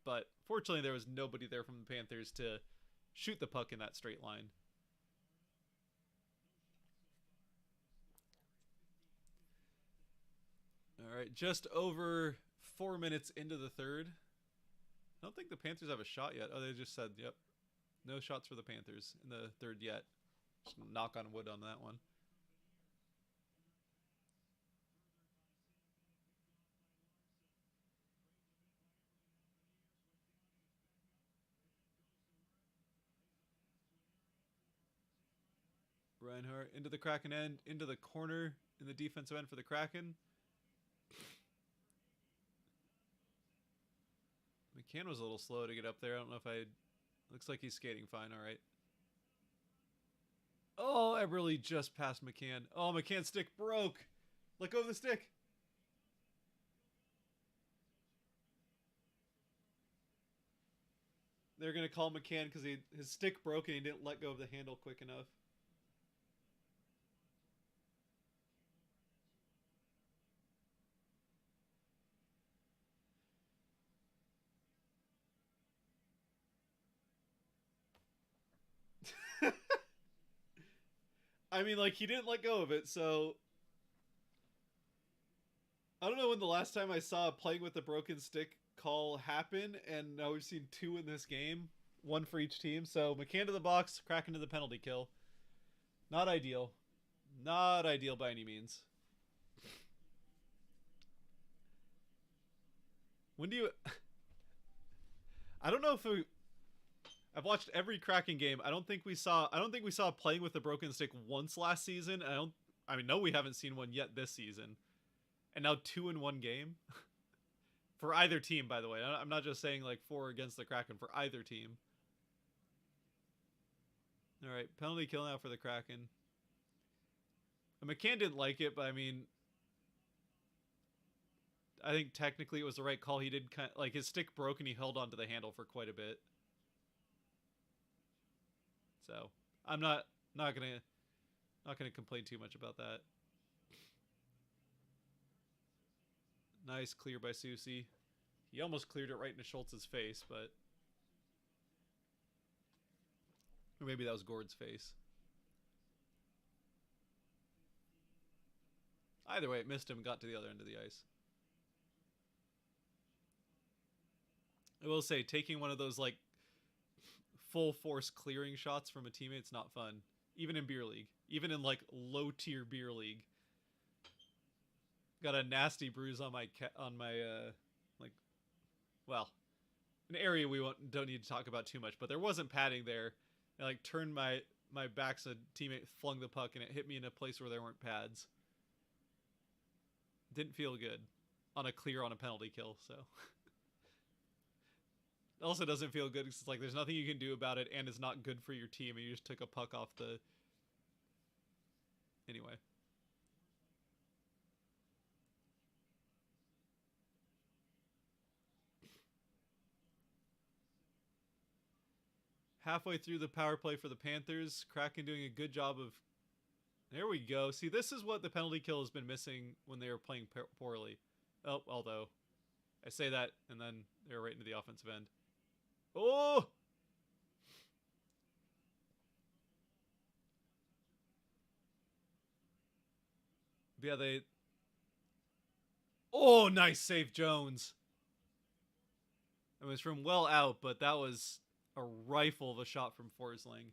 But fortunately, there was nobody there from the Panthers to shoot the puck in that straight line. All right, just over 4 minutes into the third. I don't think the Panthers have a shot yet. Oh, they just said, yep, no shots for the Panthers in the third yet. Just knock on wood on that one. Reinhardt into the Kraken end, into the corner in the defensive end for the Kraken. McCann was a little slow to get up there. I don't know if I... Looks like he's skating fine, all right. Oh, I really just passed McCann. Oh, McCann's stick broke. Let go of the stick. They're going to call McCann because his stick broke and he didn't let go of the handle quick enough. I mean, like, he didn't let go of it, so... I don't know when the last time I saw playing with a broken stick call happen, and now we've seen 2 in this game. 1 for each team. So, McCann to the box, Kraken to the penalty kill. Not ideal. Not ideal by any means. When do you... I don't know if we... I've watched every Kraken game. I don't think we saw playing with a broken stick once last season. No, we haven't seen one yet this season. And now 2 in 1 game. For either team, by the way. I'm not just saying like 4 against the Kraken, for either team. Alright, penalty kill now for the Kraken. McCann didn't like it, but I mean... I think technically it was the right call. He did kind of, like, his stick broke and he held onto the handle for quite a bit. So, I'm not gonna complain too much about that. Nice clear by Susie. He almost cleared it right into Schultz's face, but... Or maybe that was Gord's face. Either way, it missed him and got to the other end of the ice. I will say, taking one of those, like, full force clearing shots from a teammate's not fun. Even in beer league. Even in, like, low tier beer league. Got a nasty bruise on my an area we don't need to talk about too much, but there wasn't padding there. I like turned my back so a teammate flung the puck and it hit me in a place where there weren't pads. Didn't feel good on a clear on a penalty kill, so. It also doesn't feel good because it's like there's nothing you can do about it and it's not good for your team and you just took a puck off the... Anyway. Halfway through the power play for the Panthers. Kraken doing a good job of... There we go. See, this is what the penalty kill has been missing when they were playing poorly. Oh, although I say that and then they're right into the offensive end. Oh! Yeah, they... Oh, nice save, Jones. It was from well out, but that was a rifle of a shot from Forsling.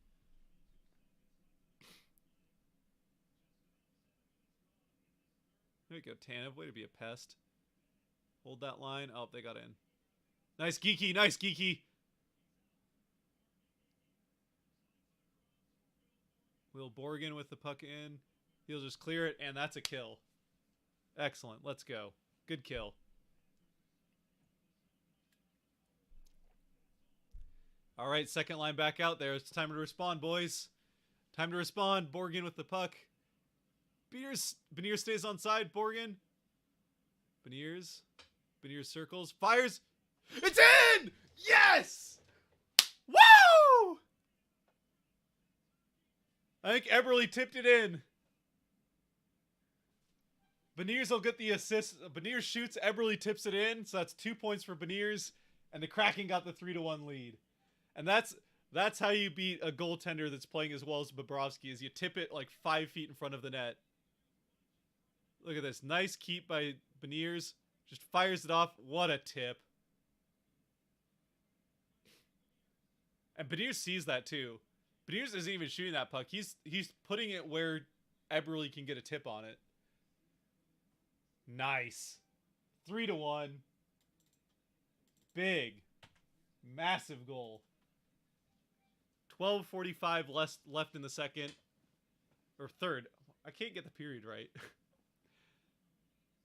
There we go, Tanev. Way to be a pest. Hold that line. Oh, they got in. Nice, Geeky. Nice, Geeky. Will Borgen with the puck in. He'll just clear it, and that's a kill. Excellent. Let's go. Good kill. All right, second line back out there. It's time to respond, boys. Time to respond. Borgen with the puck. Beniers stays on side. Borgen. Beniers circles. Fires. It's in! Yes! Woo! I think Eberle tipped it in. Beniers will get the assist. Beniers shoots. Eberle tips it in. So that's 2 points for Beniers. And the Kraken got the 3-1 lead. And that's how you beat a goaltender that's playing as well as Bobrovsky, is you tip it like 5 feet in front of the net. Look at this. Nice keep by Beniers. Just fires it off. What a tip. And Beniers sees that too. Beniers isn't even shooting that puck. He's putting it where Eberle can get a tip on it. Nice. 3-1. Big. Massive goal. 12:45 left in the second. Or third. I can't get the period right.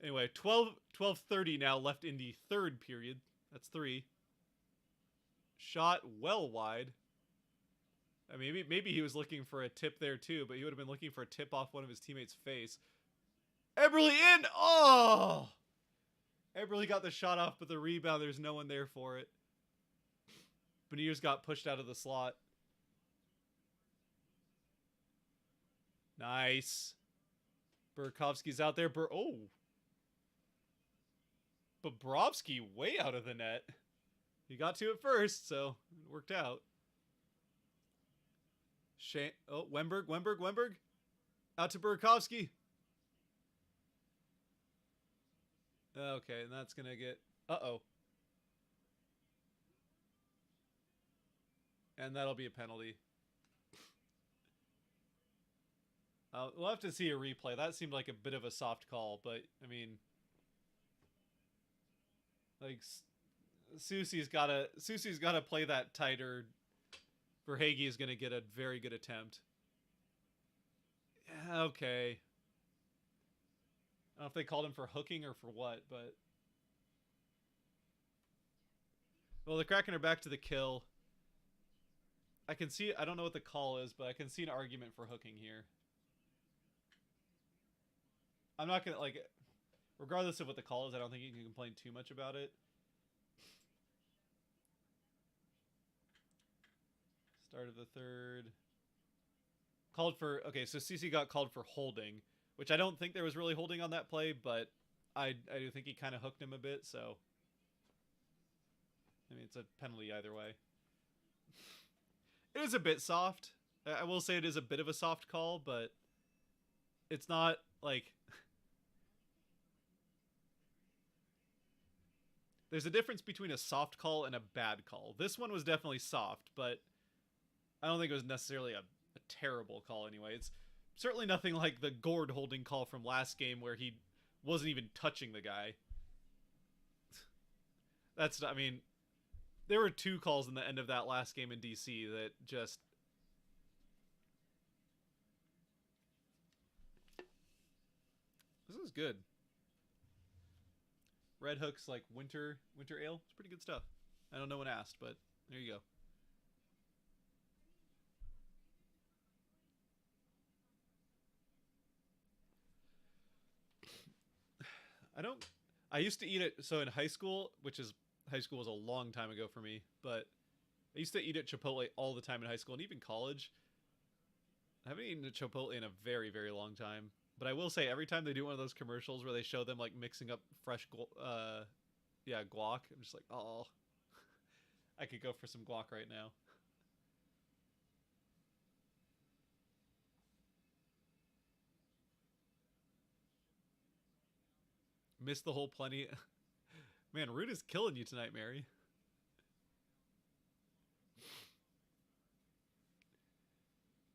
Anyway, 12:30 now left in the third period. That's 3. Shot well wide. I mean, maybe he was looking for a tip there too, but he would have been looking for a tip off one of his teammates' face. Eberle in! Oh! Eberle got the shot off, but the rebound, there's no one there for it. Beniers got pushed out of the slot. Nice. Burakovsky's out there. Oh! Bobrovsky way out of the net. He got to it first, so it worked out. Wemberg. Out to Burakovsky. Okay, and that's going to get... Uh-oh. And that'll be a penalty. We'll have to see a replay. That seemed like a bit of a soft call, but, I mean... Like, Susie's got to play that tighter. Verhaeghe is going to get a very good attempt. Yeah, okay. I don't know if they called him for hooking or for what, but... Well, the Kraken are back to the kill. I can see... I don't know what the call is, but I can see an argument for hooking here. I'm not going to, like... Regardless of what the call is, I don't think you can complain too much about it. Start of the third. Called for... Okay, so CC got called for holding, which I don't think there was really holding on that play, but I do think he kind of hooked him a bit, so... I mean, it's a penalty either way. It is a bit soft. I will say it is a bit of a soft call, but it's not, like... There's a difference between a soft call and a bad call. This one was definitely soft, but I don't think it was necessarily a terrible call anyway. It's certainly nothing like the Gord holding call from last game where he wasn't even touching the guy. That's, I mean, there were 2 calls in the end of that last game in DC that just... This is good. Red Hook's like winter ale. It's pretty good stuff. I don't know when asked, but there you go. I used to eat it, so in high school, high school was a long time ago for me, but I used to eat at Chipotle all the time in high school and even college. I haven't eaten at Chipotle in a very, very long time. But I will say, every time they do one of those commercials where they show them, like, mixing up fresh, guac, I'm just like, oh, I could go for some guac right now. Missed the whole plenty. Man, Root is killing you tonight, Mary.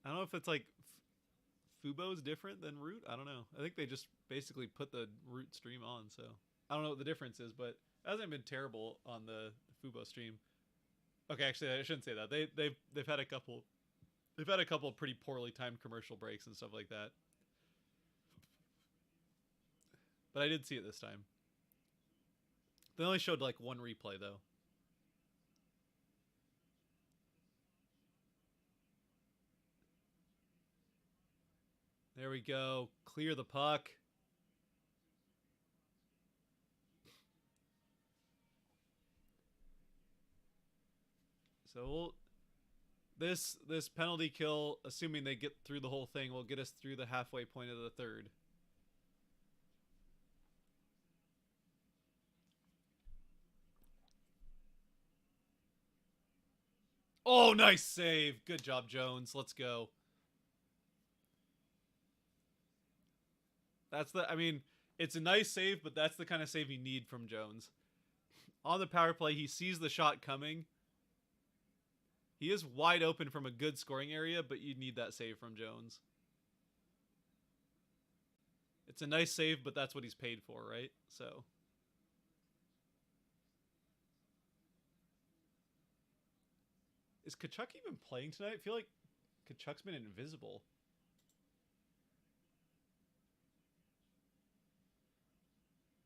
I don't know if it's, like... Fubo's different than Root? I don't know. I think they just basically put the Root stream on, so I don't know what the difference is, but it hasn't been terrible on the Fubo stream. Okay, actually, I shouldn't say that. They've had a couple pretty poorly timed commercial breaks and stuff like that. But I did see it this time. They only showed like 1 replay though. There we go. Clear the puck. So this penalty kill, assuming they get through the whole thing, will get us through the halfway point of the third. Oh, nice save. Good job, Jones. Let's go. I mean, it's a nice save, but that's the kind of save you need from Jones. On the power play, he sees the shot coming. He is wide open from a good scoring area, but you need that save from Jones. It's a nice save, but that's what he's paid for, right? So. Is Kachuk even playing tonight? I feel like Kachuk's been invisible.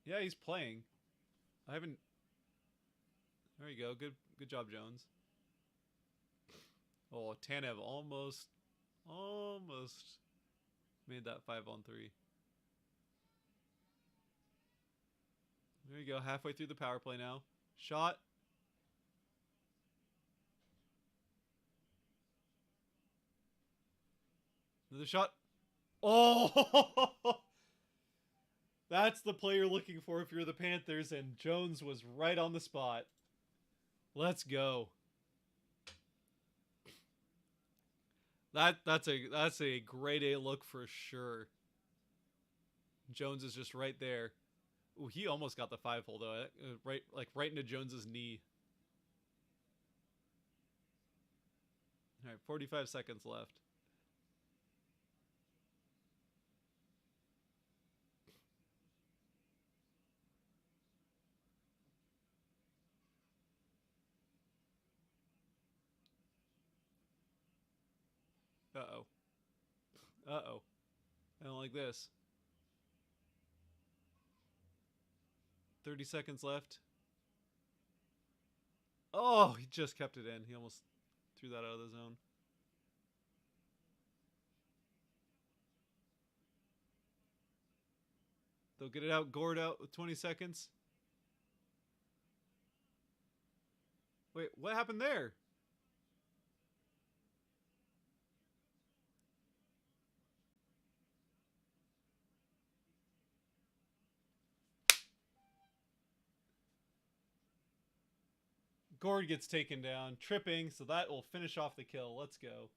Yeah, he's playing. I haven't... There you go. Good job, Jones. Oh, Tanev almost made that 5-on-3. There you go. Halfway through the power play now. Shot. Another shot. Oh! That's the play you're looking for if you're the Panthers, and Jones was right on the spot. Let's go. That's a grade A look for sure. Jones is just right there. Ooh, he almost got the 5-hole though. Right into Jones's knee. All right, 45 seconds left. Uh-oh. Uh-oh. I don't like this. 30 seconds left. Oh, he just kept it in. He almost threw that out of the zone. They'll get it out. Gord out with 20 seconds. Wait, what happened there? Gord gets taken down, tripping, so that will finish off the kill. Let's go.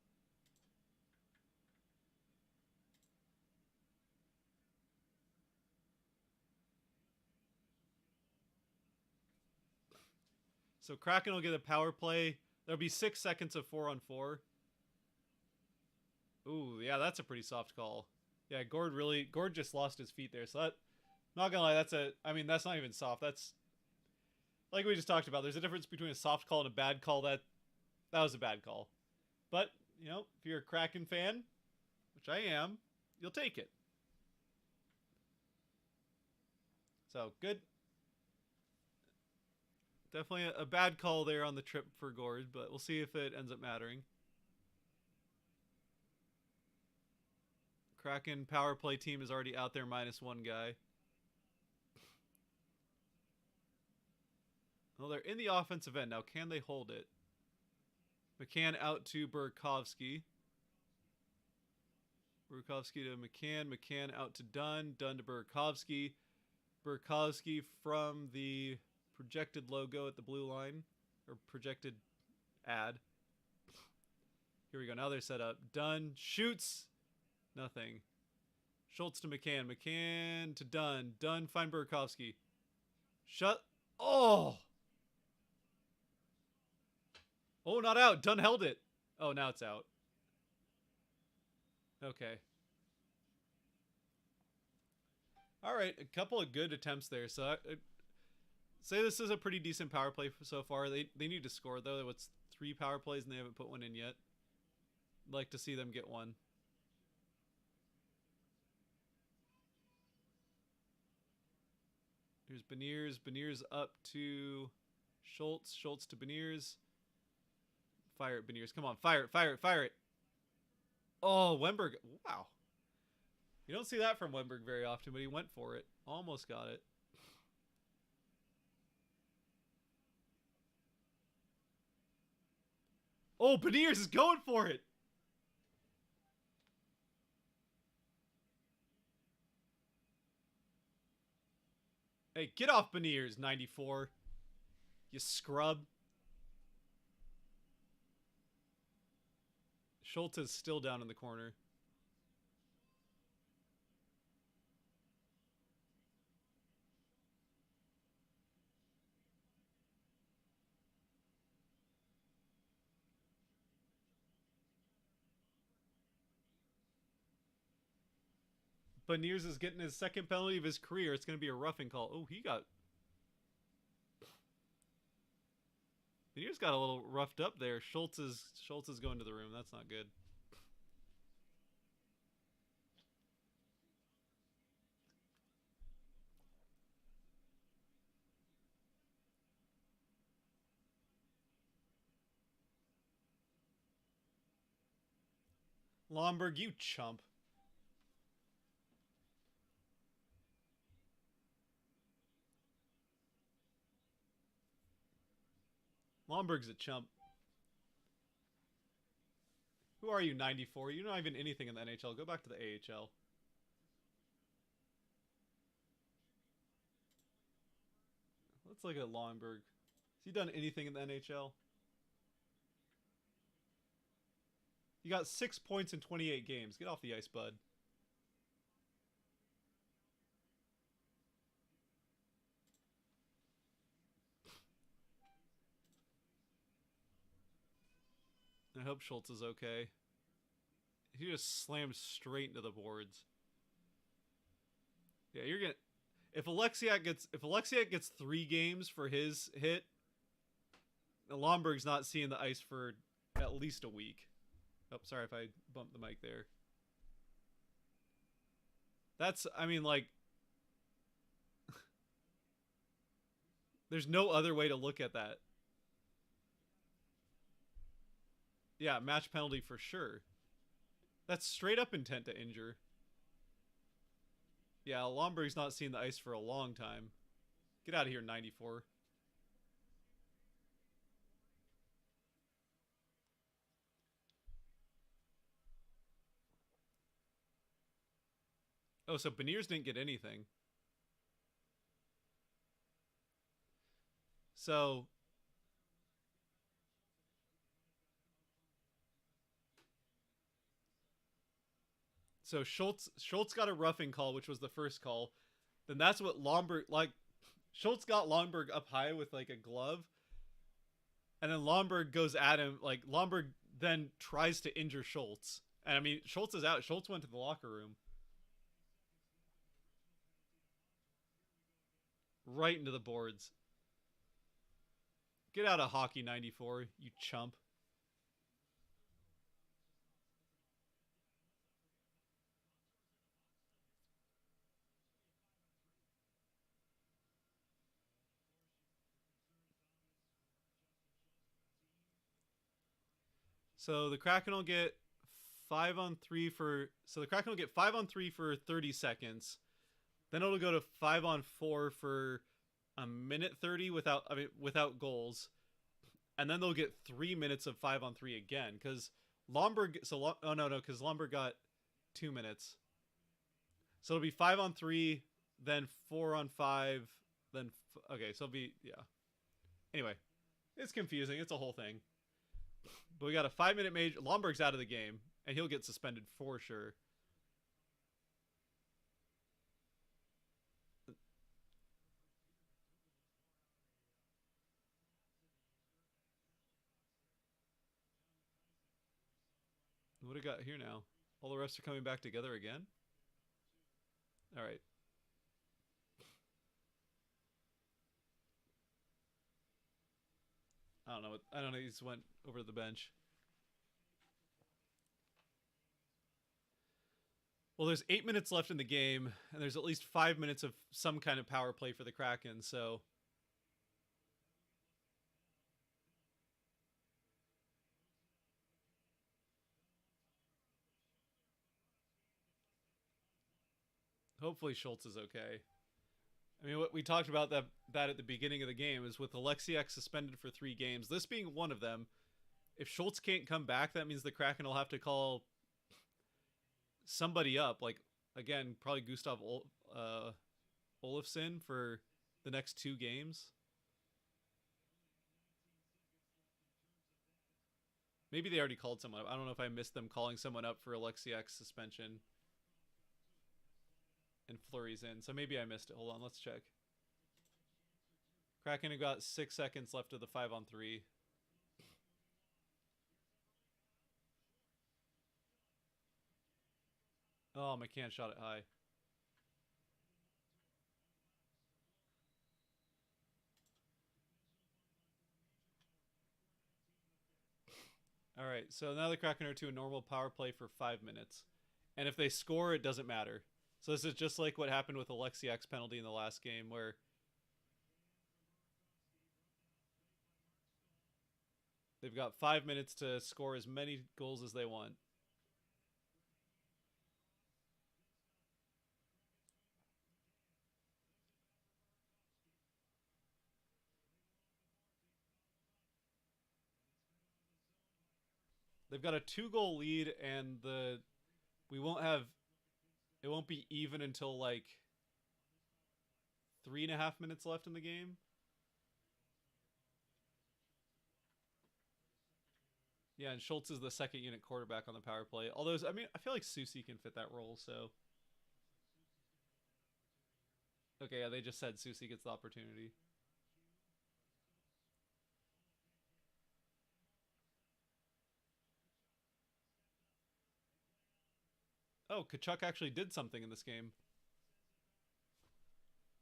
So Kraken will get a power play. There'll be 6 seconds of 4-on-4. Ooh, yeah, that's a pretty soft call. Yeah, Gord just lost his feet there. So that, not gonna lie, that's not even soft. That's, like we just talked about, there's a difference between a soft call and a bad call. That was a bad call. But, you know, if you're a Kraken fan, which I am, you'll take it. So, good. Definitely a bad call there on the trip for Gord, but we'll see if it ends up mattering. Kraken power play team is already out there -1 guy. Well, they're in the offensive end. Now, can they hold it? McCann out to Burakovsky. Burakovsky to McCann. McCann out to Dunn. Dunn to Burakovsky. Burakovsky from the projected logo at the blue line. Or projected ad. Here we go. Now they're set up. Dunn shoots. Nothing. Schultz to McCann. McCann to Dunn. Dunn find Burakovsky. Shut. Oh! Oh, not out. Dunn held it. Oh, now it's out. Okay. All right, a couple of good attempts there. So I'd say this is a pretty decent power play so far. They need to score, though. It's 3 power plays, and they haven't put one in yet. I'd like to see them get one. Here's Beniers. Beniers up to Schultz. Schultz to Beniers. Fire it, Beniers. Come on, fire it, fire it, fire it. Oh, Wemberg. Wow. You don't see that from Wemberg very often, but he went for it. Almost got it. Oh, Beniers is going for it. Hey, get off Beniers, 94. You scrub. Schultz is still down in the corner. Beniers is getting his second penalty of his career. It's going to be a roughing call. Oh, he got... Beniers got a little roughed up there. Schultz is going to the room. That's not good. Lomberg, you chump. Lomberg's a chump. Who are you, 94? You're not even anything in the NHL. Go back to the AHL. Let's look at Lomberg. Has he done anything in the NHL? You got 6 points in 28 games. Get off the ice, bud. I hope Schultz is okay. He just slammed straight into the boards. Yeah, you're gonna... If Alexiak gets 3 games for his hit, Lomberg's not seeing the ice for at least a week. Oh, sorry if I bumped the mic there. That's, I mean, like... There's no other way to look at that. Yeah, match penalty for sure. That's straight up intent to injure. Yeah, Lomberg's not seen the ice for a long time. Get out of here, 94. Oh, so Beniers didn't get anything. So Schultz got a roughing call, which was the first call. Then that's what Lomberg, like, Schultz got Lomberg up high with like a glove, and then Lomberg goes at him. Like, Lomberg then tries to injure Schultz, and I mean, Schultz is out. Schultz went to the locker room, right into the boards. Get out of hockey, 94, you chump. So the Kraken will get 5-on-3 for... So the Kraken will get 5-on-3 for 30 seconds. Then it'll go to 5-on-4 for a minute 30 without goals. And then they'll get 3 minutes of 5-on-3 again. Because Lomberg... Oh, no, because Lomberg got 2 minutes. So it'll be 5-on-3, then 4-on-5, then... Okay, so it'll be... Yeah. Anyway, it's confusing. It's a whole thing. But we got a 5-minute major. Lomberg's out of the game, and he'll get suspended for sure. What do we got here now? All the refs are coming back together again? All right. I don't know. I don't know. He just went over to the bench. Well, there's 8 minutes left in the game, and there's at least 5 minutes of some kind of power play for the Kraken, so... Hopefully Schultz is okay. I mean, what we talked about that at the beginning of the game is with Alexiak suspended for 3 games, this being one of them, if Schultz can't come back, that means the Kraken will have to call somebody up. Like, again, probably Gustav Olofsson for the next 2 games. Maybe they already called someone up. I don't know if I missed them calling someone up for Alexiak's suspension. And Fleury's in. So maybe I missed it. Hold on, let's check. Kraken have got 6 seconds left of the 5-on-3. Oh, McCann shot it high. All right, so now the Kraken are to a normal power play for 5 minutes. And if they score, it doesn't matter. So this is just like what happened with Alexiak's penalty in the last game, where they've got 5 minutes to score as many goals as they want. They've got a 2-goal lead, and we won't have, it won't be even until like 3.5 minutes left in the game. Yeah, and Schultz is the second unit quarterback on the power play. Although, I mean, I feel like Susie can fit that role, so. Okay, yeah, they just said Susie gets the opportunity. Oh, Kachuk actually did something in this game.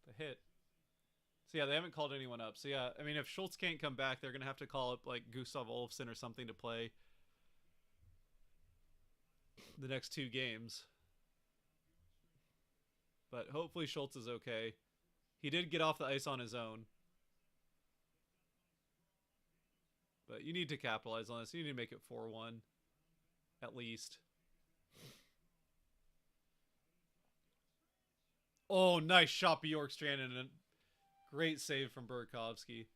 The hit. So yeah, they haven't called anyone up. So yeah, I mean, if Schultz can't come back, they're going to have to call up like Gustav Olofsson or something to play the next 2 games. But hopefully Schultz is okay. He did get off the ice on his own. But you need to capitalize on this. You need to make it 4-1. At least. Oh, nice shot by Bjorkstrand and a great save from Burakovsky.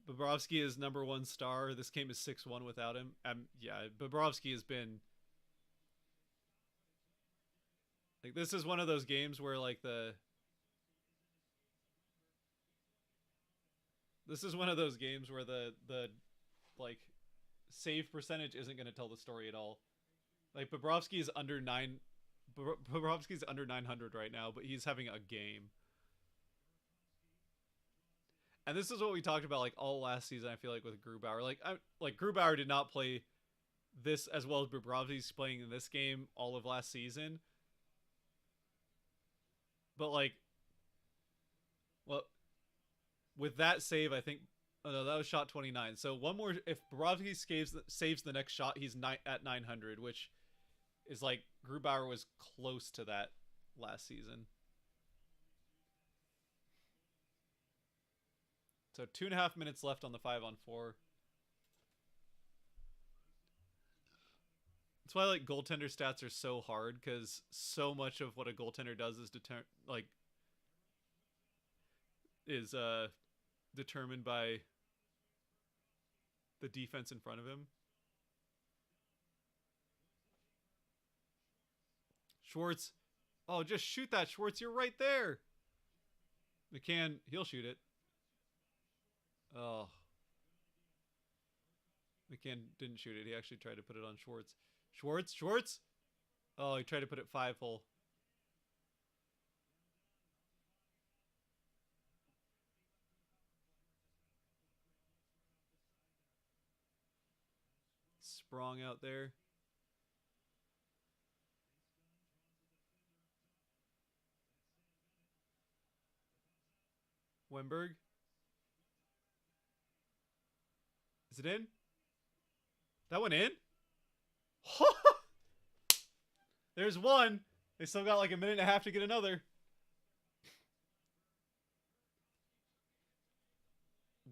Bobrovsky is #1 star. This game is 6-1 without him. Yeah, Bobrovsky has been like, this is one of those games where like this is one of those games where the like save percentage isn't going to tell the story at all. Like Bobrovsky's under 900 right now, but he's having a game. And this is what we talked about like all last season, I feel like, with Grubauer. Like Grubauer did not play this as well as Bobrovsky's playing in this game all of last season. But like, well, with that save, I think, oh no, that was shot 29. So one more, if Bobrovsky saves the next shot, he's at 900, which is like Grubauer was close to that last season. So 2.5 minutes left on the 5-on-4. That's why like goaltender stats are so hard, because so much of what a goaltender does is determined by the defense in front of him. Schwartz. Oh, just shoot that, Schwartz. You're right there. McCann, he'll shoot it. Oh. McCann didn't shoot it. He actually tried to put it on Schwartz. Schwartz. Oh, he tried to put it 5-hole. Sprong out there. Wemberg. Is it in? That went in? There's one. They still got like a minute and a half to get another.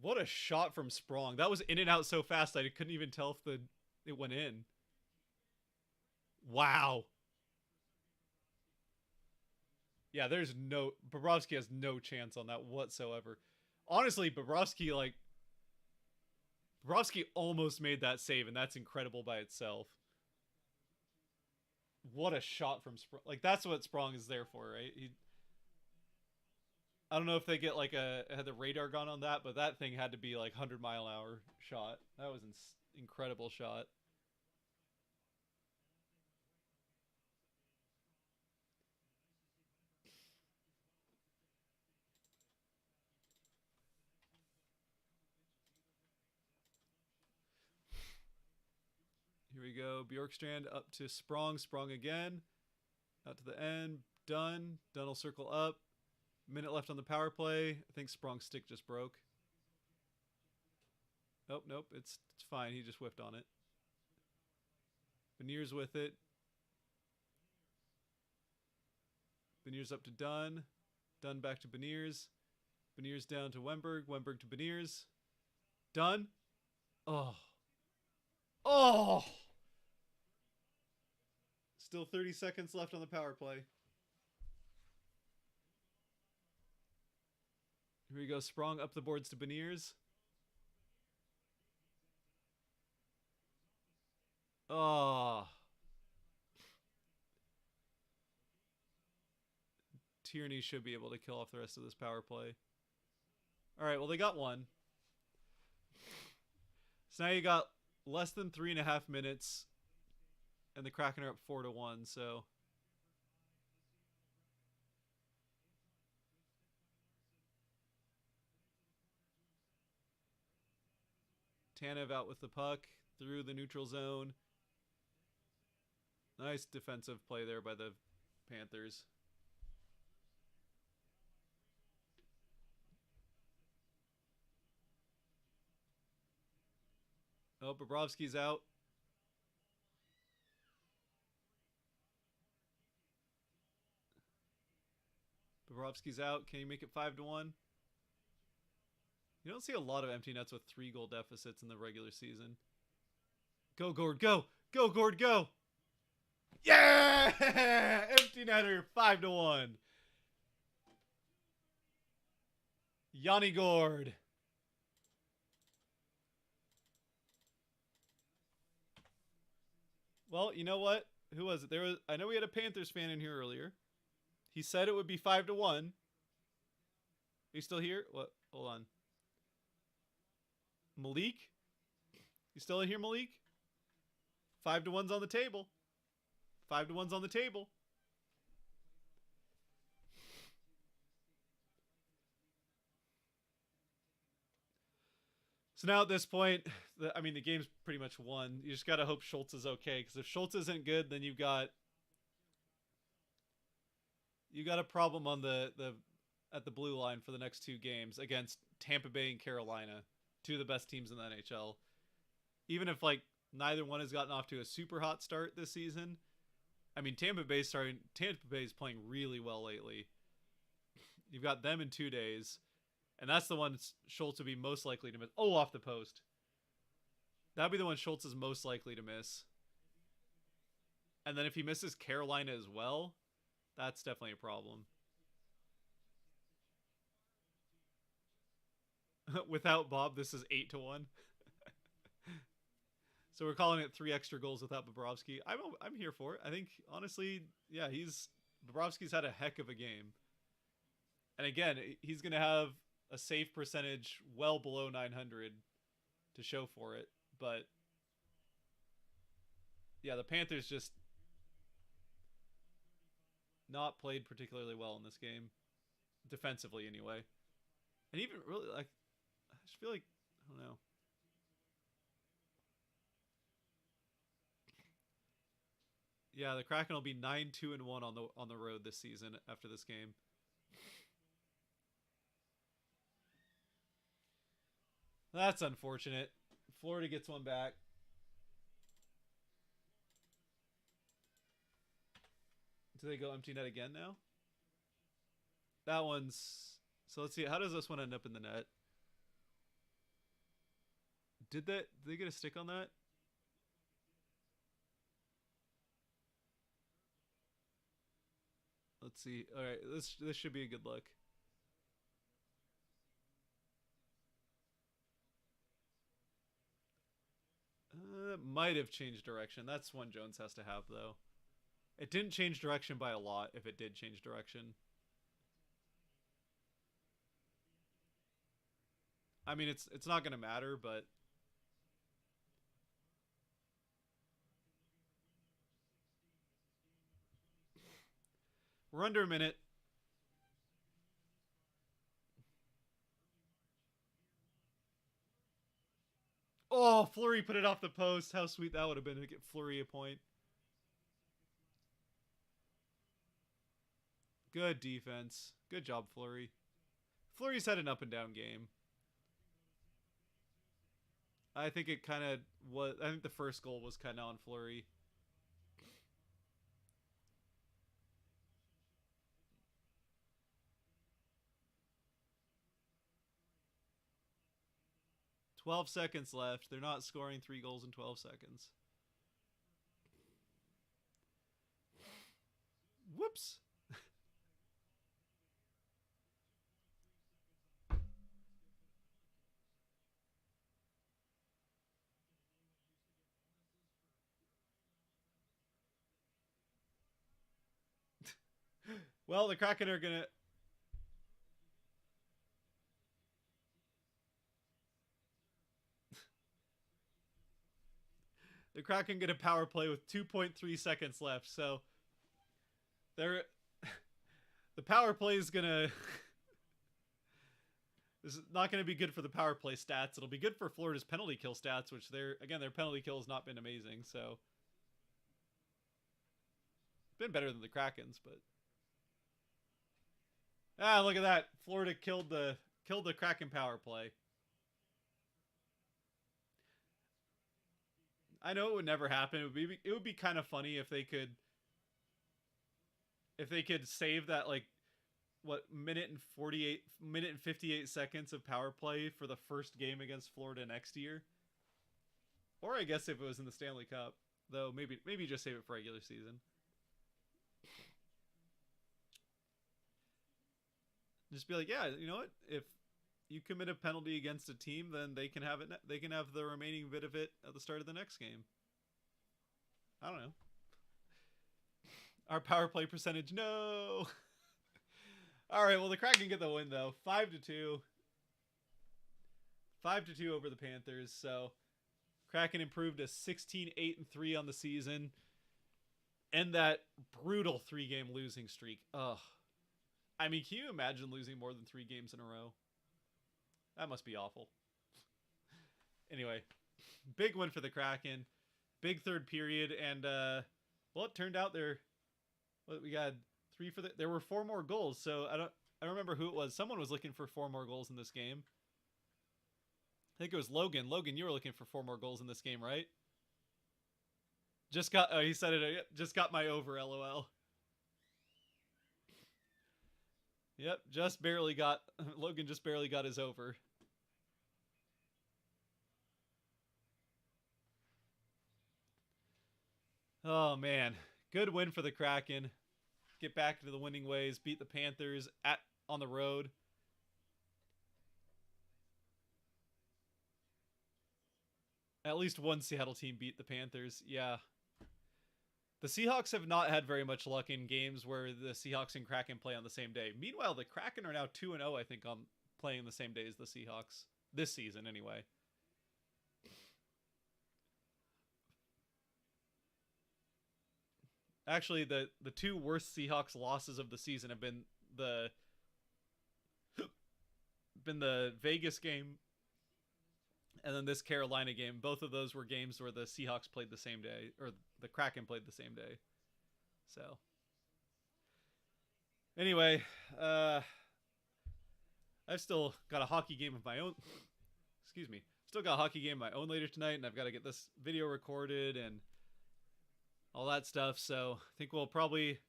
What a shot from Sprong. That was in and out so fast I couldn't even tell if it went in. Wow. Yeah, Bobrovsky has no chance on that whatsoever. Honestly, Bobrovsky almost made that save, and that's incredible by itself. What a shot from Sprong. Like, that's what Sprong is there for, right? I don't know if they get like had the radar gone on that, but that thing had to be like 100-mile-an-hour shot. That was an incredible shot. Here we go. Bjorkstrand up to Sprong. Sprong again. Out to the end. Dunn. Dunn will circle up. Minute left on the power play. I think Sprong's stick just broke. Nope, nope. It's fine. He just whiffed on it. Beniers with it. Beniers up to Dunn. Dunn back to Beniers. Beniers down to Wemberg. Wemberg to Beniers. Dunn. Oh. Oh! Still 30 seconds left on the power play. Here we go. Sprong up the boards to Beniers. Oh. Tierney should be able to kill off the rest of this power play. All right, well, they got one. So now you got less than 3.5 minutes, and the Kraken are up 4-1, so... Tanev out with the puck through the neutral zone. Nice defensive play there by the Panthers. Oh, Bobrovsky's out. Bobrovsky's out. Can you make it 5-1? You don't see a lot of empty nets with 3-goal deficits in the regular season. Go, Gord, go! Go, Gord, go! Yeah! Empty netter, 5-1. Yanni Gord. Well, you know what? Who was it? I know we had a Panthers fan in here earlier. He said it would be 5-1. Are you still here? What? Hold on. Malik? You still in here, Malik? 5-1's on the table. 5-1's on the table. So now at this point, the game's pretty much won. You just got to hope Schultz is okay, because if Schultz isn't good, then you got a problem on at the blue line for the next 2 games against Tampa Bay and Carolina, 2 of the best teams in the NHL. Even if neither one has gotten off to a super hot start this season, Tampa Bay's playing really well lately. You've got them in 2 days. And that's the one Schultz would be most likely to miss. Oh, off the post. That'd be the one Schultz is most likely to miss. And then if he misses Carolina as well, that's definitely a problem. Without Bob, this is 8-1. So we're calling it 3 extra goals without Bobrovsky. I'm here for it. I think, honestly, yeah, Bobrovsky's had a heck of a game. And again, he's going to have a save percentage well below 900 to show for it. But yeah, the Panthers just not played particularly well in this game, defensively anyway. And even really, I just feel like, I don't know. Yeah, the Kraken will be 9-2-1 on the road this season after this game. That's unfortunate. Florida gets one back. Do they go empty net again now? That one's... So let's see. How does this one end up in the net? Did they get a stick on that? Let's see. All right, this should be a good look. Might have changed direction. That's one Jones has to have, though. It didn't change direction by a lot, if it did change direction. I mean, it's not going to matter, but we're under a minute. Oh, Fleury put it off the post. How sweet that would have been to get Fleury a point. Good defense. Good job, Fleury. Fleury's had an up and down game. I think it kind of was. I think the first goal was kind of on Fleury. 12 seconds left. They're not scoring 3 goals in 12 seconds. Whoops. Well, the Kraken are going to... The Kraken get a power play with 2.3 seconds left, so they're the power play is gonna this is not gonna be good for the power play stats. It'll be good for Florida's penalty kill stats, which their penalty kill has not been amazing, so been better than the Kraken's, but look at that. Florida killed the Kraken power play. I know it would never happen. It would be kind of funny if they could save that like minute and 58 seconds of power play for the first game against Florida next year. Or I guess if it was in the Stanley Cup, though maybe just save it for regular season. Just be like, yeah, you know what? If you commit a penalty against a team, then they can have it. They can have the remaining bit of it at the start of the next game. I don't know. Our power play percentage, no. All right, well the Kraken get the win though, 5-2. 5-2 over the Panthers. So Kraken improved to 16-8-3 on the season, and that brutal 3-game losing streak. Ugh. I mean, can you imagine losing more than 3 games in a row? That must be awful. Anyway, big win for the Kraken. Big third period, and well, it turned out we got 3 for there were 4 more goals. So I don't remember who it was. Someone was looking for 4 more goals in this game. I think it was Logan. Logan, you were looking for 4 more goals in this game, right? He said it. Just got my over. LOL. Yep, Logan just barely got his over. Oh man, good win for the Kraken. Get back into the winning ways, beat the Panthers on the road. At least one Seattle team beat the Panthers. Yeah. The Seahawks have not had very much luck in games where the Seahawks and Kraken play on the same day. Meanwhile, the Kraken are now 2-0, I think, on playing the same day as the Seahawks. This season, anyway. Actually, the 2 worst Seahawks losses of the season have been the Vegas game and then this Carolina game. Both of those were games where the Seahawks played the same day, or the Kraken played the same day. So anyway, I've still got a hockey game of my own. Excuse me. Still got a hockey game of my own later tonight, and I've got to get this video recorded and all that stuff. So I think we'll probably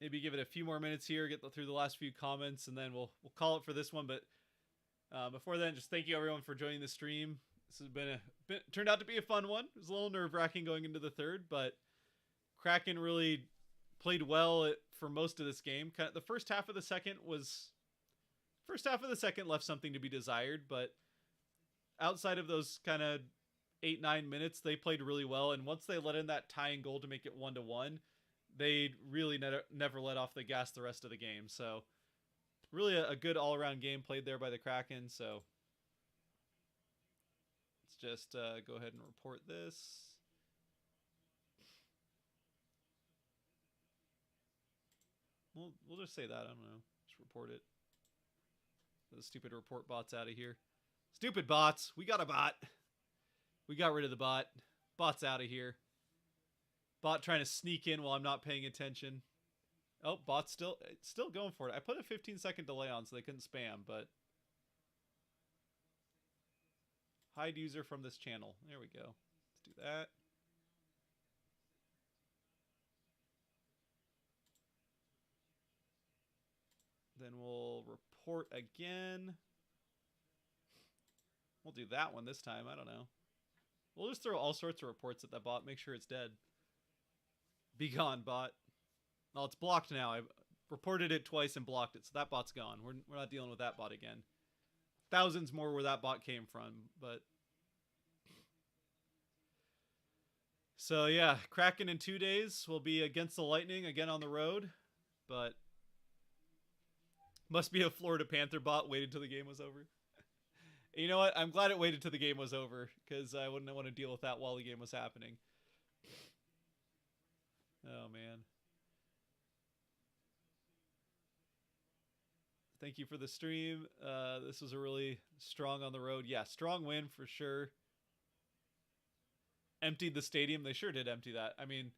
maybe give it a few more minutes here, get through the last few comments, and then we'll call it for this one. But before then, just thank you everyone for joining the stream. This has turned out to be a fun one. It was a little nerve-wracking going into the third, but Kraken really played well for most of this game. The first half of the second left something to be desired, but outside of those kind of 8-9 minutes, they played really well. And once they let in that tying goal to make it 1-1, they really never let off the gas the rest of the game. So Really a good all-around game played there by the Kraken, so let's just go ahead and report this. We'll just say that. I don't know. Just report it. The stupid report bot's out of here. Stupid bots. We got a bot. We got rid of the bot. Bot's out of here. Bot trying to sneak in while I'm not paying attention. Oh, bot's still going for it. I put a 15-second delay on so they couldn't spam, but hide user from this channel. There we go. Let's do that. Then we'll report again. We'll do that one this time. I don't know. We'll just throw all sorts of reports at that bot. Make sure it's dead. Be gone, bot. Well, it's blocked now. I've reported it twice and blocked it, so that bot's gone. We're not dealing with that bot again. Thousands more where that bot came from, but... So, yeah, Kraken in 2 days will be against the Lightning again on the road, but... Must be a Florida Panther bot waited till the game was over. You know what? I'm glad it waited till the game was over, because I wouldn't want to deal with that while the game was happening. Oh, man. Thank you for the stream. This was a really strong on the road. Yeah, strong win for sure. Emptied the stadium. They sure did empty that. I mean,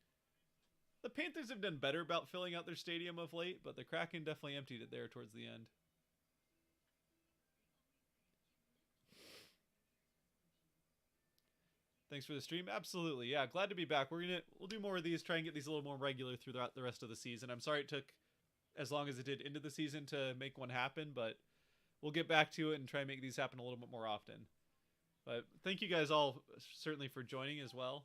the Panthers have done better about filling out their stadium of late, but the Kraken definitely emptied it there towards the end. Thanks for the stream. Absolutely. Yeah, glad to be back. We'll do more of these, try and get these a little more regular throughout the rest of the season. I'm sorry it took as long as it did into the season to make one happen, but we'll get back to it and try and make these happen a little bit more often. But thank you guys all certainly for joining as well.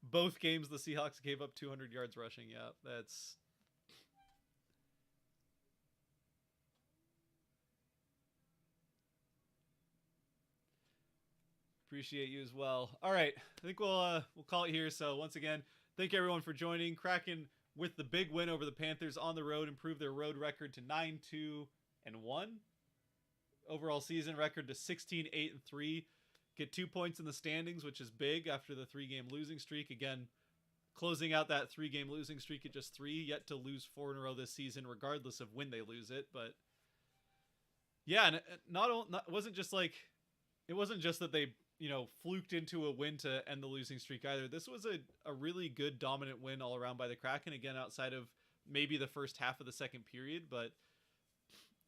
Both games the Seahawks gave up 200 yards rushing. Yeah, that's... Appreciate you as well. All right, I think we'll call it here. So once again, thank you everyone for joining. Kraken with the big win over the Panthers on the road, improved their road record to 9-2-1. Overall season record to 16-8-3. Get 2 points in the standings, which is big after the 3-game losing streak. Again, closing out that 3-game losing streak at just 3. Yet to lose 4 in a row this season, regardless of when they lose it. But yeah, and it wasn't just that they fluked into a win to end the losing streak either. This was a really good dominant win all around by the Kraken, again outside of maybe the first half of the second period, but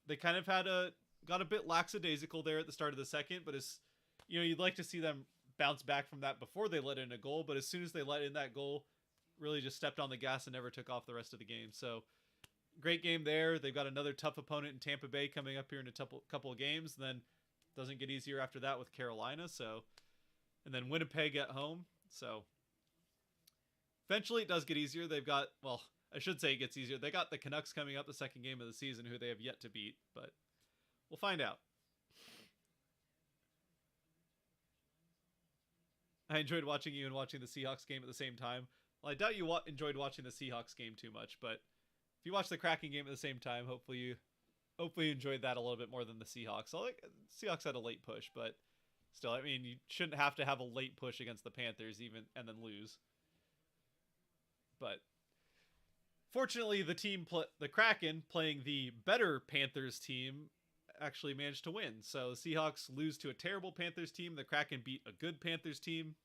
they kind of got a bit lackadaisical there at the start of the second, but as you'd like to see them bounce back from that before they let in a goal, but as soon as they let in that goal, really just stepped on the gas and never took off the rest of the game. So great game there. They've got another tough opponent in Tampa Bay coming up here in a couple of games, and then doesn't get easier after that with Carolina. So, and then Winnipeg at home. So eventually it does get easier. They've got, well, I should say it gets easier. They got the Canucks coming up the second game of the season, who they have yet to beat, but we'll find out. I enjoyed watching you and watching the Seahawks game at the same time. Well, I doubt you enjoyed watching the Seahawks game too much, but if you watch the Kraken game at the same time, hopefully you enjoyed that a little bit more than the Seahawks. Seahawks had a late push, but still, I mean, you shouldn't have to have a late push against the Panthers and then lose. But fortunately, the Kraken, playing the better Panthers team, actually managed to win. So the Seahawks lose to a terrible Panthers team. The Kraken beat a good Panthers team.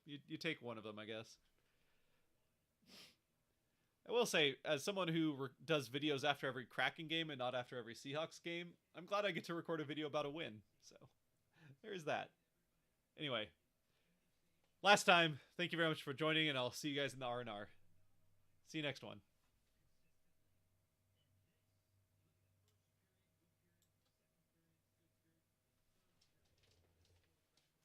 You take one of them, I guess. I will say, as someone who does videos after every Kraken game and not after every Seahawks game, I'm glad I get to record a video about a win. So there's that. Anyway, last time, thank you very much for joining, and I'll see you guys in the R&R. See you next one.